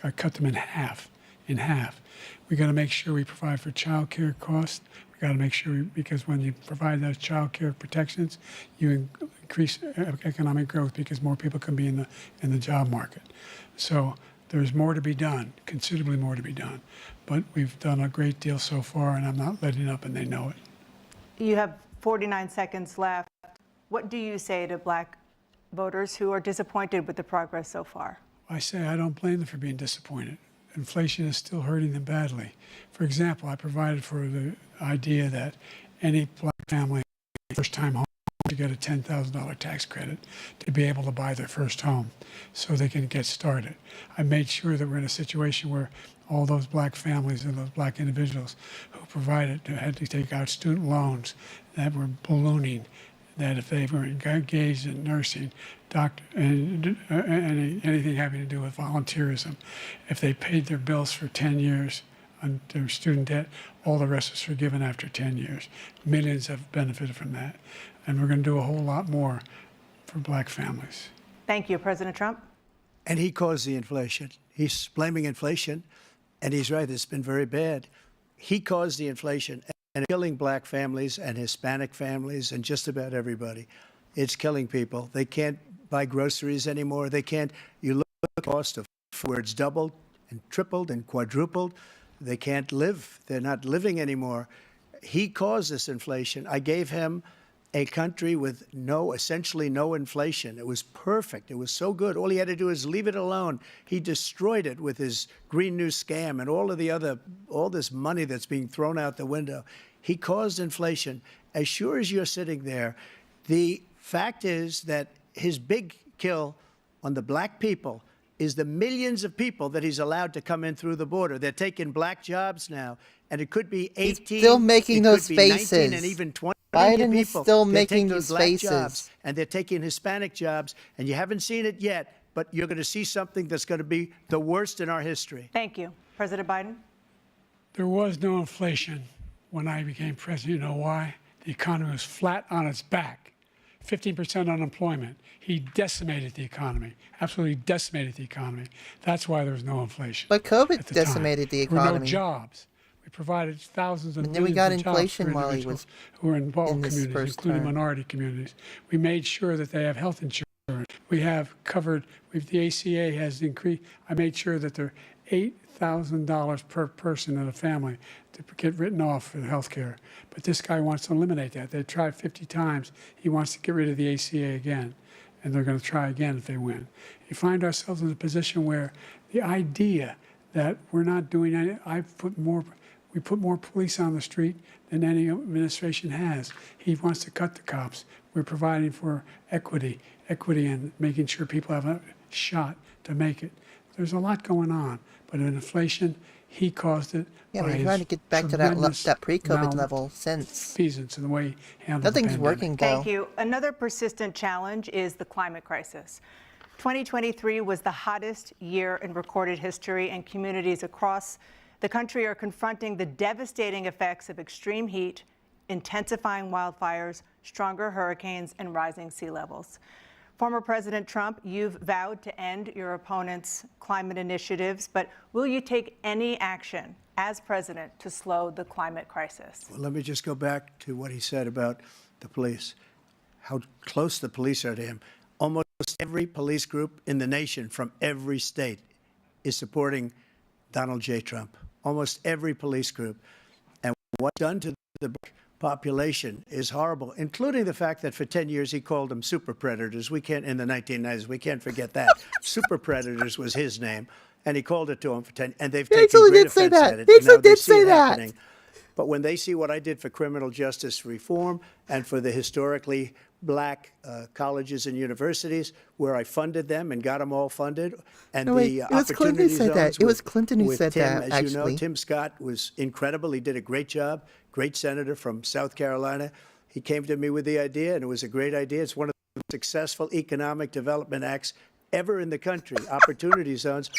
I cut them in half. We got to make sure we provide for child care costs. We got to make sure, because when you provide those child care protections, you increase economic growth because more people can be in the job market. So there's more to be done, considerably more to be done. But we've done a great deal so far, and I'm not letting up, and they know it. You have 49 seconds left. What do you say to black voters who are disappointed with the progress so far? I say I don't blame them for being disappointed. Inflation is still hurting them badly. For example, I provided for the idea that any black family, first-time home, to get a $10,000 tax credit to be able to buy their first home so they can get started. I made sure that we're in a situation where all those black families and those black individuals who had to take out student loans that were ballooning, that if they were engaged in nursing, doctor, and anything having to do with volunteerism, if they paid their bills for 10 years on their student debt, All the rest is forgiven after 10 years. Millions have benefited from that. And we're going to do a whole lot more for black families. Thank you, President Trump. And he caused the inflation. He's blaming inflation, and he's right, it's been very bad. He caused the inflation and killing black families and Hispanic families and just about everybody. It's killing people. They can't buy groceries anymore. They can't. You look at the cost of food where it's doubled and tripled and quadrupled. They can't live. They're not living anymore. He caused this inflation. I gave him a country with essentially no inflation. It was perfect. It was so good. All he had to do is leave it alone. He destroyed it with his Green New scam and all this money that's being thrown out the window. He caused inflation. As sure as you're sitting there, the fact is that his big kill on the black people is the millions of people that he's allowed to come in through the border. They're taking black jobs now, and it could be 18. He's still making those it could be 19 faces. and even 20. Biden is People. still They're making taking those black faces. jobs, and they're taking Hispanic jobs, and you haven't seen it yet, but you're going to see something that's going to be the worst in our history. Thank you. President Biden. There was no inflation when I became president. You know why? The economy was flat on its back. 15% unemployment. He decimated the economy, absolutely decimated the economy. That's why there was no inflation. But COVID at the decimated the time. There were no economy. jobs. We provided thousands and And then we millions got of jobs inflation for while he individuals was who were in all in this communities, first including term. minority communities. We made sure that they have health insurance. We have covered, the ACA has increased. I made sure that there are $8,000 per person in a family to get written off for health care. But this guy wants to eliminate that. They tried 50 times. He wants to get rid of the ACA again. And they're going to try again if they win. You find ourselves in a position where the idea that we're not doing any, we put more police on the street than any administration has. He wants to cut the cops. We're providing for equity and making sure people have a shot to make it. There's a lot going on, but in inflation, he caused it. Yeah, by we're his trying to get back to that pre-COVID tremendous level since. malfeasance in the way he handled the Nothing's pandemic. working, though. Thank you. Another persistent challenge is the climate crisis. 2023 was the hottest year in recorded history, and communities across the country are confronting the devastating effects of extreme heat, intensifying wildfires, stronger hurricanes, and rising sea levels. Former President Trump, you've vowed to end your opponent's climate initiatives, but will you take any action as president to slow the climate crisis? Well, let me just go back to what he said about the police, how close the police are to him. Almost every police group in the nation from every state is supporting Donald J. Trump. Almost every police group. And what's done to the population is horrible, including the fact that for 10 years he called them super predators. We can't, in the 1990s, we can't forget that. Super predators was his name, and he called it to them for 10, and they've taken great offense at it. He and now actually they did see say it that. happening. But when they see what I did for criminal justice reform and for the historically black colleges and universities, where I funded them and got them all funded, and No, wait, the it was Clinton who opportunity said that. zones It was with- Clinton who with said Tim, that, as you know, actually. Tim Scott was incredible. He did a great job. Great senator from South Carolina. He came to me with the idea, and it was a great idea. It's one of the successful economic development acts ever in the country, opportunity zones.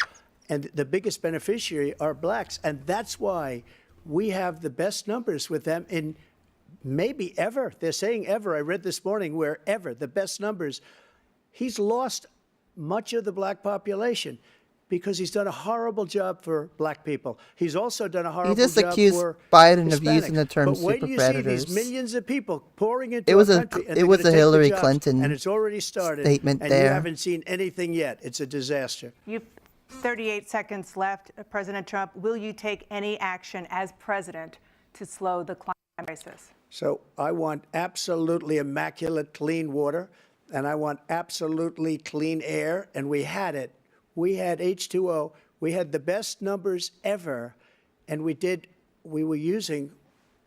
And the biggest beneficiary are blacks. And that's why we have the best numbers with them in maybe ever. They're saying ever. I read this morning where ever, the best numbers. He's lost much of the black population because he's done a horrible job for black people. He's also done a horrible just job accused for Biden of Hispanics. using the term But wait super till you predators. see these millions of people pouring into It was our a- country, and it they're was gonna a take the Hillary jobs, Clinton and it's already started. statement and there. you haven't seen anything yet. It's a disaster. You've 38 seconds left. President Trump, will you take any action as president to slow the climate crisis? So I want absolutely immaculate clean water, and I want absolutely clean air, and we had it. We had H2O. We had the best numbers ever, and we were using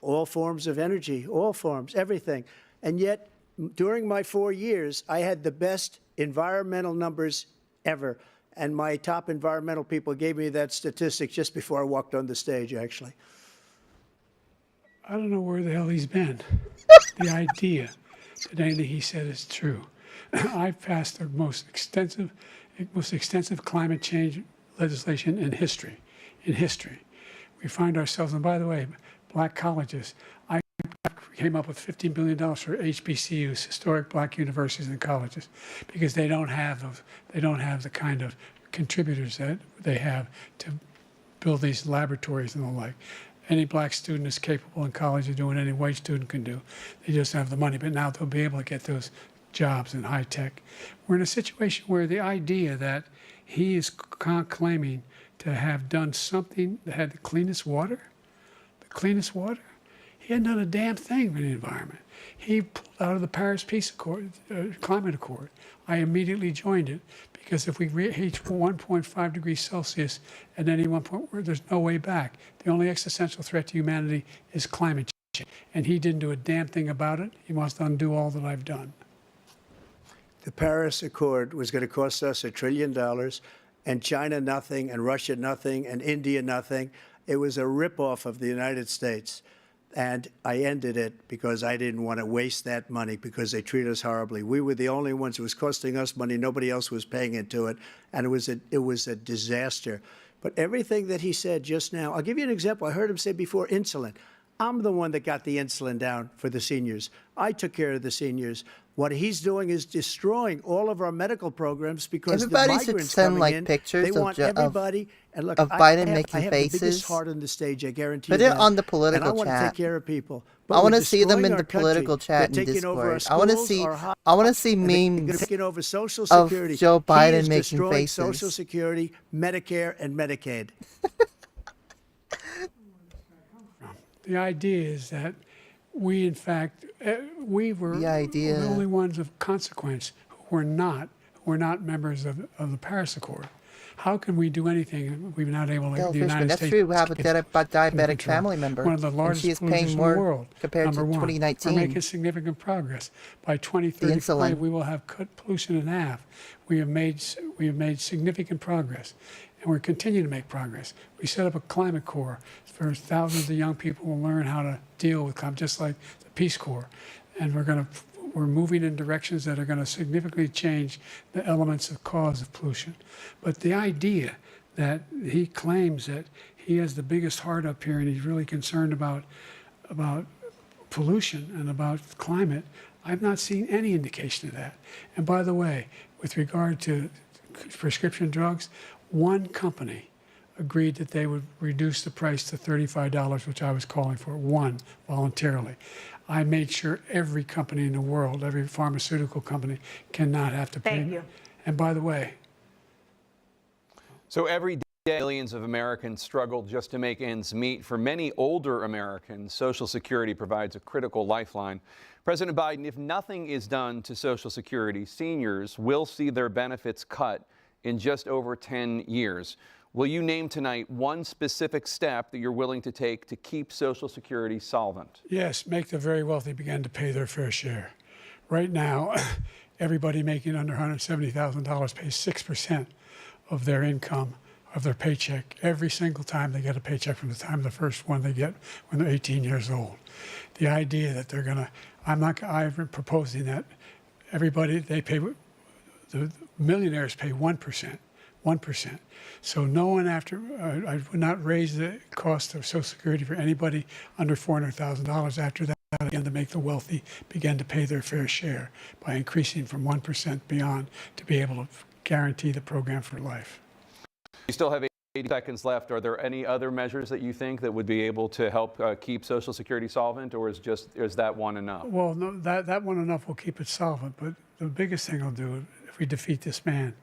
all forms of energy, all forms, everything. And yet, during my 4 years, I had the best environmental numbers ever. And my top environmental people gave me that statistic just before I walked on the stage, actually. I don't know where the hell he's been. The idea that anything he said is true. I've passed the most extensive climate change legislation in history. We find ourselves, and by the way, black colleges. I came up with $15 billion for HBCUs, historic black universities and colleges, because they don't have the kind of contributors that they have to build these laboratories and the like. Any black student is capable in college of doing any white student can do. They just don't have the money, but now they'll be able to get those jobs in high tech. We're in a situation where the idea that he is claiming to have done something that had the cleanest water, he hadn't done a damn thing for the environment. He pulled out of the Paris Peace Accord, Climate Accord. I immediately joined it because if we reach 1.5 degrees Celsius at any one point, there's no way back. The only existential threat to humanity is climate change. And he didn't do a damn thing about it. He wants to undo all that I've done. The Paris Accord was going to cost us $1 trillion, and China nothing, and Russia nothing, and India nothing. It was a ripoff of the United States. And I ended it because I didn't want to waste that money because they treat us horribly. We were the only ones. It was costing us money. Nobody else was paying into it. And it was a disaster. But everything that he said just now, I'll give you an example. I heard him say before insulin. I'm the one that got the insulin down for the seniors. I took care of the seniors. What he's doing is destroying all of our medical programs because Everybody the should migrants send, coming like, in, pictures they want everybody. And look, of I Biden have making the faces. biggest heart on the stage, I guarantee Put you it that. on the And I political want to chat. take care of people. I want to to see them in the political chat and Discord. I want to see memes taking over Social of Security. Joe He Biden is making destroying faces. Social Security, Medicare, and Medicaid. The idea is that we, in fact, we were the only ones of consequence who were not members of the Paris Accord. How can we do anything if we're not able to? The United that's States true. We have a gets diabetic control. family member, One of the and largest she is polluters paying in more the world. compared to Number one. 2019. We're making significant progress. By 2035, we will have cut pollution in half. We have made significant progress, and we're continuing to make progress. We set up a climate corps for thousands of young people will learn how to deal with climate, just like the Peace Corps, and we're moving in directions that are going to significantly change the elements of cause of pollution. But the idea that he claims that he has the biggest heart up here and he's really concerned about pollution and about climate, I've not seen any indication of that. And by the way, with regard to prescription drugs, one company agreed that they would reduce the price to $35, which I was calling for, one, voluntarily. I made sure every company in the world, every pharmaceutical company, cannot have to pay. Thank you. And by the way, So every day, millions of Americans struggle just to make ends meet. For many older Americans, Social Security provides a critical lifeline. President Biden, if nothing is done to Social Security, seniors will see their benefits cut in just over 10 years. Will you name tonight one specific step that you're willing to take to keep Social Security solvent? yes, make the very wealthy begin to pay their fair share. Right now, everybody making under $170,000 pays 6% of their income, of their paycheck, every single time they get a paycheck from the time of the first one they get when they're 18 years old. The idea that they're going to, I'm proposing that everybody, the millionaires pay 1%. 1%. So no one I would not raise the cost of Social Security for anybody under $400,000 after that, again, to make the wealthy begin to pay their fair share by increasing from 1% beyond to be able to guarantee the program for life. You still have 80 seconds left. Are there any other measures that you think that would be able to help keep Social Security solvent, or is that one enough? Well, no, that one enough will keep it solvent, but the biggest thing I'll do if we defeat this man,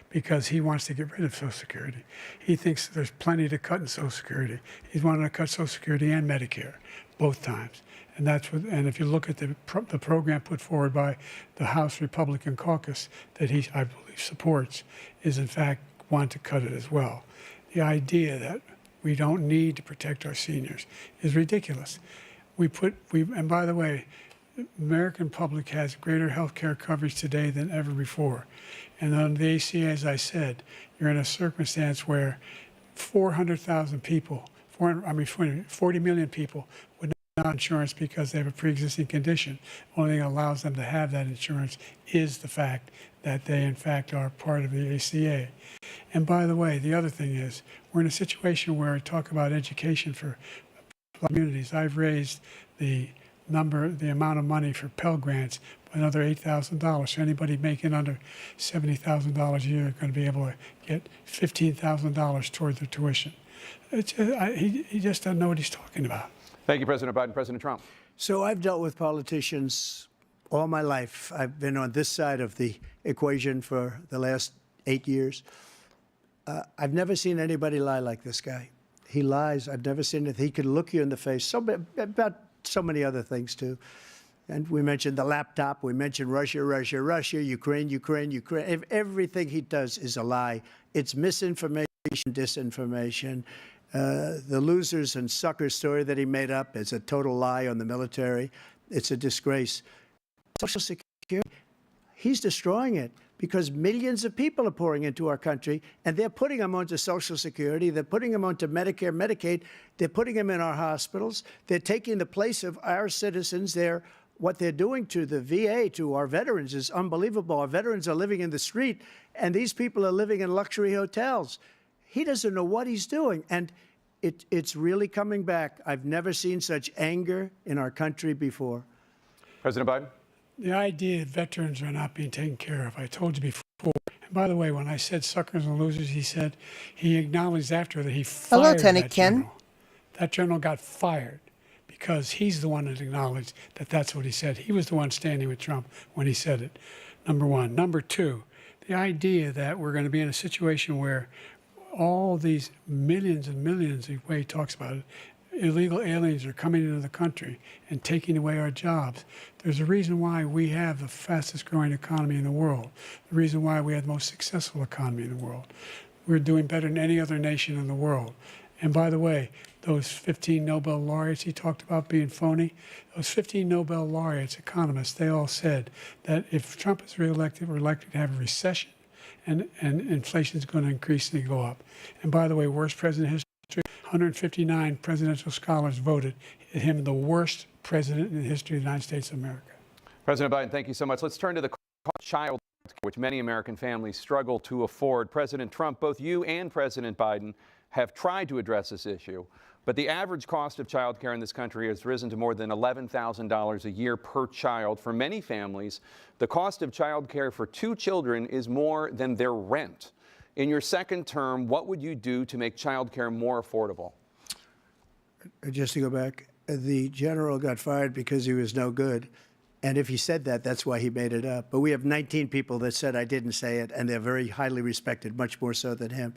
because he wants to get rid of Social Security. He thinks there's plenty to cut in Social Security. He's wanting to cut Social Security and Medicare, both times. And and if you look at the program put forward by the House Republican caucus that I believe supports, is in fact want to cut it as well. The idea that we don't need to protect our seniors is ridiculous. And by the way, the American public has greater health care coverage today than ever before. And on the ACA, as I said, you're in a circumstance where 400,000 people, 40 million people would not have insurance because they have a pre-existing condition. The only thing that allows them to have that insurance is the fact that they, in fact, are part of the ACA. And by the way, the other thing is, we're in a situation where I talk about education for communities. I've raised the amount of money for Pell Grants by another $8,000. So anybody making under $70,000 a year is going to be able to get $15,000 toward their tuition. He just doesn't know what he's talking about. Thank you, President Biden. President Trump. So I've dealt with politicians all my life. I've been on this side of the equation for the last 8 years. I've never seen anybody lie like this guy. He lies. I've never seen it. He can look you in the face about so many other things, too. And we mentioned the laptop. We mentioned Russia, Russia, Russia, Ukraine, Ukraine, Ukraine. Everything he does is a lie. It's misinformation, disinformation. The losers and suckers story that he made up is a total lie on the military. It's a disgrace. Social Security, he's destroying it because millions of people are pouring into our country, and they're putting them onto Social Security. They're putting them onto Medicare, Medicaid. They're putting them in our hospitals. They're taking the place of our citizens. What they're doing to the VA, to our veterans, is unbelievable. Our veterans are living in the street, and these people are living in luxury hotels. He doesn't know what he's doing, and it's really coming back. I've never seen such anger in our country before. President Biden. The idea that veterans are not being taken care of, I told you before. And by the way, when I said suckers and losers, he acknowledged after that he fired Lieutenant that Ken. general. That general got fired because he's the one that acknowledged that that's what he said. He was the one standing with Trump when he said it, number one. Number two, the idea that we're going to be in a situation where all these millions and millions, the way he talks about it, illegal aliens are coming into the country and taking away our jobs. There's a reason why we have the fastest growing economy in the world, the reason why we have the most successful economy in the world. We're doing better than any other nation in the world. And by the way, those 15 Nobel laureates he talked about being phony, those 15 Nobel laureates, economists, they all said that if Trump is reelected, we're likely to have a recession and inflation is going to increasingly go up. And by the way, worst president in history, 159 presidential scholars voted him the worst president in the history of the United States of America. President Biden, thank you so much. Let's turn to the child care, which many American families struggle to afford. President Trump, both you and President Biden have tried to address this issue, but the average cost of child care in this country has risen to more than $11,000 a year per child. For many families, the cost of child care for 2 children is more than their rent. In your second term, what would you do to make child care more affordable? Just to go back, the general got fired because he was no good. And if he said that, that's why he made it up. But we have 19 people that said I didn't say it, and they're very highly respected, much more so than him.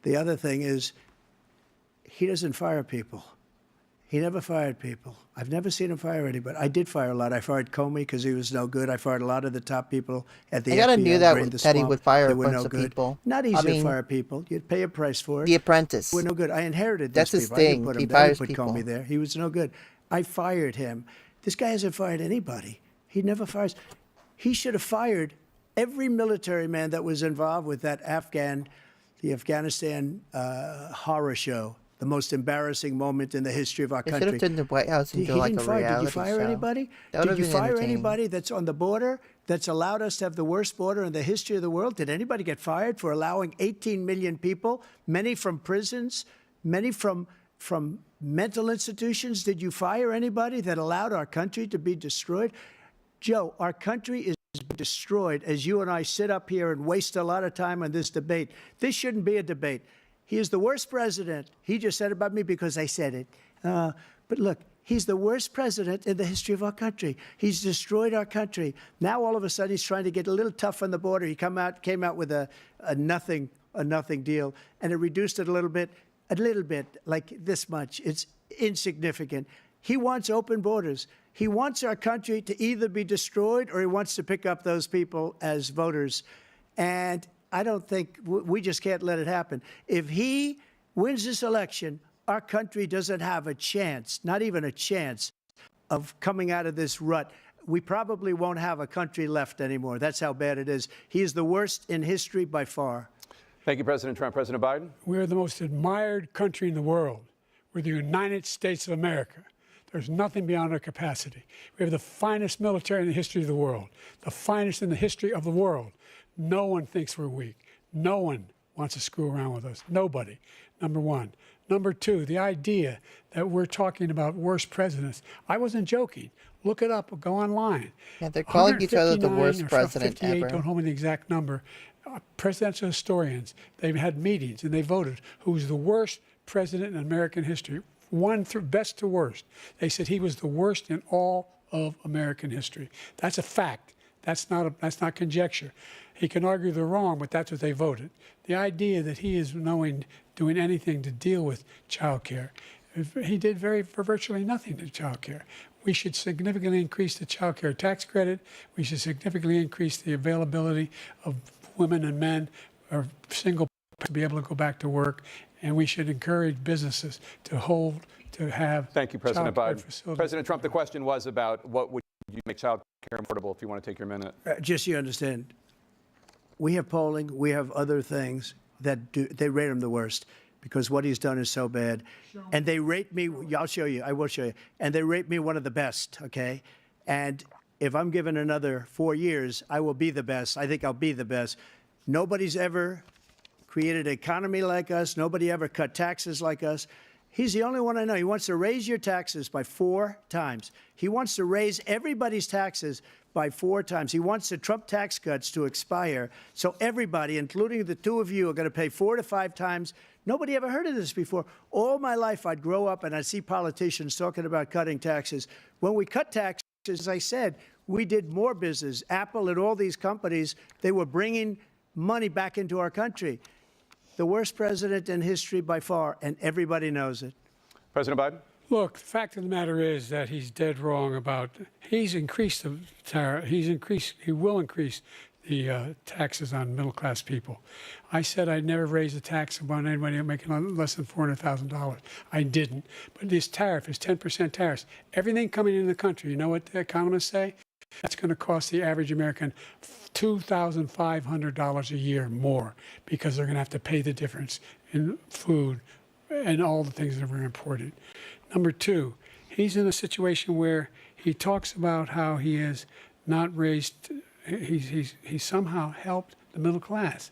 The other thing is, he doesn't fire people. He never fired people. I've never seen him fire anybody. I did fire a lot. I fired Comey because he was no good. I fired a lot of the top people at the FBI. I gotta knew that he would fire a were bunch no of good. people. Not easy to fire people. You'd pay a price for it. The Apprentice. We're no good. I inherited That's these his people. I didn't thing. put He him there. I fires didn't put people. Comey there. He was no good. I fired him. This guy hasn't fired anybody. He never fires. He should have fired every military man that was involved with that the Afghanistan horror show. The most embarrassing moment in the history of our They country. should have turned the White House into like a reality Did you fire show. anybody? That would Did you have been fire entertaining. anybody that's on the border that's allowed us to have the worst border in the history of the world? Did anybody get fired for allowing 18 million people, many from prisons, many from mental institutions? Did you fire anybody that allowed our country to be destroyed? Joe, our country is destroyed as you and I sit up here and waste a lot of time on this debate. This shouldn't be a debate. He is the worst president. He just said about me because I said it. But look, he's the worst president in the history of our country. He's destroyed our country. Now all of a sudden he's trying to get a little tough on the border. He came out with a nothing deal, and it reduced it a little bit, like this much. It's insignificant. He wants open borders. He wants our country to either be destroyed or he wants to pick up those people as voters. And I don't think we just can't let it happen. If he wins this election, our country doesn't have a chance, not even a chance, of coming out of this rut. We probably won't have a country left anymore. That's how bad it is. He is the worst in history by far. Thank you, President Trump. President Biden? We're the most admired country in the world. We're the United States of America. There's nothing beyond our capacity. We have the finest military in the history of the world, the finest in the history of the world. No one thinks we're weak. No one wants to screw around with us. Nobody, number one. Number two, the idea that we're talking about worst presidents. I wasn't joking. Look it up. Go online. Yeah, they're calling each other the 159 worst or president 58, ever. don't hold me to the exact number. Presidential historians, they've had meetings and they voted who's the worst president in American history. One through best to worst. They said he was the worst in all of American history. That's a fact. That's not conjecture. He can argue they're wrong, but that's what they voted. The idea that he is doing anything to deal with child care, he did for virtually nothing to child care. We should significantly increase the child care tax credit. We should significantly increase the availability of women and men or single to be able to go back to work. And we should encourage businesses to have. Thank you, President Biden. Facilities. President Trump, the question was about what would you make child care affordable, if you want to take your minute. Just so you understand, we have polling, we have other things that they rate him the worst because what he's done is so bad. And they rate me, I'll show you, I will show you. And they rate me one of the best, okay? And if I'm given another 4 years, I will be the best. I think I'll be the best. Nobody's ever created an economy like us. Nobody ever cut taxes like us. He's the only one I know. He wants to raise your taxes by 4 times. He wants to raise everybody's taxes by 4 times. He wants the Trump tax cuts to expire. So everybody, including the two of you, are going to pay 4 to 5 times. Nobody ever heard of this before. All my life, I'd grow up and I'd see politicians talking about cutting taxes. When we cut taxes, as I said, we did more business. Apple and all these companies, they were bringing money back into our country. The worst president in history by far, and everybody knows it. President Biden? Look, the fact of the matter is that he's dead wrong about, he's increased the tariff, he will increase the taxes on middle-class people. I said I'd never raise a tax on anybody making less than $400,000. I didn't. But this tariff is 10% tariffs. Everything coming into the country, you know what the economists say? That's going to cost the average American $2,500 a year more because they're going to have to pay the difference in food and all the things that were imported. Number two, he's in a situation where he talks about how he has not raised, he's somehow helped the middle class.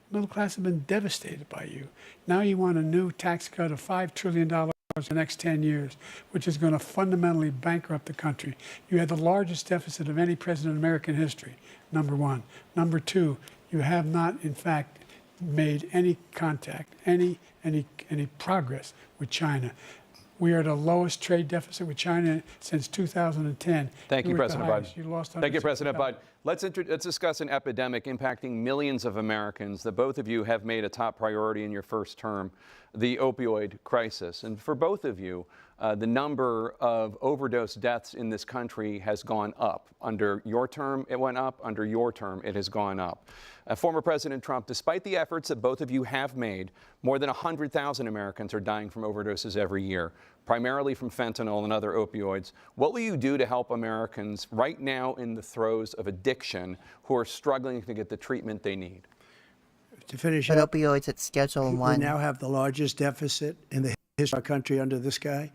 The middle class have been devastated by you. Now you want a new tax cut of $5 trillion in the next 10 years, which is going to fundamentally bankrupt the country. You had the largest deficit of any president in American history, number one. Number two, you have not, in fact, made any contact, any progress with China. We are at the lowest trade deficit with China since 2010. Thank you, President Biden. You lost Thank you, President Biden. Let's discuss an epidemic impacting millions of Americans that both of you have made a top priority in your first term, the opioid crisis. And for both of you, the number of overdose deaths in this country has gone up. Under your term, it went up. Under your term, it has gone up. Former President Trump, despite the efforts that both of you have made, more than 100,000 Americans are dying from overdoses every year, primarily from fentanyl and other opioids. What will you do to help Americans right now in the throes of addiction who are struggling to get the treatment they need? To finish But up, opioids at Schedule we 1. now have the largest deficit in the history of our country under this guy.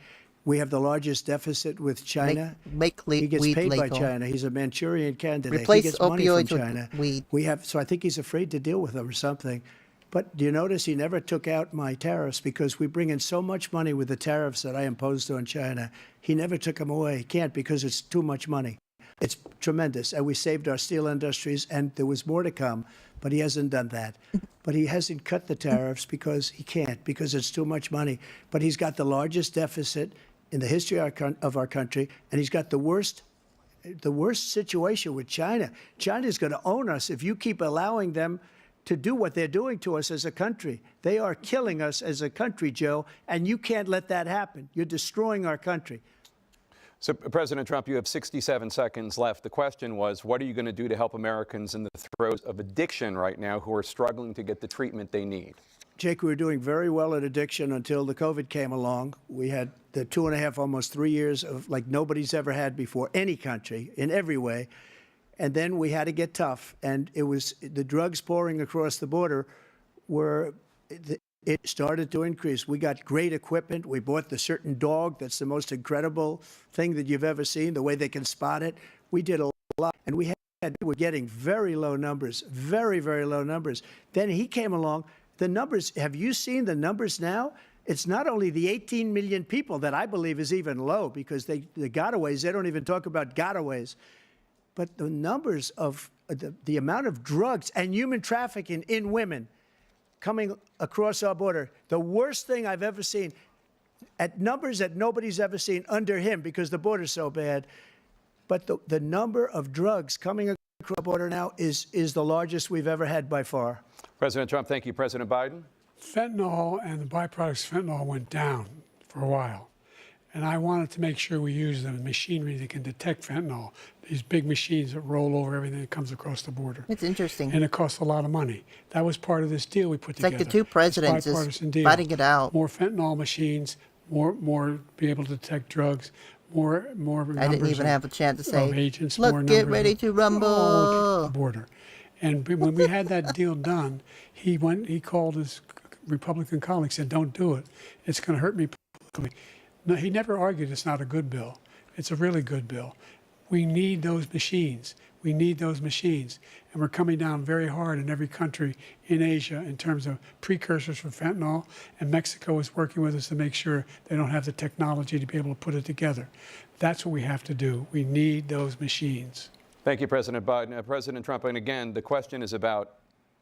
We have the largest deficit with China. Make He gets weed paid by legal. China. He's a Manchurian candidate. Replace he gets money from opioids with China. weed. So I think he's afraid to deal with them or something. But do you notice he never took out my tariffs because we bring in so much money with the tariffs that I imposed on China. He never took them away. He can't because it's too much money. It's tremendous. And we saved our steel industries, and there was more to come, but he hasn't done that. But he hasn't cut the tariffs because he can't, because it's too much money. But he's got the largest deficit in the history of our country, and he's got the worst situation with China. China's going to own us if you keep allowing them to do what they're doing to us as a country. They are killing us as a country, Joe, and you can't let that happen. You're destroying our country. So, President Trump, you have 67 seconds left. The question was, what are you going to do to help Americans in the throes of addiction right now who are struggling to get the treatment they need? Jake, we were doing very well at addiction until the COVID came along. We had the 2.5, almost 3 years of like nobody's ever had before, any country, in every way. And then we had to get tough. And it was the drugs pouring across the border it started to increase. We got great equipment. We bought the certain dog that's the most incredible thing that you've ever seen, the way they can spot it. We did a lot. And we were getting very low numbers, very, very low numbers. Then he came along. The numbers, have you seen the numbers now? it's not only the 18 million people that I believe is even low, because the gotaways, they don't even talk about gotaways, but the numbers of the amount of drugs and human trafficking in women coming across our border, the worst thing I've ever seen, at numbers that nobody's ever seen under him because the border's so bad. But the number of drugs coming across the border now is the largest we've ever had by far. President Trump, thank you. President Biden? Fentanyl and the byproducts of fentanyl went down for a while. And I wanted to make sure we use the machinery that can detect fentanyl, these big machines that roll over everything that comes across the border. It's interesting. And it costs a lot of money. That was part of this deal we put together. It's like the two presidents This is bipartisan deal. fighting it out. More fentanyl machines, more be able to detect drugs, more I didn't even have a chance to say, agents, look, more get numbers ready of to rumble. all the border. And when we had that deal done, he called his Republican colleagues, said, don't do it. It's going to hurt me politically. No, he never argued it's not a good bill. It's a really good bill. We need those machines. We need those machines. And we're coming down very hard in every country in Asia in terms of precursors for fentanyl. And Mexico is working with us to make sure they don't have the technology to be able to put it together. That's what we have to do. We need those machines. Thank you, President Biden. President Trump, and again, the question is about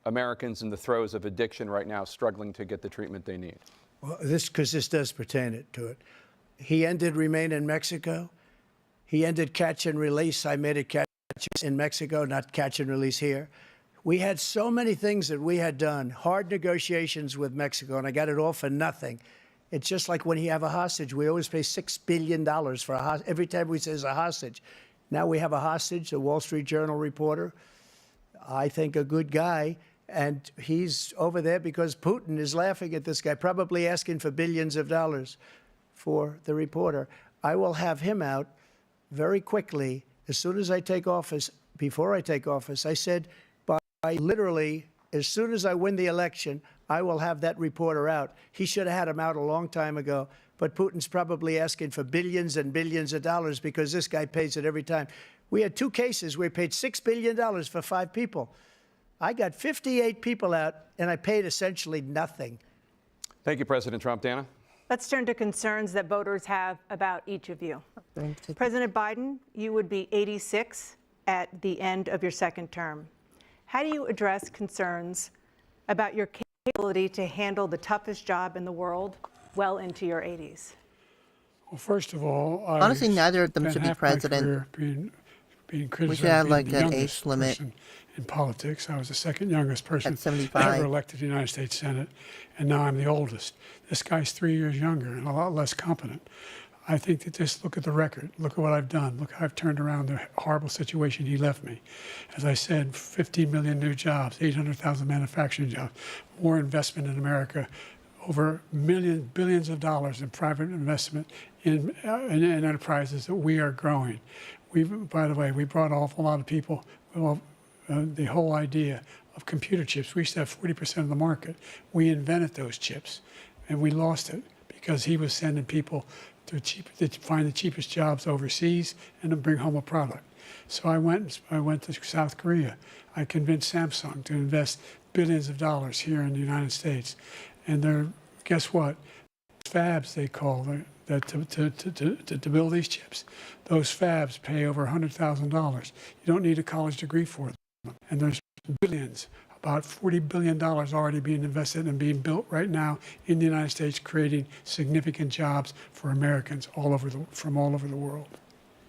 Americans in the throes of addiction right now, struggling to get the treatment they need. Well, because this does pertain to it. He ended Remain in Mexico. He ended catch and release. I made it catch in Mexico, not catch and release here. We had so many things that we had done, hard negotiations with Mexico, and I got it all for nothing. It's just like when you have a hostage. We always pay $6 billion for a hostage. Every time we say it's a hostage. Now we have a hostage, a Wall Street Journal reporter, I think a good guy, and he's over there because Putin is laughing at this guy, probably asking for billions of dollars for the reporter. I will have him out very quickly as soon as I take office. Before I take office, I said, by literally, as soon as I win the election, I will have that reporter out. He should have had him out a long time ago, but Putin's probably asking for billions and billions of dollars because this guy pays it every time. We had 2 cases where we paid $6 billion for 5 people. I got 58 people out, and I paid essentially nothing. Thank you, President Trump. Dana? Let's turn to concerns that voters have about each of you. President Biden, you would be 86 at the end of your 2nd term. How do you address concerns about your capability to handle the toughest job in the world well into your 80s? Well, first of all, Honestly, neither of them spent should be half my president. career being criticized. We should have being like the an youngest age limit person in politics. I was the 2nd youngest person at 75. ever elected to the United States Senate, and now I'm the oldest. This guy's 3 years younger and a lot less competent. I think that just look at the record. Look at what I've done. Look how I've turned around the horrible situation he left me. As I said, 15 million new jobs, 800,000 manufacturing jobs, more investment in America, over billions of dollars in private investment in enterprises that we are growing. By the way, we brought an awful lot of people. Well, the whole idea of computer chips, we used to have 40% of the market. We invented those chips, and we lost it because he was sending people to find the cheapest jobs overseas and to bring home a product. So I went to South Korea. I convinced Samsung to invest billions of dollars here in the United States. And guess what? Fabs, they call that to build these chips. Those fabs pay over $100,000. You don't need a college degree for them. And there's billions, about $40 billion already being invested and being built right now in the United States, creating significant jobs for Americans from all over the world.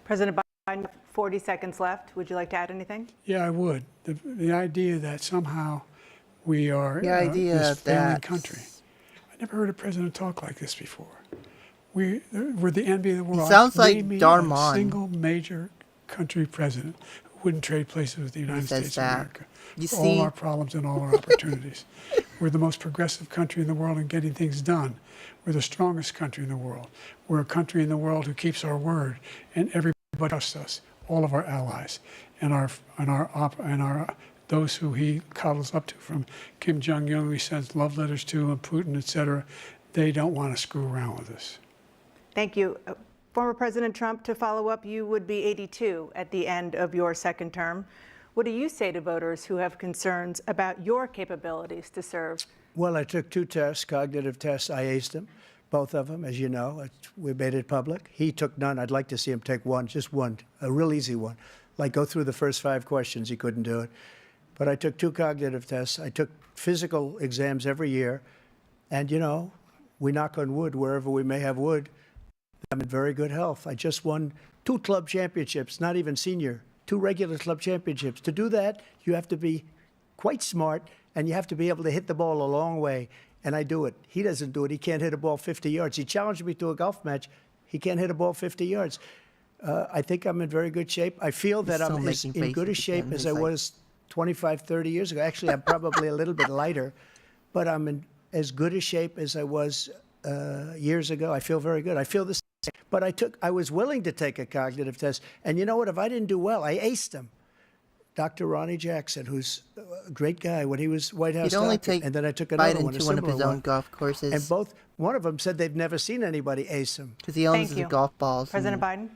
President Biden, 40 seconds left. Would you like to add anything? Yeah, I would. The idea that somehow we are this failing country. I never heard a president talk like this before. We're the envy of the world. He sounds like Name me Darman. a single major country president who wouldn't trade places with the United States of America. You for see? all our problems and all our opportunities. We're the most progressive country in the world in getting things done. We're the strongest country in the world. We're a country in the world who keeps our word, and everybody trusts us. All of our allies and those who he cuddles up to, from Kim Jong-un, who he sends love letters to, and Putin, etc. They don't want to screw around with us. Thank you. Former President Trump, to follow up, you would be 82 at the end of your 2nd term. What do you say to voters who have concerns about your capabilities to serve Well, I took 2 tests, cognitive tests. I aced them, both of them, as you know. We made it public. He took none. I'd like to see him take one, just one, a real easy one. Like go through the first 5 questions. He couldn't do it. But I took 2 cognitive tests. I took physical exams every year. And, you know, we knock on wood wherever we may have wood. I'm in very good health. I just won 2 club championships, not even senior, 2 regular club championships. To do that, you have to be quite smart, and you have to be able to hit the ball a long way. And I do it. He doesn't do it. He can't hit a ball 50 yards. He challenged me to a golf match. He can't hit a ball 50 yards. I think I'm in very good shape. I feel that I'm as in good a shape as I was 25, 30 years ago. Actually, I'm probably a little bit lighter, but I'm in as good a shape as I was years ago. I feel very good. I feel the same. But I was willing to take a cognitive test. And you know what? If I didn't do well, I aced him. Dr. Ronnie Jackson, who's a great guy when he was White House You'd only doctor, take and then I took another Biden one, a to one of similar his own one. golf courses. And one of them said they've never seen anybody ace him. Because he owns Thank the you. golf balls. President Biden?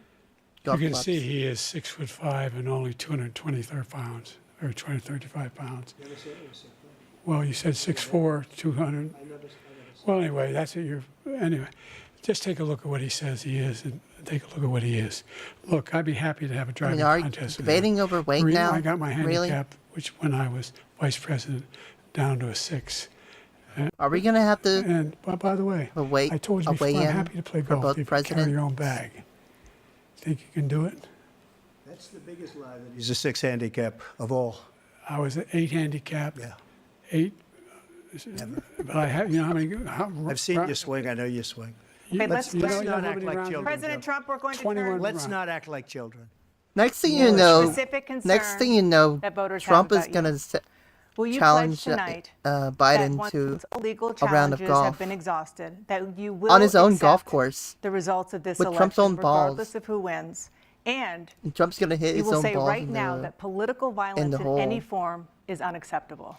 Golf You can clubs. see he is 6'5" and only 223 pounds, or 235 pounds. Well, you said 6'4", 200. Well, anyway, that's what anyway, just take a look at what he says he is and take a look at what he is. Look, I'd be happy to have a driving are you contest. with debating him. over weight The reason now? I got my Really? handicap, which when I was vice president, down to a 6. Are we going to have to And by the way, weigh- I told you a before, I'm weigh-in happy to play for golf both if you president? carry your own bag. Think you can do it? That's the biggest lie. He's a 6 handicap of all. I was an 8 handicap. Yeah. 8. But I have, you know how many? I've seen you swing. I know you swing. Okay, let's you know, not you know how act many like rounds you- children. President Trump, we're going to 21 turn Let's Right. not act like children. Next thing you know, specific concern next thing you know, that voters Trump have is about going you. to Will you challenge pledge tonight that Biden once to legal a round of challenges golf have been exhausted, that you will on his own golf accept course. the results of this with election, Trump's own regardless balls. of who wins, and And Trump's going to hit you his will own say balls right in now the, that political violence in hole. any form is unacceptable.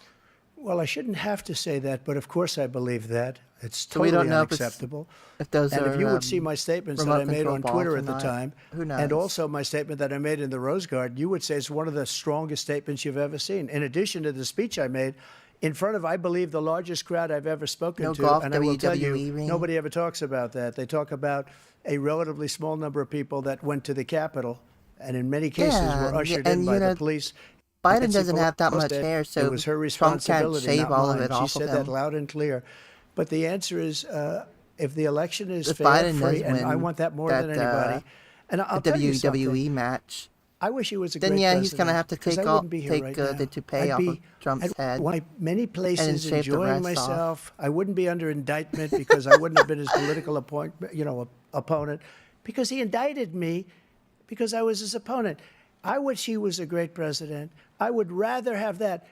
Well, I shouldn't have to say that, but of course I believe that. It's So we totally don't know if it's- unacceptable. if those and are if you would see my statements that remote I made control on balls Twitter or at the not, time, who knows? and also my statement that I made in the Rose Garden, you would say it's one of the strongest statements you've ever seen. In addition to the speech I made in front of, I believe, the largest crowd I've ever spoken No to, golf and I will tell you, WWE ring? nobody ever talks about that. They talk about a relatively small number of people that went to the Capitol, and in many cases Yeah, were ushered and in by you know, the police. Biden Nancy doesn't have that Pelosi much said hair, it so was her Trump can't responsibility, shave not all of mine. it off She of said that him. loud and clear. But the answer is, if the election is If fair, Biden free, does and I win want that more that, than anybody. And I'll a tell you WWE something. match, I wish he was a then great yeah, president. he's going to have to 'cause take I all wouldn't be here right now. the toupee I'd off be of Trump's at head. many places shave the enjoying rest myself. I wouldn't be under indictment because I wouldn't have been his political opponent, because he indicted me because I was his opponent. I wish he was a great president. I would rather have that.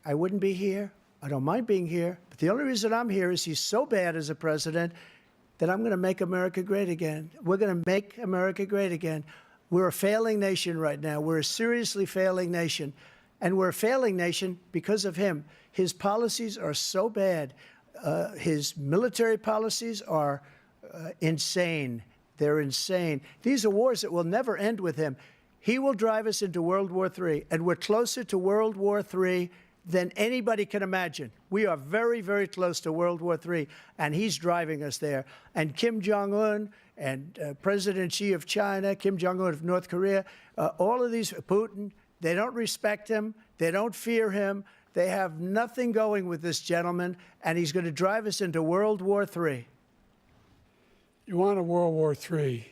I wouldn't be here. I don't mind being here. But the only reason I'm here is he's so bad as a president that I'm going to make America great again. We're going to make America great again. We're a failing nation right now. We're a seriously failing nation. And we're a failing nation because of him. His policies are so bad. His military policies are insane. They're insane. These are wars that will never end with him. He will drive us into World War III, and we're closer to World War III than anybody can imagine. We are very, very close to World War III, and he's driving us there. And Kim Jong-un and President Xi of China, Kim Jong-un of North Korea, all of these, Putin, they don't respect him. They don't fear him. They have nothing going with this gentleman, and he's going to drive us into World War III. You want a World War III,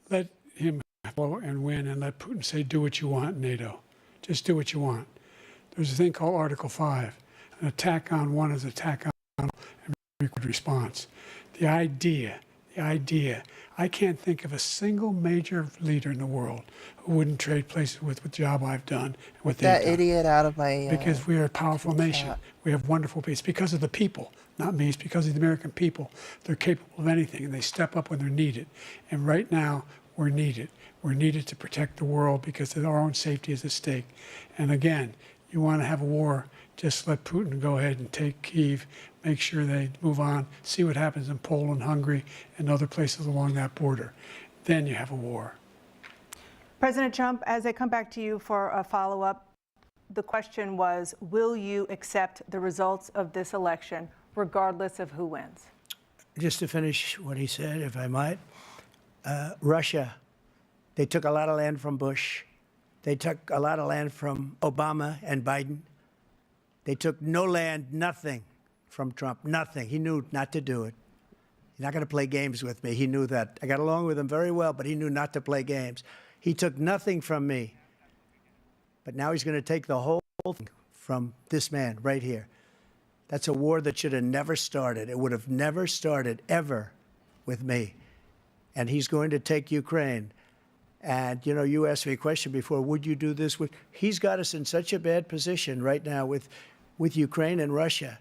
let him go and win and let Putin say, do what you want, NATO. Just do what you want. There's a thing called Article 5. An attack on one is an attack on and record response. The idea, I can't think of a single major leader in the world who wouldn't trade places with the job I've done and what they've That done. idiot out of my Because we are a powerful nation. We have wonderful people. It's because of the people, not me. It's because of the American people. They're capable of anything, and they step up when they're needed. And right now, we're needed. We're needed to protect the world because our own safety is at stake. And again, you want to have a war, just let Putin go ahead and take Kyiv, make sure they move on, see what happens in Poland, Hungary, and other places along that border. Then you have a war. President Trump, as I come back to you for a follow-up, the question was, will you accept the results of this election, regardless of who wins. Just to finish what he said, if I might, Russia, they took a lot of land from Bush. They took a lot of land from Obama and Biden. They took no land, nothing from Trump, nothing. He knew not to do it. He's not going to play games with me. He knew that. I got along with him very well, but he knew not to play games. He took nothing from me. But now he's going to take the whole thing from this man right here. That's a war that should have never started. It would have never started ever with me. And he's going to take Ukraine. And, you know, you asked me a question before, would you do this with? He's got us in such a bad position right now with Ukraine and Russia,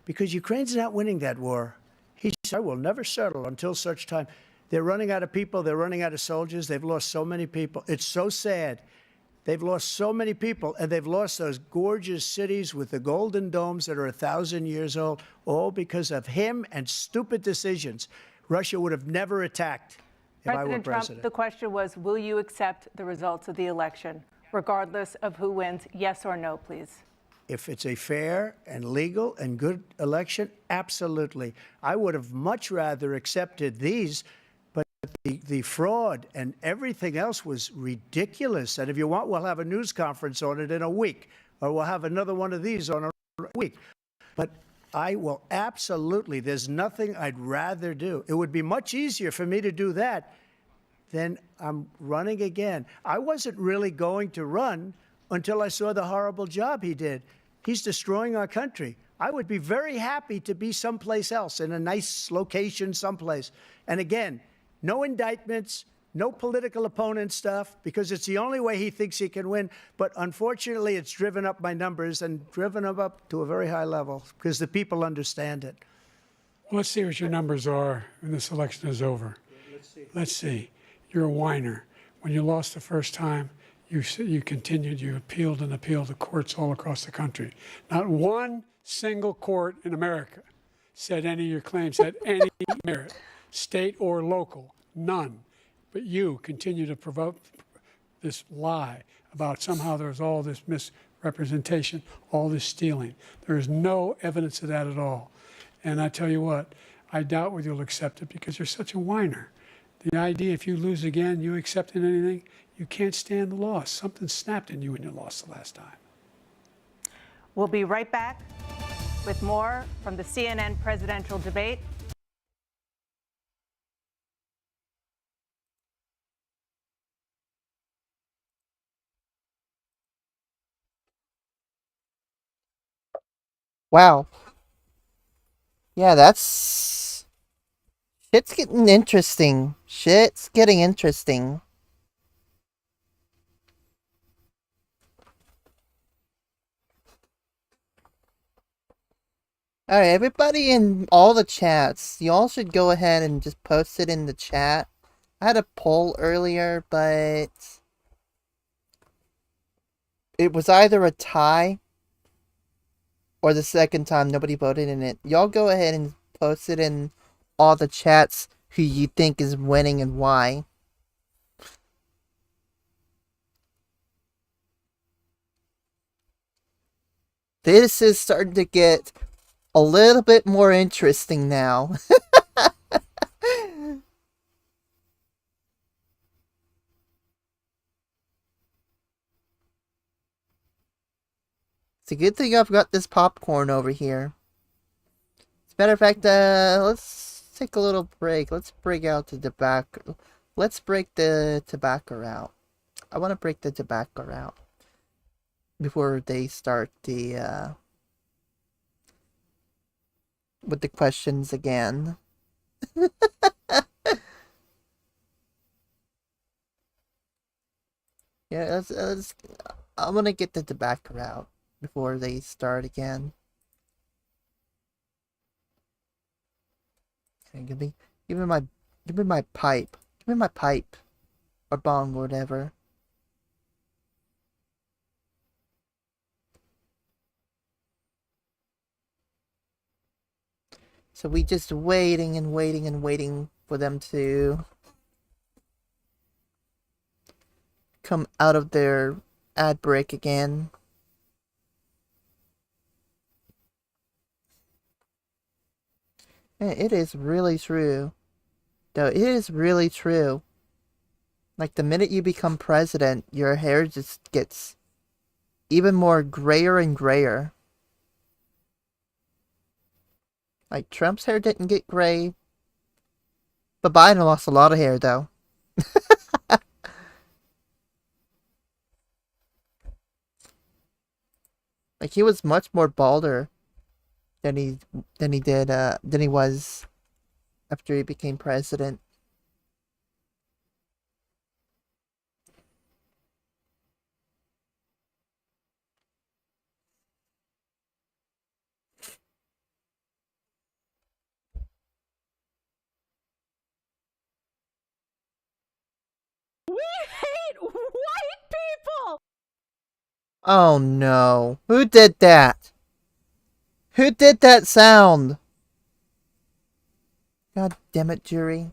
because Ukraine's not winning that war. He said, I will never settle until such time. They're running out of people. They're running out of soldiers. They've lost so many people. It's so sad. They've lost so many people, and they've lost those gorgeous cities with the golden domes that are 1,000 years old, all because of him and stupid decisions. Russia would have never attacked if I were President Trump, president. the question was, will you accept the results of the election, regardless of who wins? Yes or no, please. If it's a fair and legal and good election, absolutely. I would have much rather accepted these, but the fraud and everything else was ridiculous. And if you want, we'll have a news conference on it in a week, or we'll have another one of these on a week. But I will absolutely, there's nothing I'd rather do. It would be much easier for me to do that than I'm running again. I wasn't really going to run until I saw the horrible job he did. He's destroying our country. I would be very happy to be someplace else, in a nice location someplace. And again, no indictments, no political opponent stuff, because it's the only way he thinks he can win. But unfortunately, it's driven up my numbers and driven them up to a very high level because the people understand it. Well, let's see what your numbers are when this election is over. Let's see. You're a whiner. When you lost the first time, you continued, you appealed and appealed to courts all across the country. Not one single court in America said any of your claims had any merit, state or local, none. But you continue to provoke this lie about somehow there's all this misrepresentation, all this stealing. There is no evidence of that at all. And I tell you what, I doubt whether you'll accept it because you're such a whiner. The idea if you lose again, you accepting anything, you can't stand the loss. Something snapped in you when you lost the last time. We'll be right back with more from the CNN presidential debate. Wow. Yeah, that's... Shit's getting interesting. Shit's getting interesting. Alright, everybody in all the chats, y'all should go ahead and just post it in the chat. I had a poll earlier, but it was either a tie or the second time nobody voted in it. Y'all go ahead and post it in all the chats who you think is winning and why. This is starting to get a little bit more interesting now. It's a good thing I've got this popcorn over here. As a matter of fact, let's take a little break. Let's break out the tobacco. Let's break the tobacco out. I want to break the tobacco out before they start the with the questions again. Yeah, I'm gonna get the tobacco out before they start again. Okay, give me my pipe. Give me my pipe. Or bong, or whatever. So we just waiting and waiting and waiting for them to come out of their ad break again. It is really true. Though, it is really true. Like, the minute you become president, your hair just gets even more grayer and grayer. Like, Trump's hair didn't get gray. But Biden lost a lot of hair, though. Like, he was much more balder than he was after he became president. We hate white people! Oh no. Who did that? Who did that sound? God damn it, jury.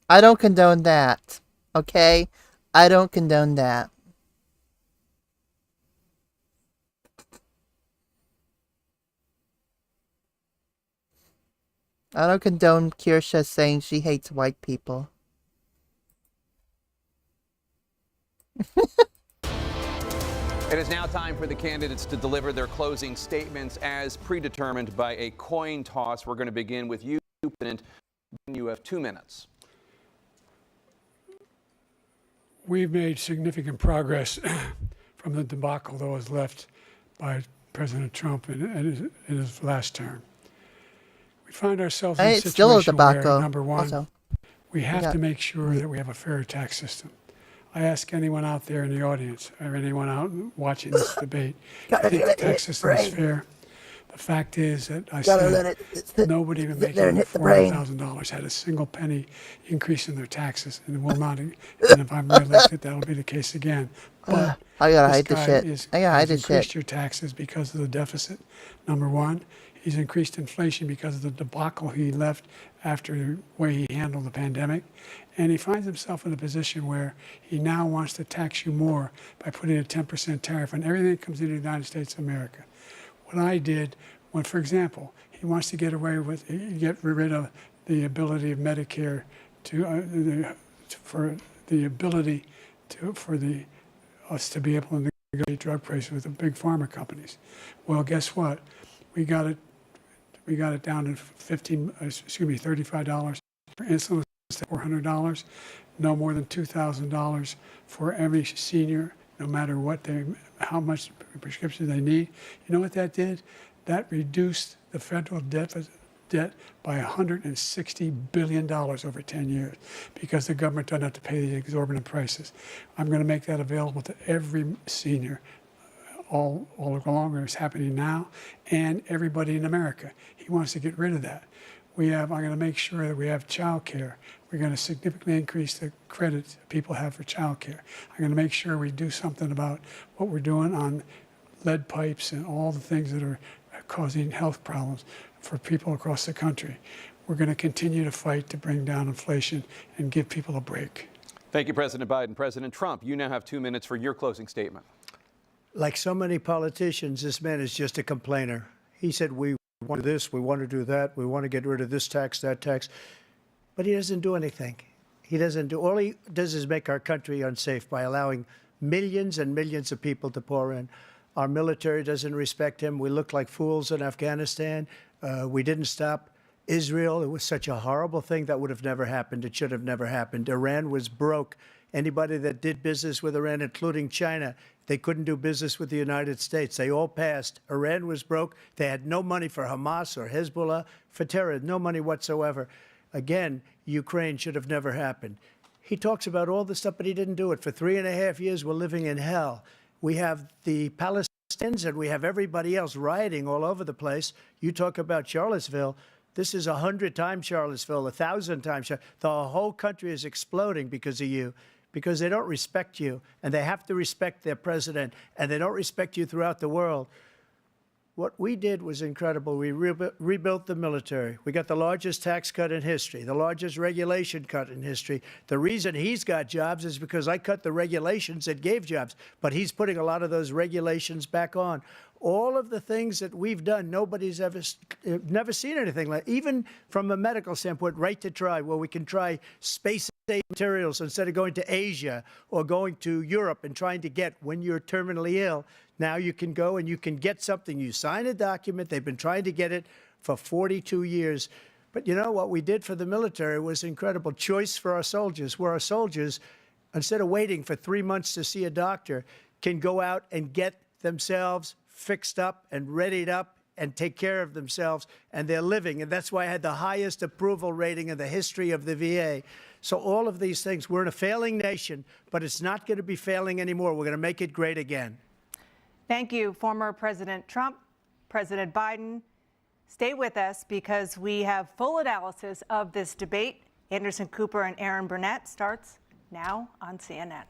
I don't condone that. Okay? I don't condone that. I don't condone Kirsha saying she hates white people. It is now time for the candidates to deliver their closing statements as predetermined by a coin toss. We're going to begin with you, President. You have 2 minutes. We've made significant progress from the debacle that was left by President Trump in his last term. We find ourselves in a It's still a situation where, debacle. number one, Also, we have to make sure that we have a fair tax system. I ask anyone out there in the audience or anyone out watching this debate, do you think the tax system is fair? The fact is that I said nobody even making $400,000 had a single penny increase in their taxes, and will not. And if I'm reelected, that'll be the case again. But I gotta this hide this guy shit. I gotta hide has this increased shit. your taxes because of the deficit. Number one, he's increased inflation because of the debacle he left after the way he handled the pandemic. And he finds himself in a position where he now wants to tax you more by putting a 10% tariff on everything that comes into the United States of America. What I did, when, for example, he wants to get rid of the ability of Medicare for us to be able to negotiate drug prices with the big pharma companies. Well, guess what? We got it down to $35 for insulin, $400, no more than $2,000 for every senior, no matter how much prescription they need. You know what that did? That reduced the federal debt by $160 billion over 10 years because the government doesn't have to pay the exorbitant prices. I'm going to make that available to every senior all along, it's happening now, and everybody in America. He wants to get rid of that. I'm going to make sure that we have child care. We're going to significantly increase the credit people have for child care. I'm going to make sure we do something about what we're doing on lead pipes and all the things that are causing health problems for people across the country. We're going to continue to fight to bring down inflation and give people a break. Thank you, President Biden. President Trump, you now have 2 minutes for your closing statement. Like so many politicians, this man is just a complainer. He said, we want to do this, we want to do that, we want to get rid of this tax, that tax. But he doesn't do anything. All he does is make our country unsafe by allowing millions and millions of people to pour in. Our military doesn't respect him. We look like fools in Afghanistan. We didn't stop Israel. It was such a horrible thing that would have never happened. It should have never happened. Iran was broke. Anybody that did business with Iran, including China, they couldn't do business with the United States. They all passed. Iran was broke. They had no money for Hamas or Hezbollah, for terror, no money whatsoever. Again, Ukraine should have never happened. He talks about all this stuff, but he didn't do it. For 3.5 years, we're living in hell. We have the Palestinians and we have everybody else rioting all over the place. You talk about Charlottesville. This is 100 times Charlottesville, 1,000 times. The whole country is exploding because of you, because they don't respect you, and they have to respect their president, and they don't respect you throughout the world. What we did was incredible. We rebuilt the military. We got the largest tax cut in history, the largest regulation cut in history. The reason he's got jobs is because I cut the regulations that gave jobs, but he's putting a lot of those regulations back on. all of the things that we've done, nobody's never seen anything like, even from a medical standpoint, right to try, where we can try space-safe materials instead of going to Asia or going to Europe and trying to get, when you're terminally ill, now you can go and you can get something. You sign a document. They've been trying to get it for 42 years. But you know, what we did for the military was incredible. Choice for our soldiers, where our soldiers, instead of waiting for 3 months to see a doctor, can go out and get themselves fixed up and readied up and take care of themselves, and they're living. And that's why I had the highest approval rating in the history of the VA. So all of these things, we're in a failing nation, but it's not going to be failing anymore. We're going to make it great again. Thank you, former President Trump, President Biden. Stay with us because we have full analysis of this debate. Anderson Cooper and Aaron Burnett starts now on CNN.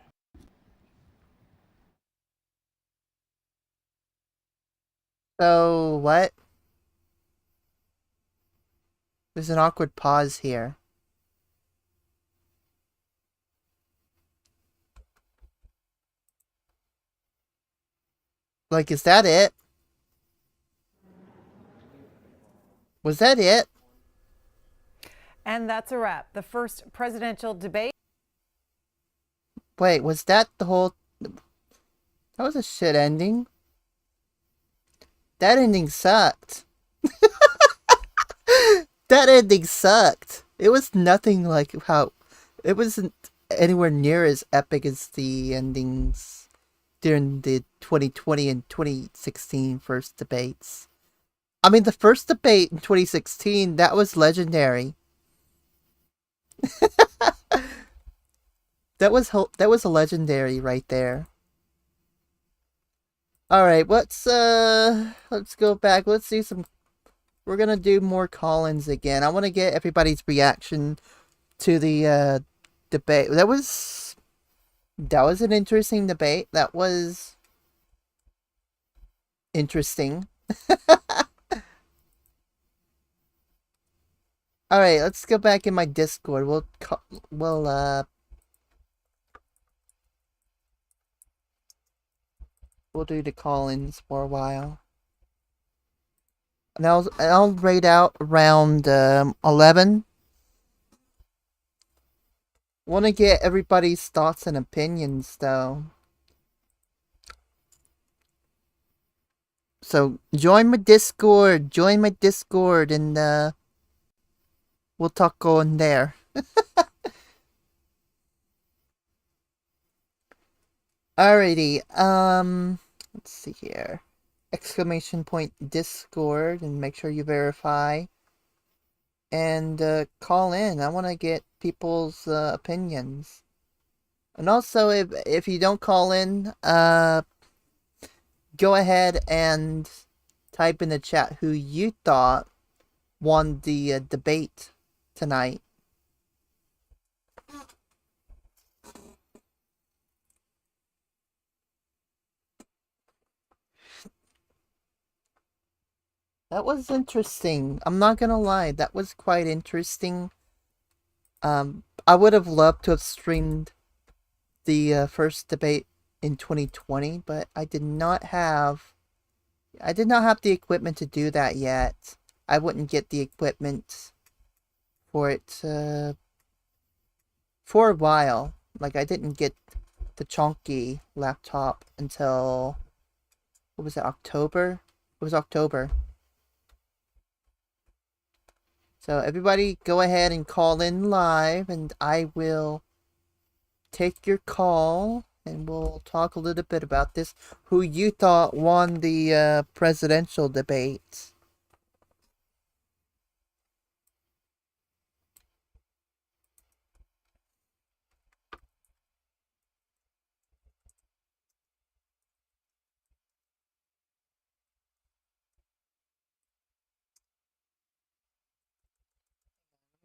So, what? There's an awkward pause here. Like, is that it? Was that it? And that's a wrap. The first presidential debate. Wait, was that the whole... That was a shit ending. That ending sucked. That ending sucked. It was nothing like how... It wasn't anywhere near as epic as the endings during the 2020 and 2016 first debates. I mean, the first debate in 2016, that was legendary. That was a legendary right there. All right, let's go back. Let's do some. We're gonna do more call-ins again. I want to get everybody's reaction to the debate. That was an interesting debate. That was interesting. All right, let's go back in my Discord. We'll do the call-ins for a while. And I'll rate out around 11. Want to get everybody's thoughts and opinions, though. So join my Discord. And we'll talk on there. Alrighty, let's see here. Exclamation point Discord, and make sure you verify. And call in. I want to get people's opinions. And also, if you don't call in, go ahead and type in the chat who you thought won the debate tonight. That was interesting. I'm not gonna lie, that was quite interesting. I would have loved to have streamed the first debate in 2020, but I did not have the equipment to do that yet. I wouldn't get the equipment for it for a while. Like, I didn't get the chunky laptop until, what was it, October? It was October. So everybody go ahead and call in live, and I will take your call, and we'll talk a little bit about this. Who you thought won the presidential debate?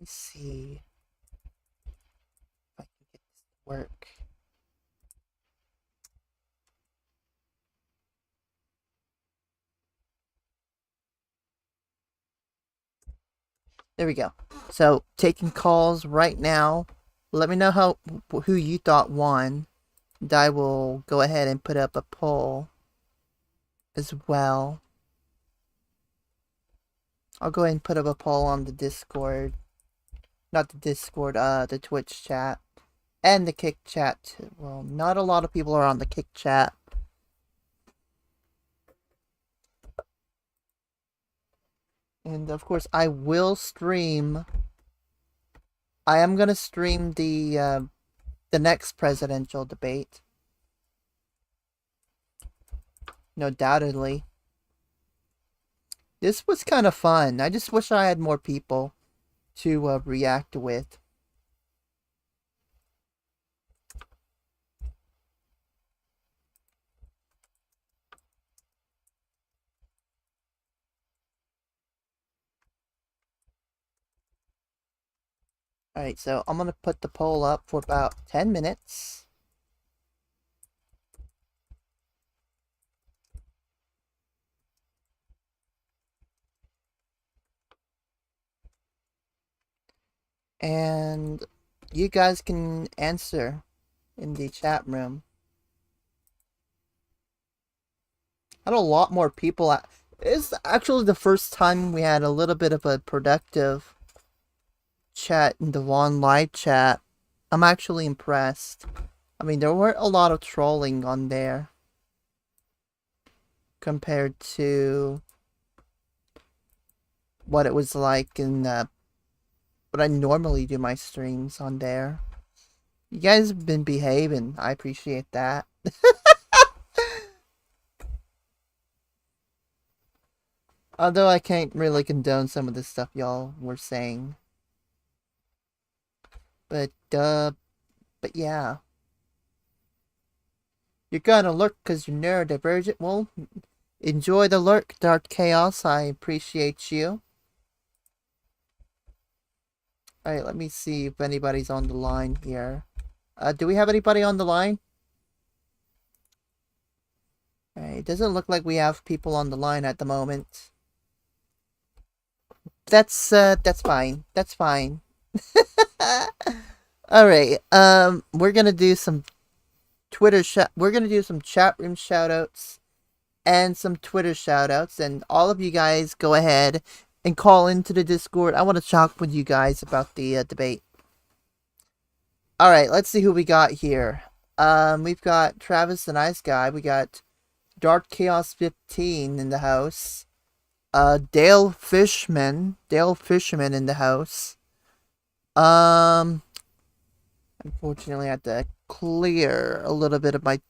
Let me see if I can get this to work. There we go. So, taking calls right now. Let me know who you thought won. And I will go ahead and put up a poll. as well. I'll go ahead and put up a poll on the Discord. Not the Discord, the Twitch chat. And the Kick chat too. Well, not a lot of people are on the Kick chat. And of course, I will stream. I am gonna stream the next presidential debate. No doubtedly. This was kind of fun. I just wish I had more people to react with. Alright, so I'm gonna put the poll up for about 10 minutes. And you guys can answer in the chat room. Had a lot more people. It's actually the first time we had a little bit of a productive chat in the Vaughn live chat. I'm actually impressed. I mean, there weren't a lot of trolling on there compared to what it was like in what I normally do my streams on there. You guys have been behaving. I appreciate that. Although I can't really condone some of the stuff y'all were saying. But yeah. You're gonna lurk because you're neurodivergent. Well, enjoy the lurk, Dark Chaos. I appreciate you. Alright, let me see if anybody's on the line here. Do we have anybody on the line? Alright, it doesn't look like we have people on the line at the moment. That's fine. That's fine. Alright, we're gonna do some we're gonna do some chat room shoutouts and some Twitter shoutouts, and all of you guys go ahead and call into the Discord. I want to talk with you guys about the debate. Alright, let's see who we got here. We've got Travis the Nice Guy. We got Dark Chaos 15 in the house. Dale Fishman in the house. Unfortunately, I had to clear a little bit of my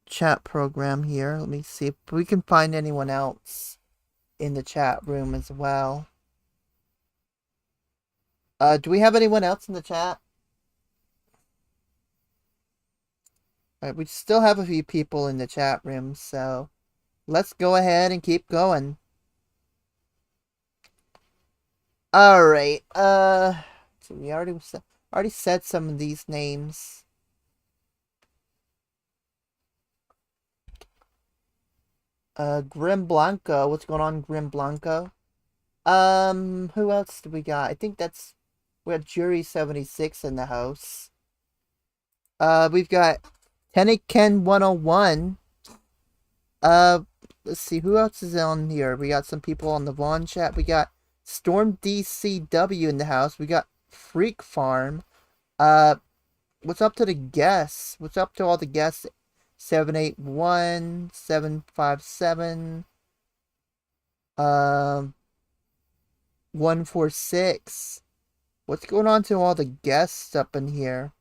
chat program here. Let me see if we can find anyone else in the chat room as well. Do we have anyone else in the chat? Alright, we still have a few people in the chat room, so let's go ahead and keep going. Alright, so we already said some of these names. Grim Blanco, what's going on, Grim Blanco? Who else do we got? I think we have Jury 76 in the house. We've got Tenniken 101. Let's see, who else is on here? We got some people on the Vaughn chat. We got Storm DCW in the house. We got Freak Farm. What's up to the guests? What's up to all the guests? 781, 757, 146. What's going on to all the guests up in here?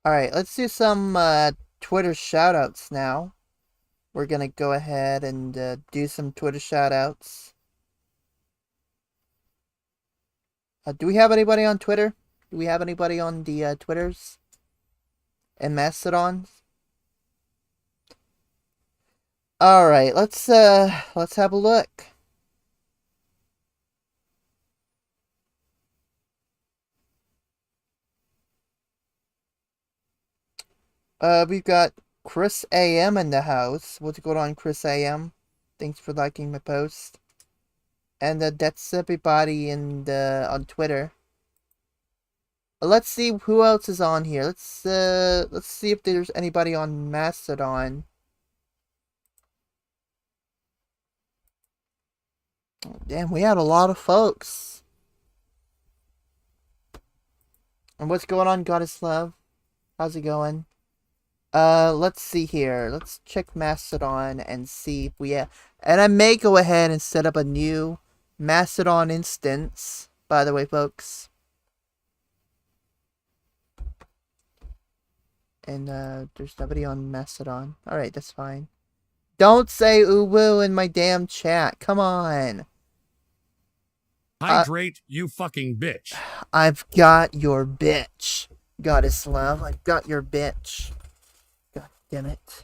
Alright, let's do some Twitter shoutouts now. We're gonna go ahead and do some Twitter shoutouts. Do we have anybody on Twitter? Do we have anybody on the Twitters and Mastodons? Alright, let's have a look. We've got Chris AM in the house. What's going on, Chris AM? Thanks for liking my post. And that's everybody in the on Twitter. Let's see who else is on here. Let's see if there's anybody on Mastodon. Oh, damn, we had a lot of folks. And what's going on, Goddess Love? How's it going? Let's see here. Let's check Mastodon and see if we have... And I may go ahead and set up a new Mastodon instance, by the way, folks. And, there's nobody on Mastodon. Alright, that's fine. Don't say ooh-woo in my damn chat. Come on. Hydrate, you fucking bitch. I've got your bitch. Goddess Love, I've got your bitch. God damn it.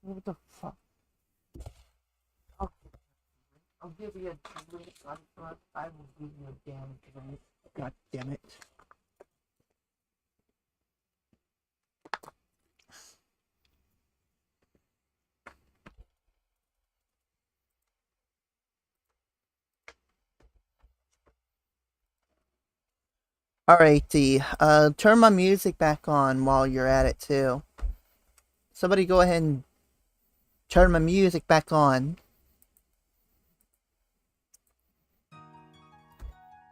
What the fuck? I'll give you a drink. I will give you a damn drink. God damn it. Alrighty, turn my music back on while you're at it too. Somebody go ahead and turn my music back on.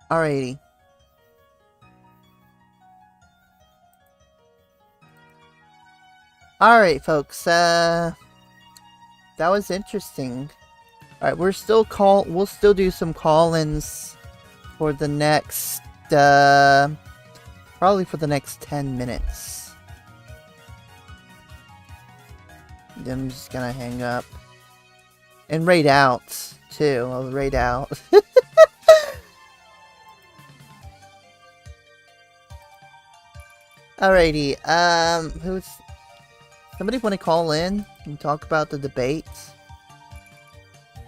Alrighty. Alright, folks, that was interesting. Alright, we'll still do some call-ins for the next, probably for the next 10 minutes. Then I'm just gonna hang up. And raid out, too. I'll raid out. Alrighty, somebody want to call in and talk about the debates?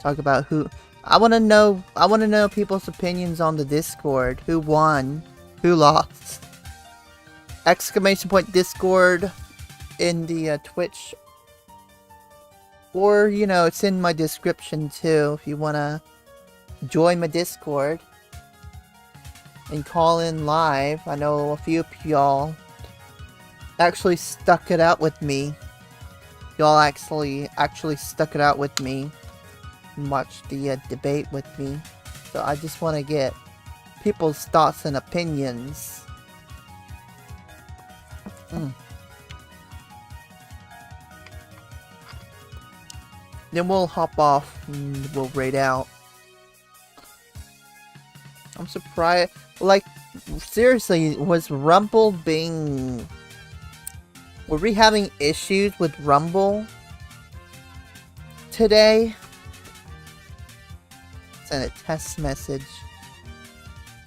Talk about who... I want to know people's opinions on the Discord. Who won? Who lost? Exclamation point Discord in the Twitch. Or, you know, it's in my description too if you want to join my Discord and call in live. I know a few of y'all actually stuck it out with me. Y'all actually stuck it out with me and watched the debate with me. So I just want to get people's thoughts and opinions. Then we'll hop off and we'll raid out. I'm surprised. Like, seriously, was Rumble being... Were we having issues with Rumble today? Send a test message.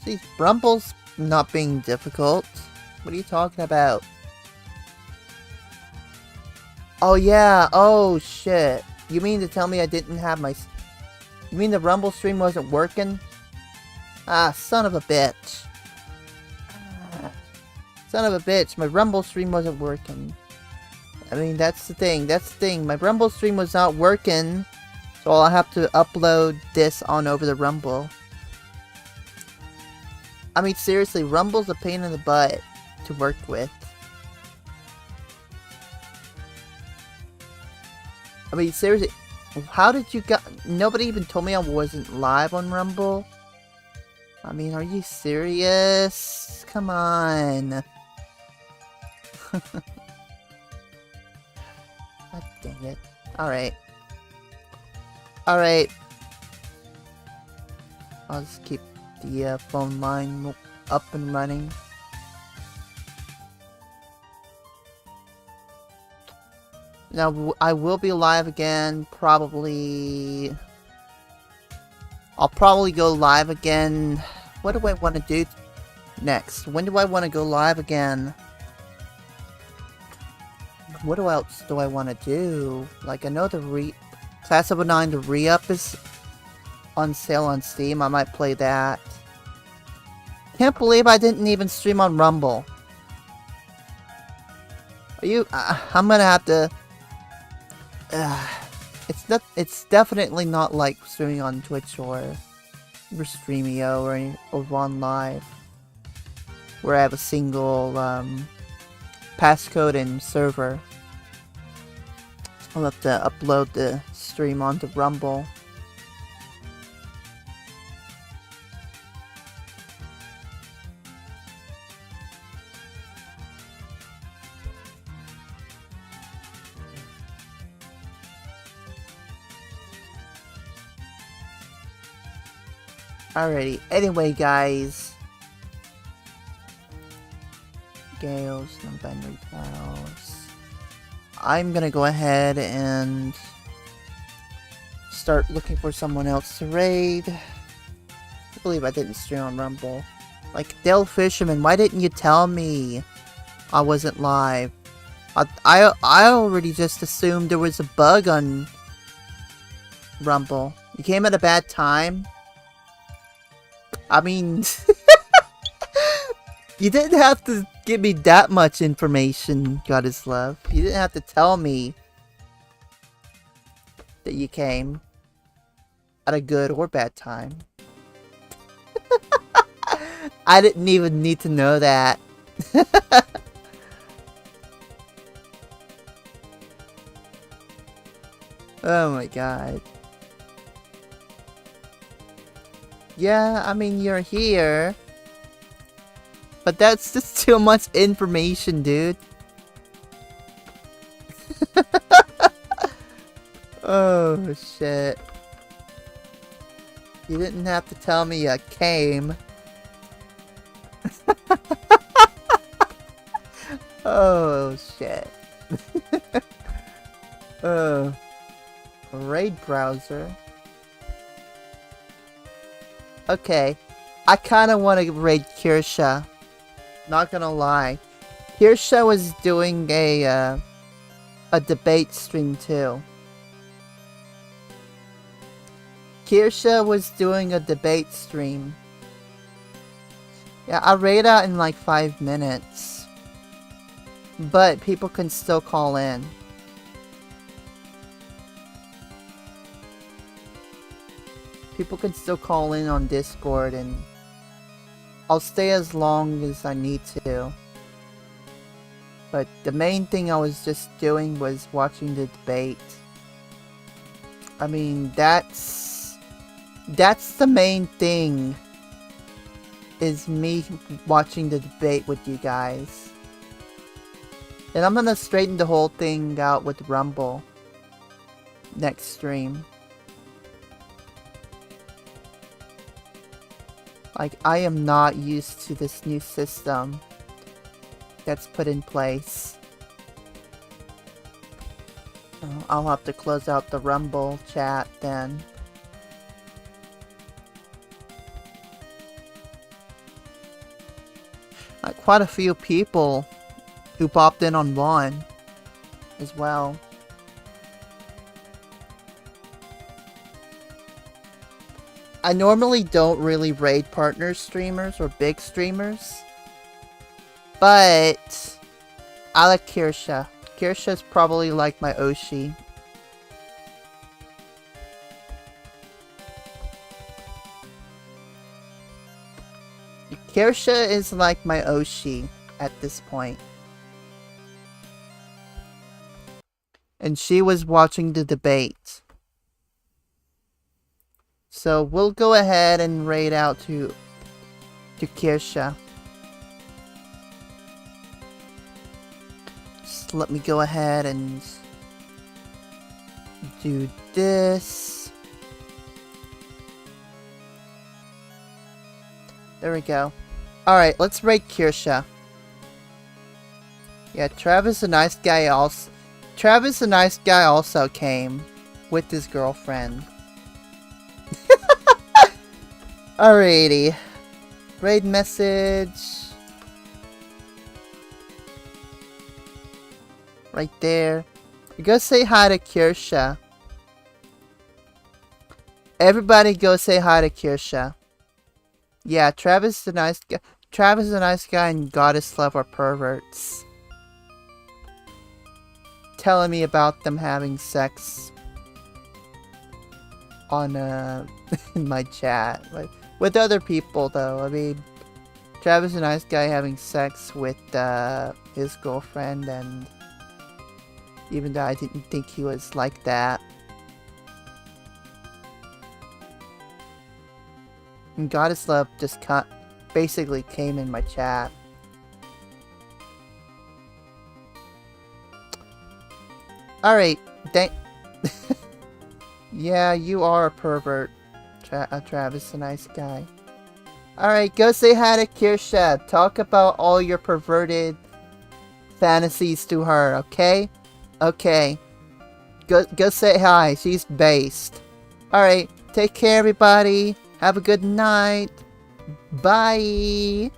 See, Rumble's not being difficult. What are you talking about? Oh yeah, oh shit. You mean to tell me I didn't have my... You mean the Rumble stream wasn't working? Ah, son of a bitch. Son of a bitch, my Rumble stream wasn't working. I mean, that's the thing, my Rumble stream was not working, so I'll have to upload this on over the Rumble. I mean, seriously, Rumble's a pain in the butt to work with. I mean, seriously, how did you get... Nobody even told me I wasn't live on Rumble? I mean, are you serious? Come on. God dang it. Alright. Alright. I'll just keep the phone line up and running. Now, I will be live again, probably... I'll probably go live again. What do I want to do next? When do I want to go live again? What else do I want to do? Like, I know the Class of 09, the re-up is on sale on Steam. I might play that. Can't believe I didn't even stream on Rumble. Are you... I'm gonna have to... It's definitely not like streaming on Twitch or Streamio or on Live, where I have a single passcode and server. I'll have to upload the stream onto Rumble. Alrighty, anyway guys. Gales, non-binary cows. I'm gonna go ahead and start looking for someone else to raid. I believe I didn't stream on Rumble. Like, Dale Fisherman, why didn't you tell me I wasn't live? I already just assumed there was a bug on Rumble. You came at a bad time. I mean, you didn't have to give me that much information, Goddess Love. You didn't have to tell me that you came at a good or bad time. I didn't even need to know that. Oh my god. Yeah, I mean, you're here. But that's just too much information, dude. Oh, shit. You didn't have to tell me you came. Oh, shit. Raid browser. Okay. I kinda wanna raid Kirsha. Not gonna lie. Kirsha was doing a debate stream too. Kirsha was doing a debate stream. Yeah, I'll raid out in like 5 minutes. But people can still call in. People can still call in on Discord, and I'll stay as long as I need to. But the main thing I was just doing was watching the debate. I mean, that's the main thing, is me watching the debate with you guys. And I'm gonna straighten the whole thing out with Rumble next stream. Like, I am not used to this new system that's put in place. I'll have to close out the Rumble chat then. Like, quite a few people who popped in on one as well. I normally don't really raid partner streamers or big streamers, but I like Kirsha. Kirsha's probably like my Oshi. Kirsha is like my Oshi at this point. And she was watching the debate. So we'll go ahead and raid out to Kirsha. Just let me go ahead and do this. There we go. Alright, let's raid Kirsha. Yeah, Travis the Nice Guy also came with his girlfriend. Alrighty. Raid message. Right there. Go say hi to Kirsha. Everybody go say hi to Kirsha. Yeah, Travis the Nice Guy and Goddess Love are perverts. Telling me about them having sex on in my chat. But with other people, though, I mean, Travis is a nice guy having sex with his girlfriend, and even though I didn't think he was like that. And Goddess Love just basically came in my chat. Alright, yeah, you are a pervert, Travis, a nice guy. Alright, go say hi to Kirsha. Talk about all your perverted fantasies to her, okay? Okay. Go say hi. She's based. Alright, take care, everybody. Have a good night. Bye.